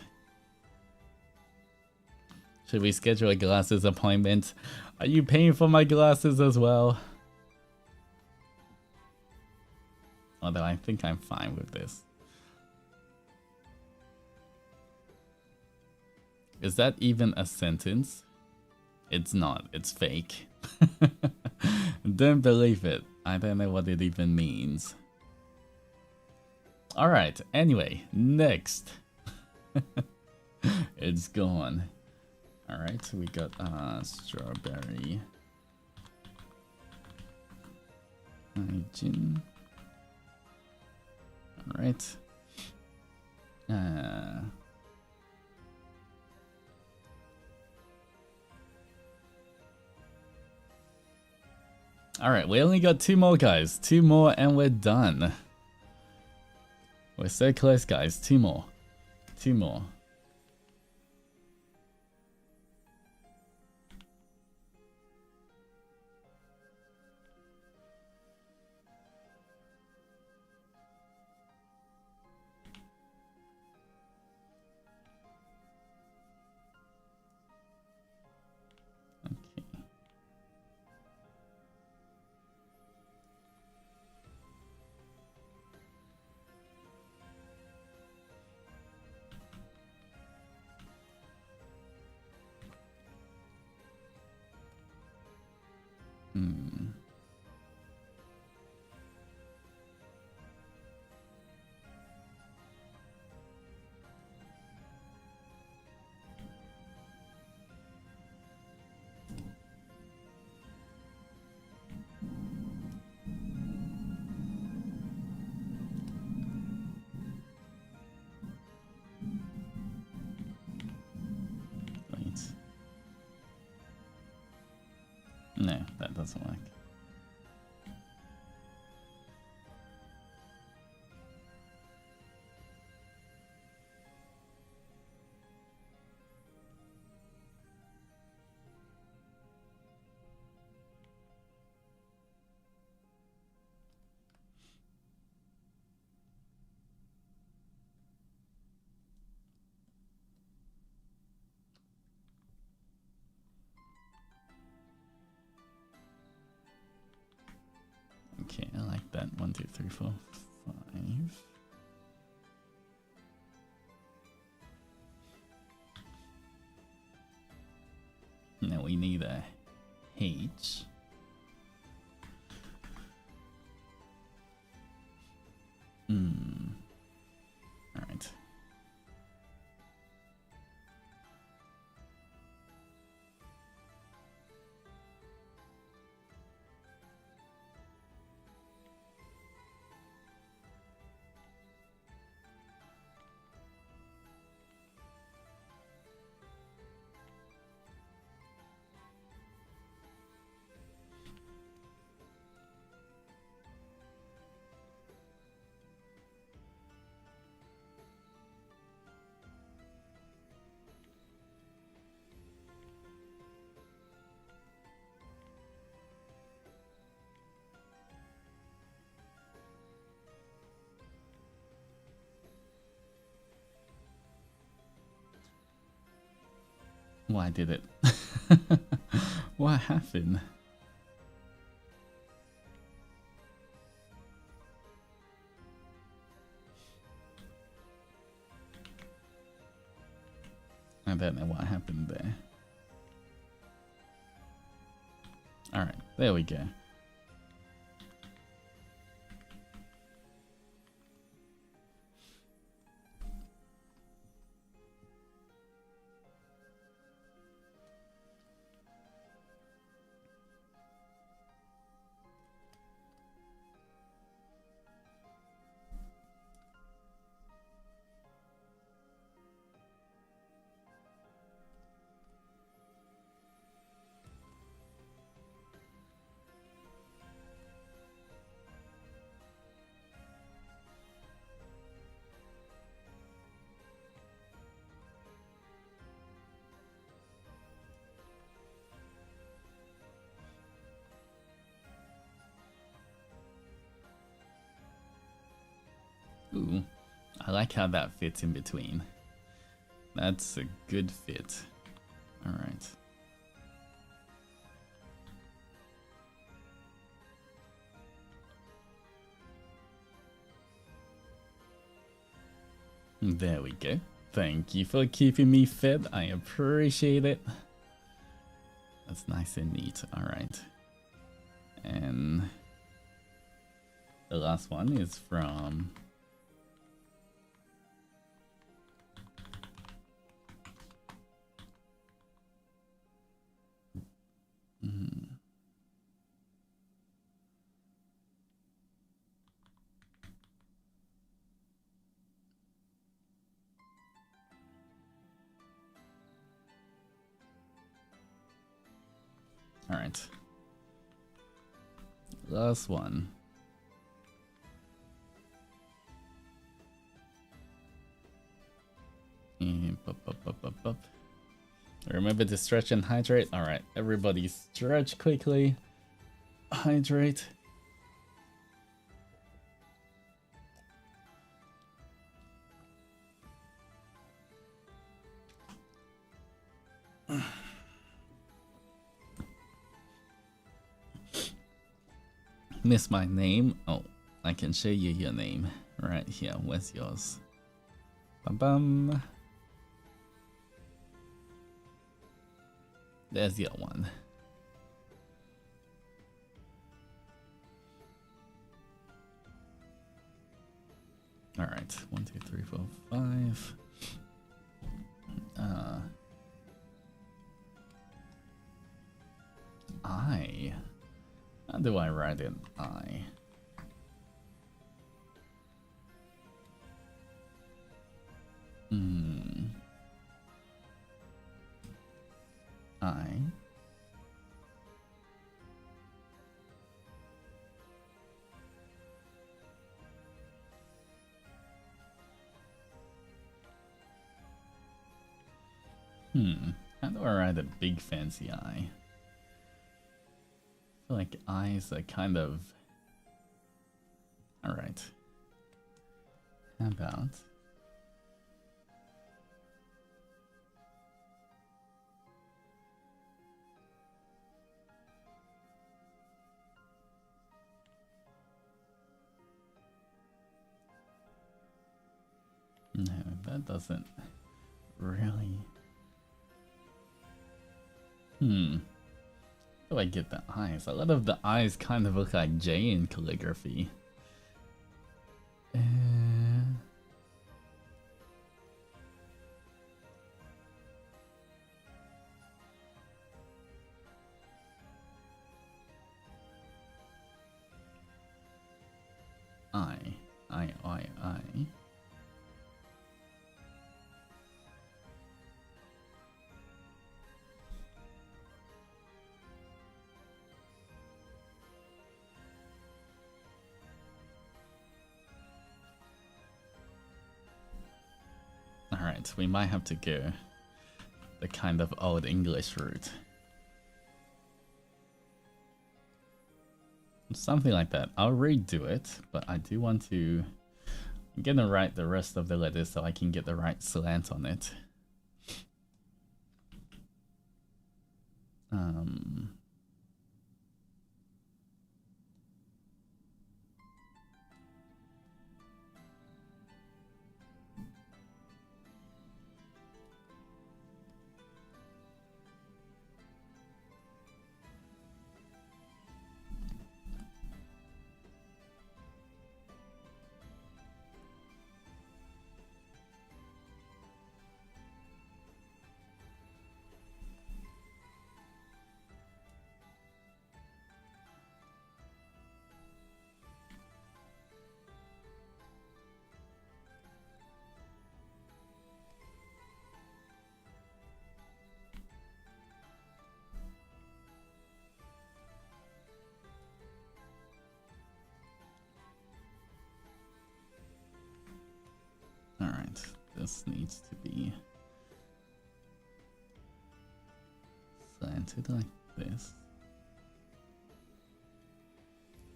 Should we schedule a glasses appointment? Are you paying for my glasses as well? Although I think I'm fine with this. Is that even a sentence? It's not, it's fake. Don't believe it. I don't know what it even means. Alright, anyway, next. It's gone. Alright, we got strawberry. Hygiene. Alright. Alright, we only got 2 more, guys. 2 more and we're done. We're so close, guys. 2 more. 2 more. No, that doesn't work. Okay, I like that. 1, 2, 3, 4, 5. we need a H. Alright. Why did it? What happened? I don't know what happened there. Alright, there we go. Ooh, I like how that fits in between. That's a good fit. Alright. There we go. Thank you for keeping me fed. I appreciate it. That's nice and neat. Alright. And the last one is from... Alright. Last one. And up. Remember to stretch and hydrate. Alright, everybody stretch quickly. Hydrate. Miss my name? Oh, I can show you your name right here. Where's yours? Bum bum. There's your one. Alright, 1, 2, 3, 4, 5. I. How do I write it? I. I. How do I write a big fancy I? I feel like eyes are kind of... Alright. How about... No, that doesn't really... How do I get the eyes? A lot of the eyes kind of look like J in calligraphy. I. Alright, we might have to go the kind of old English route. Something like that. I'll redo it, but I do want to... I'm gonna write the rest of the letters so I can get the right slant on it. Alright, this needs to be slanted like this.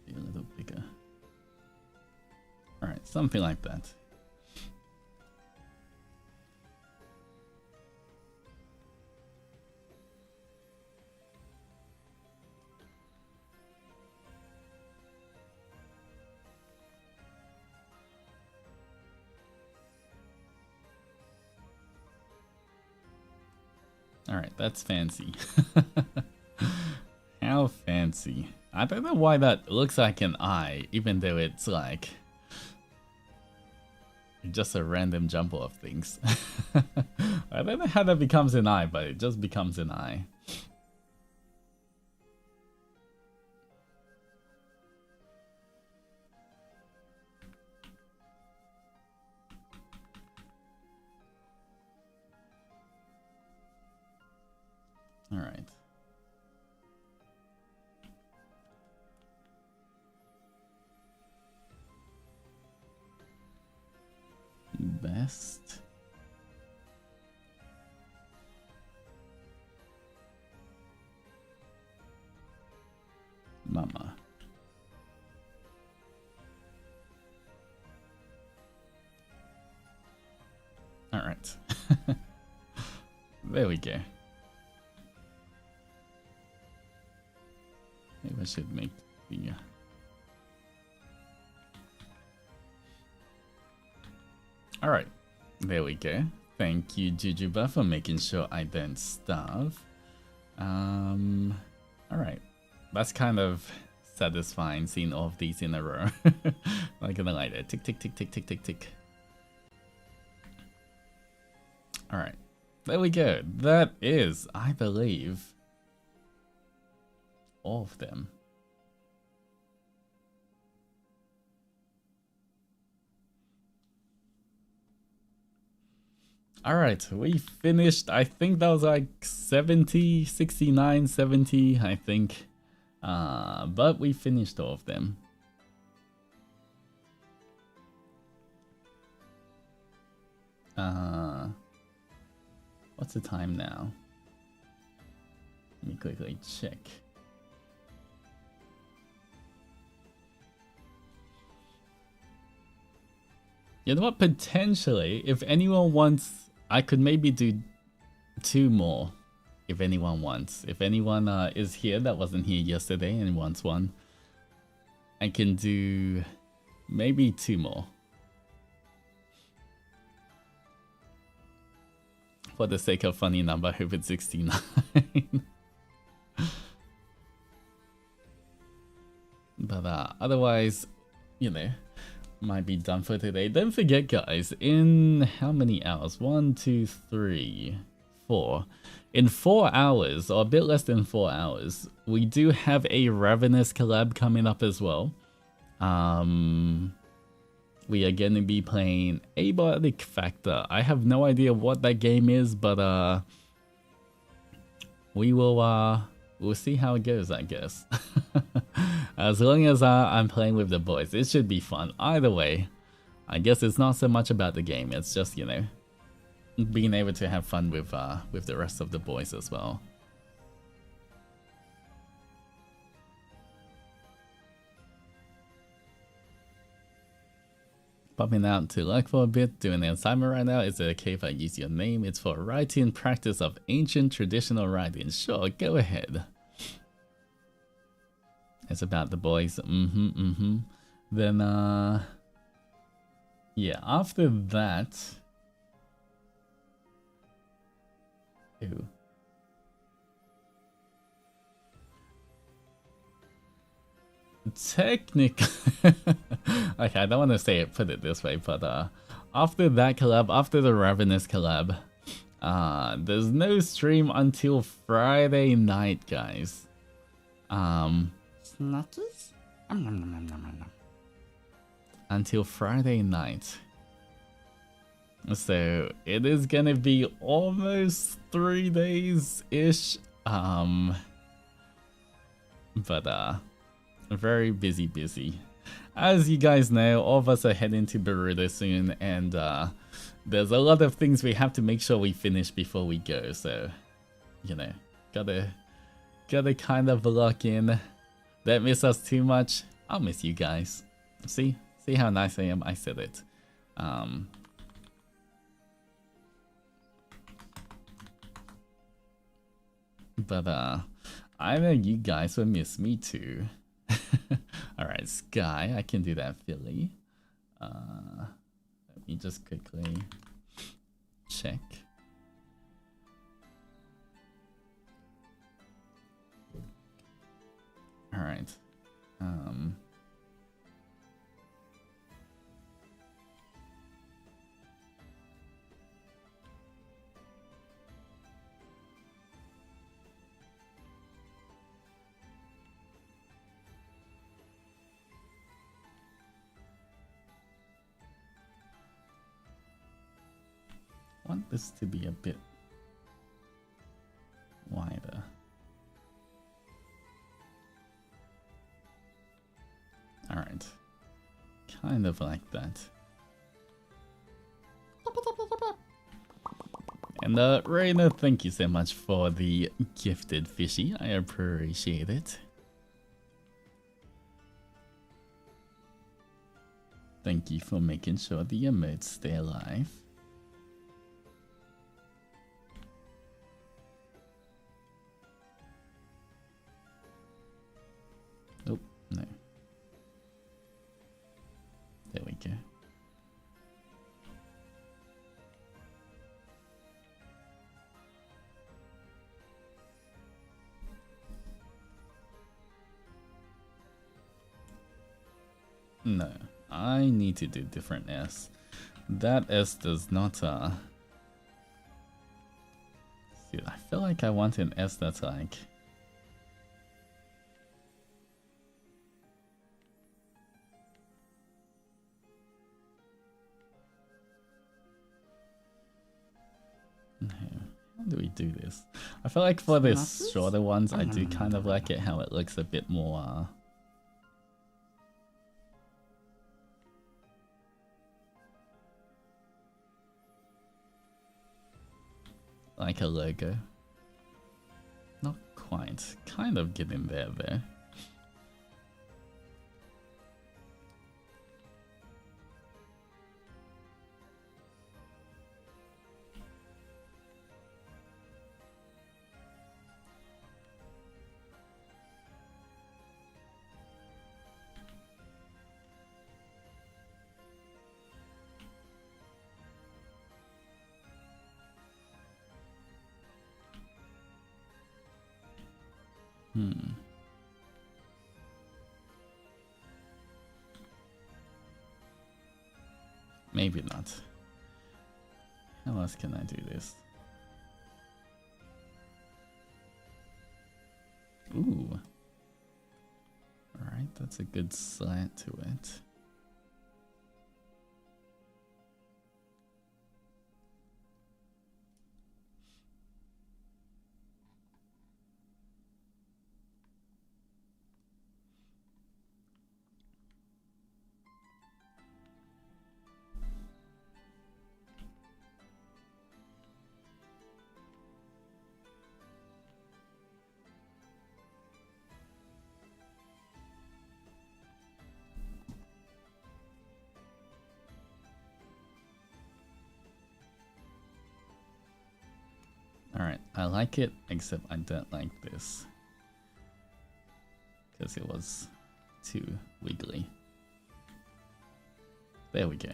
Be a little bigger. Alright, something like that. Alright, that's fancy. How fancy. I don't know why that looks like an eye, even though it's like... just a random jumble of things. I don't know how that becomes an eye, but it just becomes an eye. All right. Best. Mama. All right. There we go. Maybe I should make the... Alright, there we go. Thank you, Jujuba, for making sure I don't starve. Alright. That's kind of satisfying seeing all of these in a row. Not gonna lie there. Tick, tick, tick, tick, tick, tick, tick. Alright. There we go. That is, I believe, all of them. Alright, we finished, I think that was like 70, 69, 70, I think. But we finished all of them. What's the time now? Let me quickly check. You know what? Potentially, if anyone wants... I could maybe do 2 more, if anyone wants. If anyone is here that wasn't here yesterday and wants one, I can do maybe 2 more. For the sake of funny number, I hope it's 69. But otherwise, you know, might be done for today. Don't forget, guys, in how many hours? 1, 2, 3, 4. In 4 hours, or a bit less than 4 hours, we do have a Ravenous collab coming up as well. We are going to be playing Abiotic Factor. I have no idea what that game is, but we will we'll see how it goes, I guess. As long as I'm playing with the boys, it should be fun. Either way, I guess it's not so much about the game. It's just, you know, being able to have fun with the rest of the boys as well. Popping out to luck for a bit, doing an assignment right now. Is it okay if I use your name? It's for writing practice of ancient traditional writing. Sure, go ahead. It's about the boys. Then, yeah, after that... Ew. Technically... okay, I don't want to say it, put it this way, but after that collab, after the Ravenous collab, there's no stream until Friday night, guys. Snackies? Until Friday night. So it is gonna be almost 3 days-ish. But very busy. As you guys know, all of us are heading to Boruto soon, and there's a lot of things we have to make sure we finish before we go, so, you know, gotta kind of lock in. Don't miss us too much. I'll miss you guys. See how nice I am? I said it. But I know you guys will miss me too. Alright, Sky, I can do that, Philly. Let me just quickly check. Alright. I want this to be a bit wider. Alright. Kind of like that. And Reina, thank you so much for the gifted fishy. I appreciate it. Thank you for making sure the emotes stay alive. Oh, no. There we go. No, I need to do different S. That S does not, see, I feel like I want an S that's like... How do we do this? I feel like for this shorter ones, I do kind of like it how it looks a bit more, like a logo. Not quite. Kind of getting there though. maybe not. How else can I do this? Ooh. Alright, that's a good slant to it. Alright, I like it, except I don't like this. Because it was too wiggly. There we go.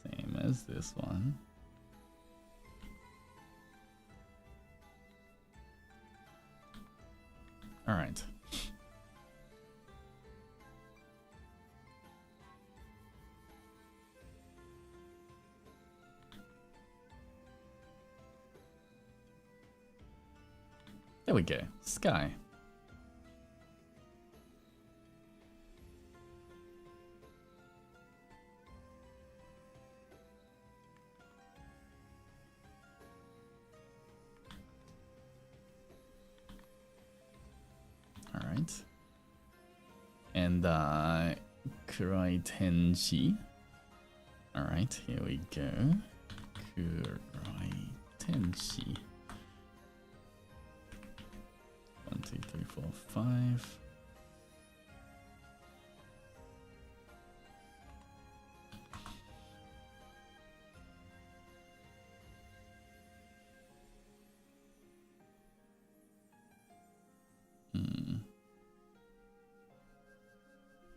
Same as this one. Alright. There we go. Sky. All right. And Kurai Tenji. All right, here we go. Kurai Tenji. 1, 2, 3, 4, 5.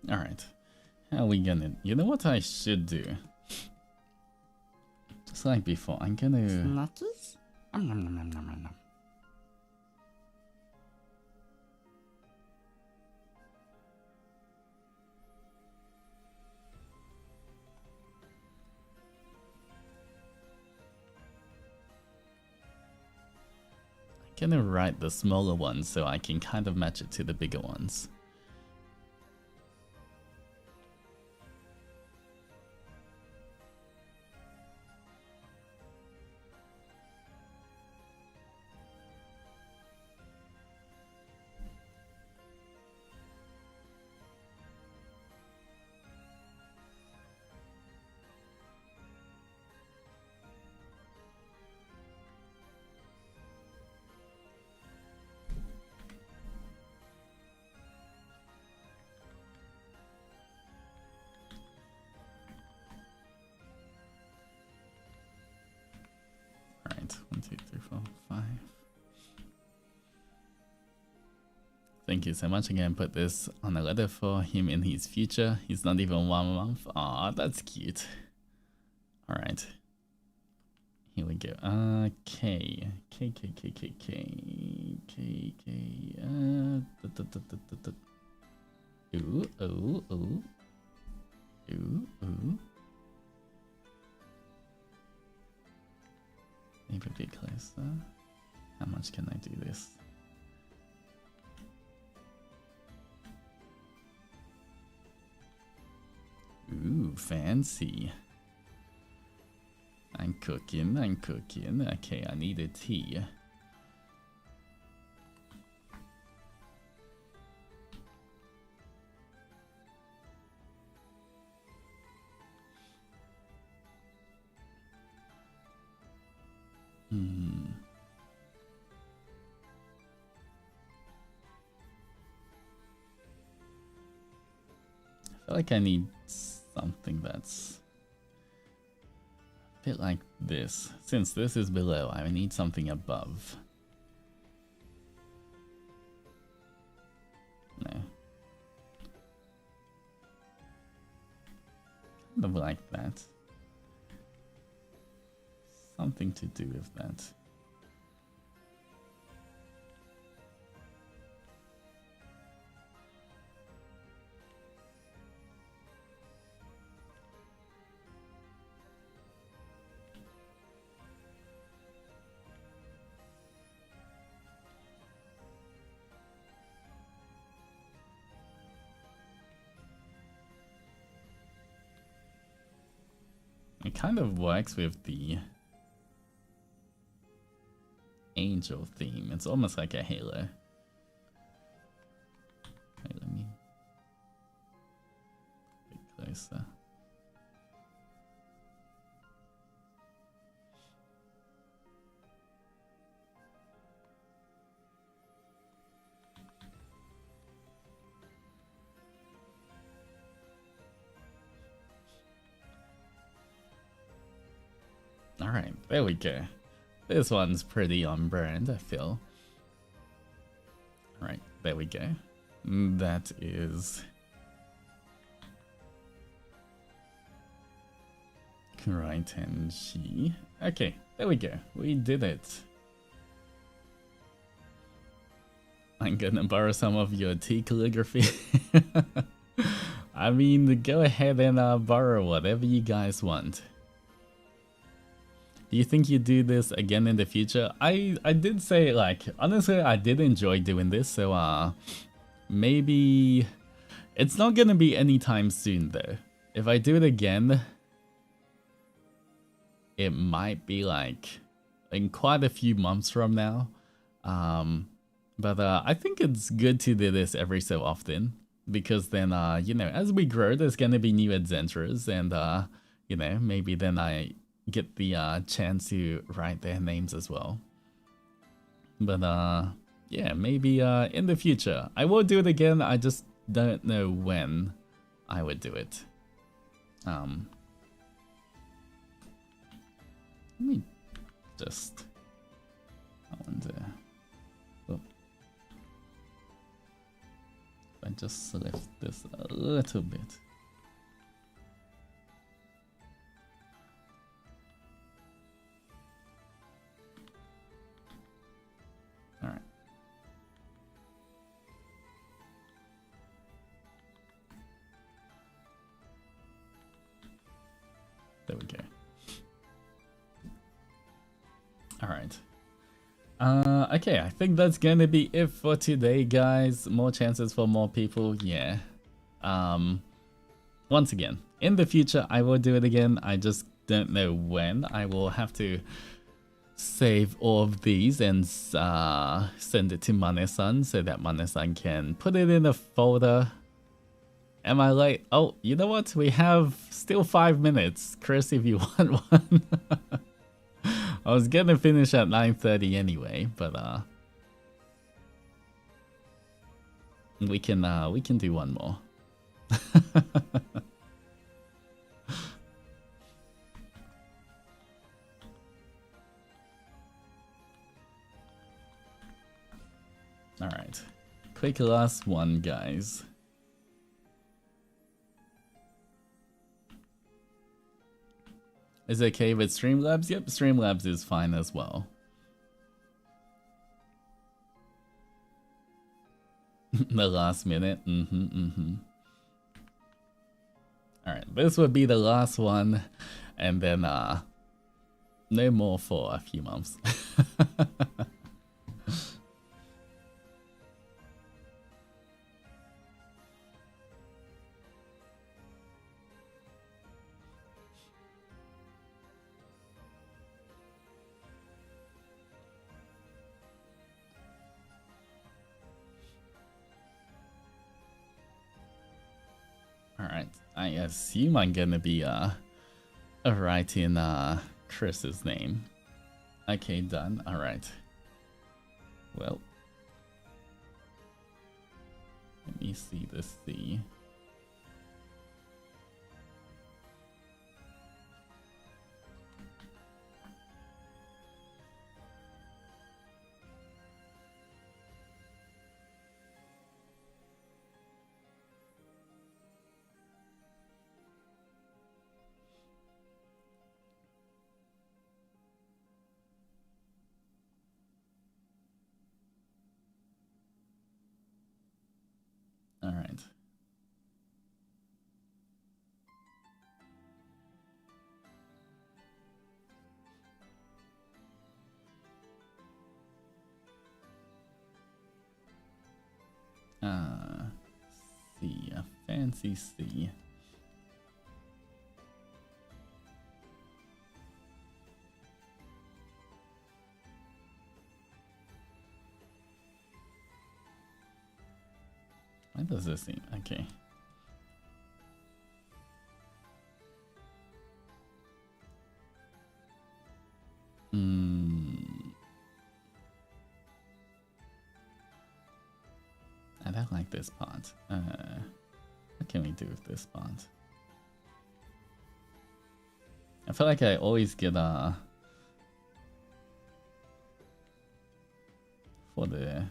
All right. How are we gonna? You know what I should do? Just like before, I'm gonna. Snackies? Nom nom nom nom nom nom. Gonna write the smaller ones so I can kind of match it to the bigger ones. Alright, 1, 2, 3, 4, 5. Thank you so much again. Put this on a letter for him in his future. He's not even 1 month. Aw, that's cute. Alright. Here we go. K. K, K, K, K, K. K, K. Ooh, ooh, ooh. Ooh, ooh. Maybe a bit closer. How much can I do this? Ooh, fancy. I'm cooking, I'm cooking. Okay, I need a tea. I feel like I need something that's a bit like this. Since this is below, I need something above. No. Kind of like that. Something to do with that. it kind of works with the angel theme. It's almost like a halo. Okay, let me get closer. Alright, there we go. This one's pretty on brand, I feel. Alright, there we go. That is right and G. Okay, there we go. We did it. I'm gonna borrow some of your T calligraphy. I mean, go ahead and borrow whatever you guys want. Do you think you do this again in the future? I did say, like, honestly, I did enjoy doing this, so maybe it's not gonna be anytime soon though. If I do it again, it might be like in quite a few months from now. But I think it's good to do this every so often, because then you know, as we grow, there's gonna be new adventurers, and you know, maybe then I get the chance to write their names as well. But yeah, maybe in the future I will do it again. I just don't know when I would do it. Let me just, I wonder, oh, if I just lift this a little bit. Alright. There we go. Alright. Okay, I think that's gonna be it for today, guys. More chances for more people, yeah. Once again, in the future, I will do it again. I just don't know when. I will have to save all of these and send it to Mane-san so that Mane-san can put it in a folder. Am I late? Oh, you know what? We have still 5 minutes. Chris, if you want one. I was gonna finish at 9:30 anyway, but we can do one more. All right, quick last one, guys. Is it okay with Streamlabs? Yep, Streamlabs is fine as well. The last minute. Alright, this would be the last one, and then no more for a few months. Alright, I assume I'm gonna be writing Chris's name. Okay, done. Alright. Well, let me see this C. All right. C, a fancy C. What does this mean? Okay. I don't like this part. What can we do with this part? I feel like I always get for the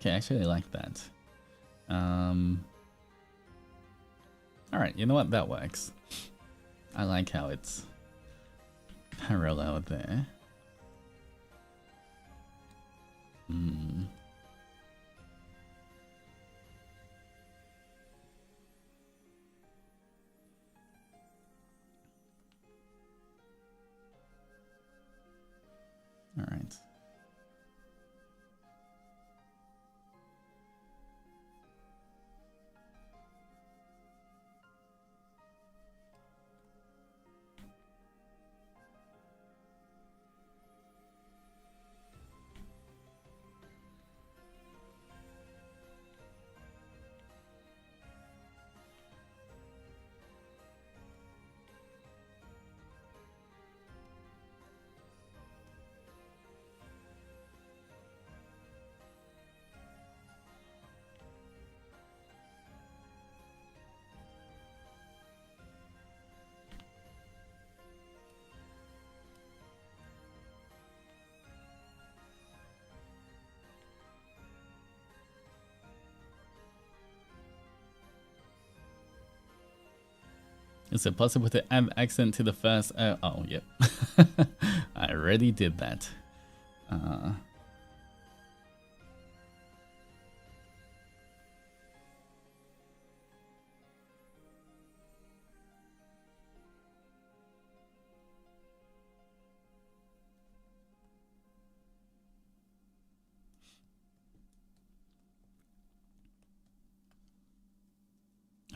okay, I actually like that. Alright, you know what? That works. I like how it's parallel there. Alright. Is it possible to add accent to the first? Oh, yep. I already did that.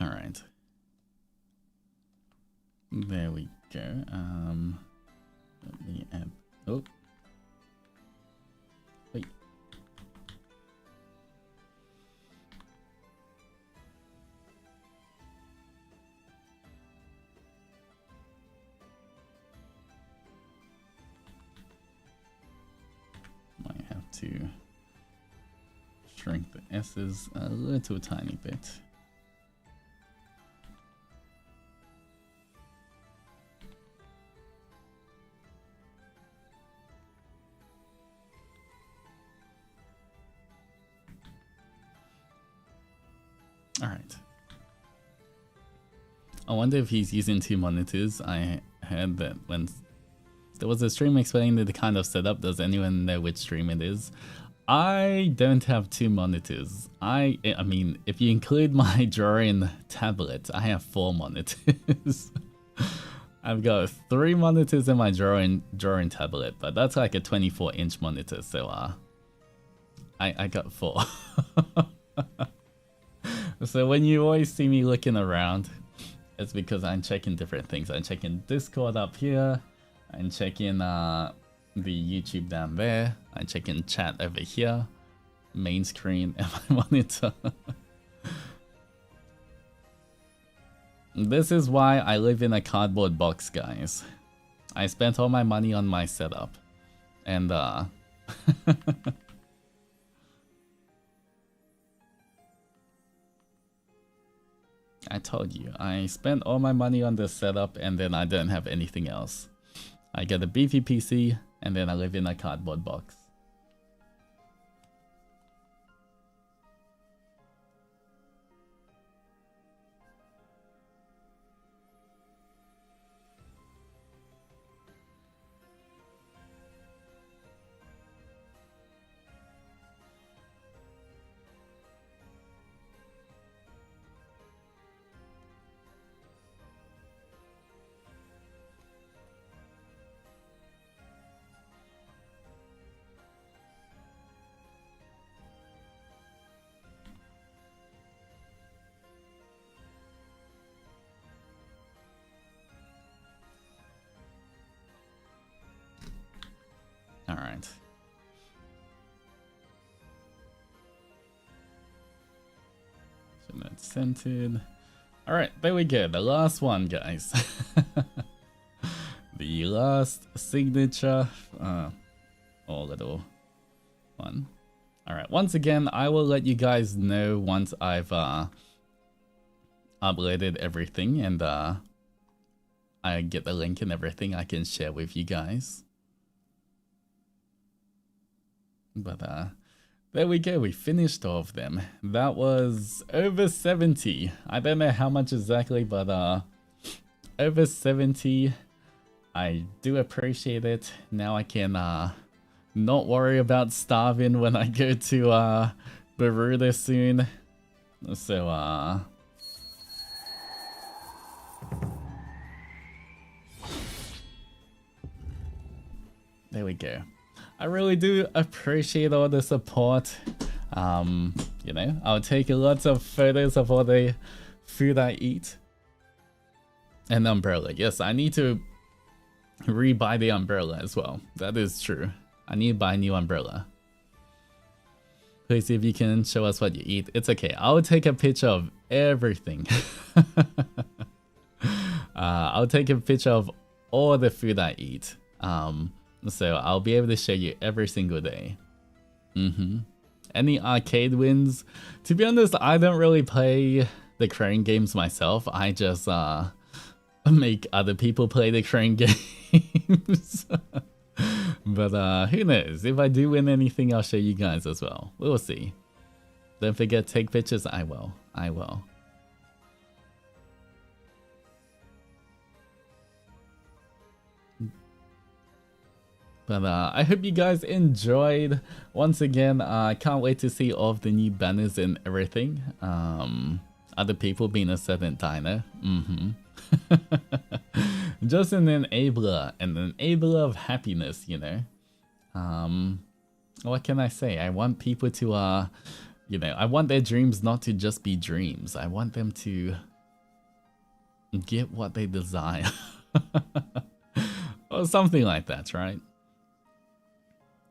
All right. There we go. Let me add. Oh. Wait. Might have to shrink the S's a little tiny bit. Alright. I wonder if he's using 2 monitors. I heard that when there was a stream explaining the kind of setup. Does anyone know which stream it is? I don't have 2 monitors. I mean, if you include my drawing tablet, I have 4 monitors. I've got 3 monitors in my drawing tablet, but that's like a 24-inch monitor, so I got 4. So when you always see me looking around, it's because I'm checking different things. I'm checking Discord up here. I'm checking the YouTube down there. I'm checking chat over here. Main screen and my monitor. This is why I live in a cardboard box, guys. I spent all my money on my setup. And I told you, I spent all my money on this setup and then I don't have anything else. I get a beefy PC and then I live in a cardboard box. scented. Alright, there we go. The last one, guys. The last signature. Or little one. Alright, once again, I will let you guys know once I've uploaded everything and I get the link and everything I can share with you guys. But there we go, we finished all of them. That was over 70. I don't know how much exactly, but over 70. I do appreciate it. Now I can not worry about starving when I go to Baruda soon. So there we go. I really do appreciate all the support. You know, I'll take lots of photos of all the food I eat. And umbrella. Yes, I need to re-buy the umbrella as well. That is true. I need to buy a new umbrella. Please see if you can show us what you eat. It's okay. I'll take a picture of everything. I'll take a picture of all the food I eat. So I'll be able to show you every single day. Any arcade wins? To be honest, I don't really play the crane games myself. I just make other people play the crane games. But who knows? If I do win anything, I'll show you guys as well. We'll see. Don't forget, take pictures. I will. I will. But I hope you guys enjoyed. Once again, I can't wait to see all of the new banners and everything. Other people being a certain diner. Just an enabler of happiness, you know. What can I say? I want people to, you know, I want their dreams not to just be dreams. I want them to get what they desire. Or something like that, right?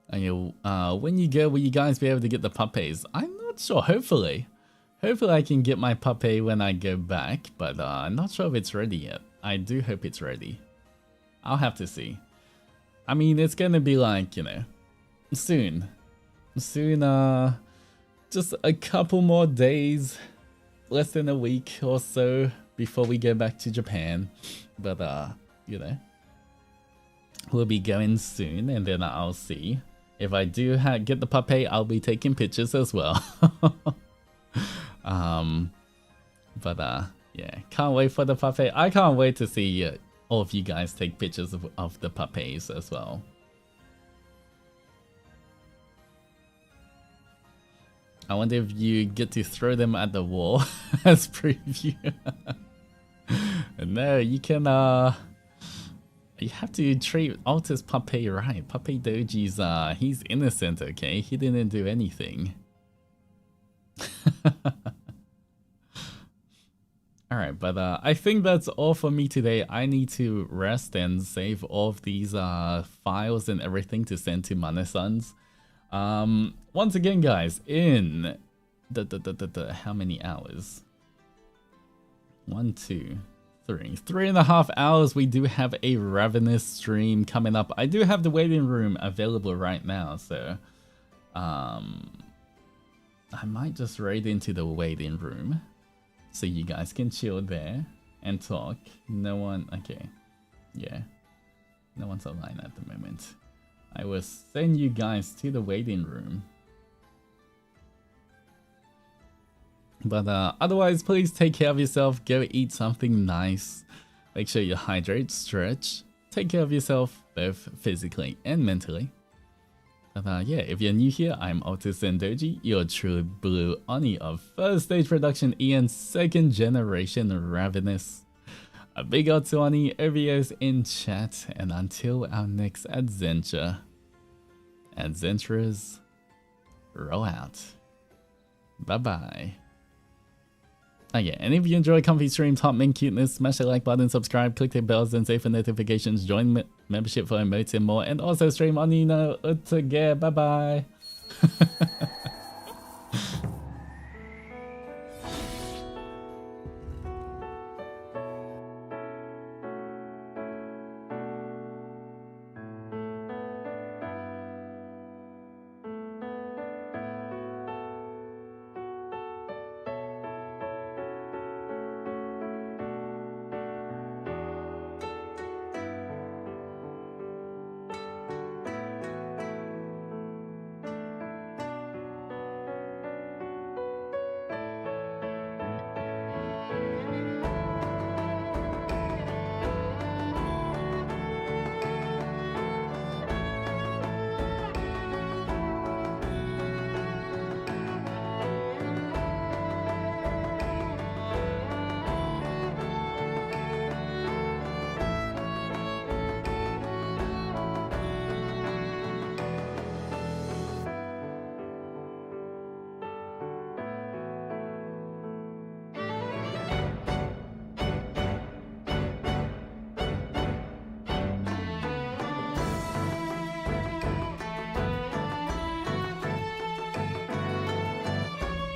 And when you go, will you guys be able to get the puppies? I'm not sure. Hopefully I can get my puppy when I go back, but I'm not sure if it's ready yet. I do hope it's ready. I'll have to see. I mean, it's gonna be like, you know, soon, just a couple more days, less than a week or so before we go back to Japan. But you know, we'll be going soon, and then I'll see. If I do get the puppy, I'll be taking pictures as well. Yeah, can't wait for the puppy. I can't wait to see all of you guys take pictures of the puppies as well. I wonder if you get to throw them at the wall as preview. No, you can you have to treat Altus Puppy right. Puppy Doji's he's innocent, okay? He didn't do anything. Alright, but I think that's all for me today. I need to rest and save all of these files and everything to send to Mana-san's. Once again, guys, in how many hours? 1, 2, 3. 3.5 hours, we do have a Ravenous stream coming up. I do have the waiting room available right now, so I might just raid into the waiting room so you guys can chill there and talk. No one, okay, yeah, no one's online at the moment. I will send you guys to the waiting room. But otherwise, please take care of yourself. Go eat something nice. Make sure you hydrate, stretch. Take care of yourself, both physically and mentally. But yeah, if you're new here, I'm Altus Zendoji, your true blue Oni of first stage production and second generation Ravenous. A big out to Oni, OVOs in chat, and until our next adventure, adventurers, roll out. Bye bye. Oh yeah, and if you enjoy comfy stream, top min cuteness, smash the like button, subscribe, click the bells and save for notifications, join membership for emotes and more, and also stream Onimaru together. Bye bye.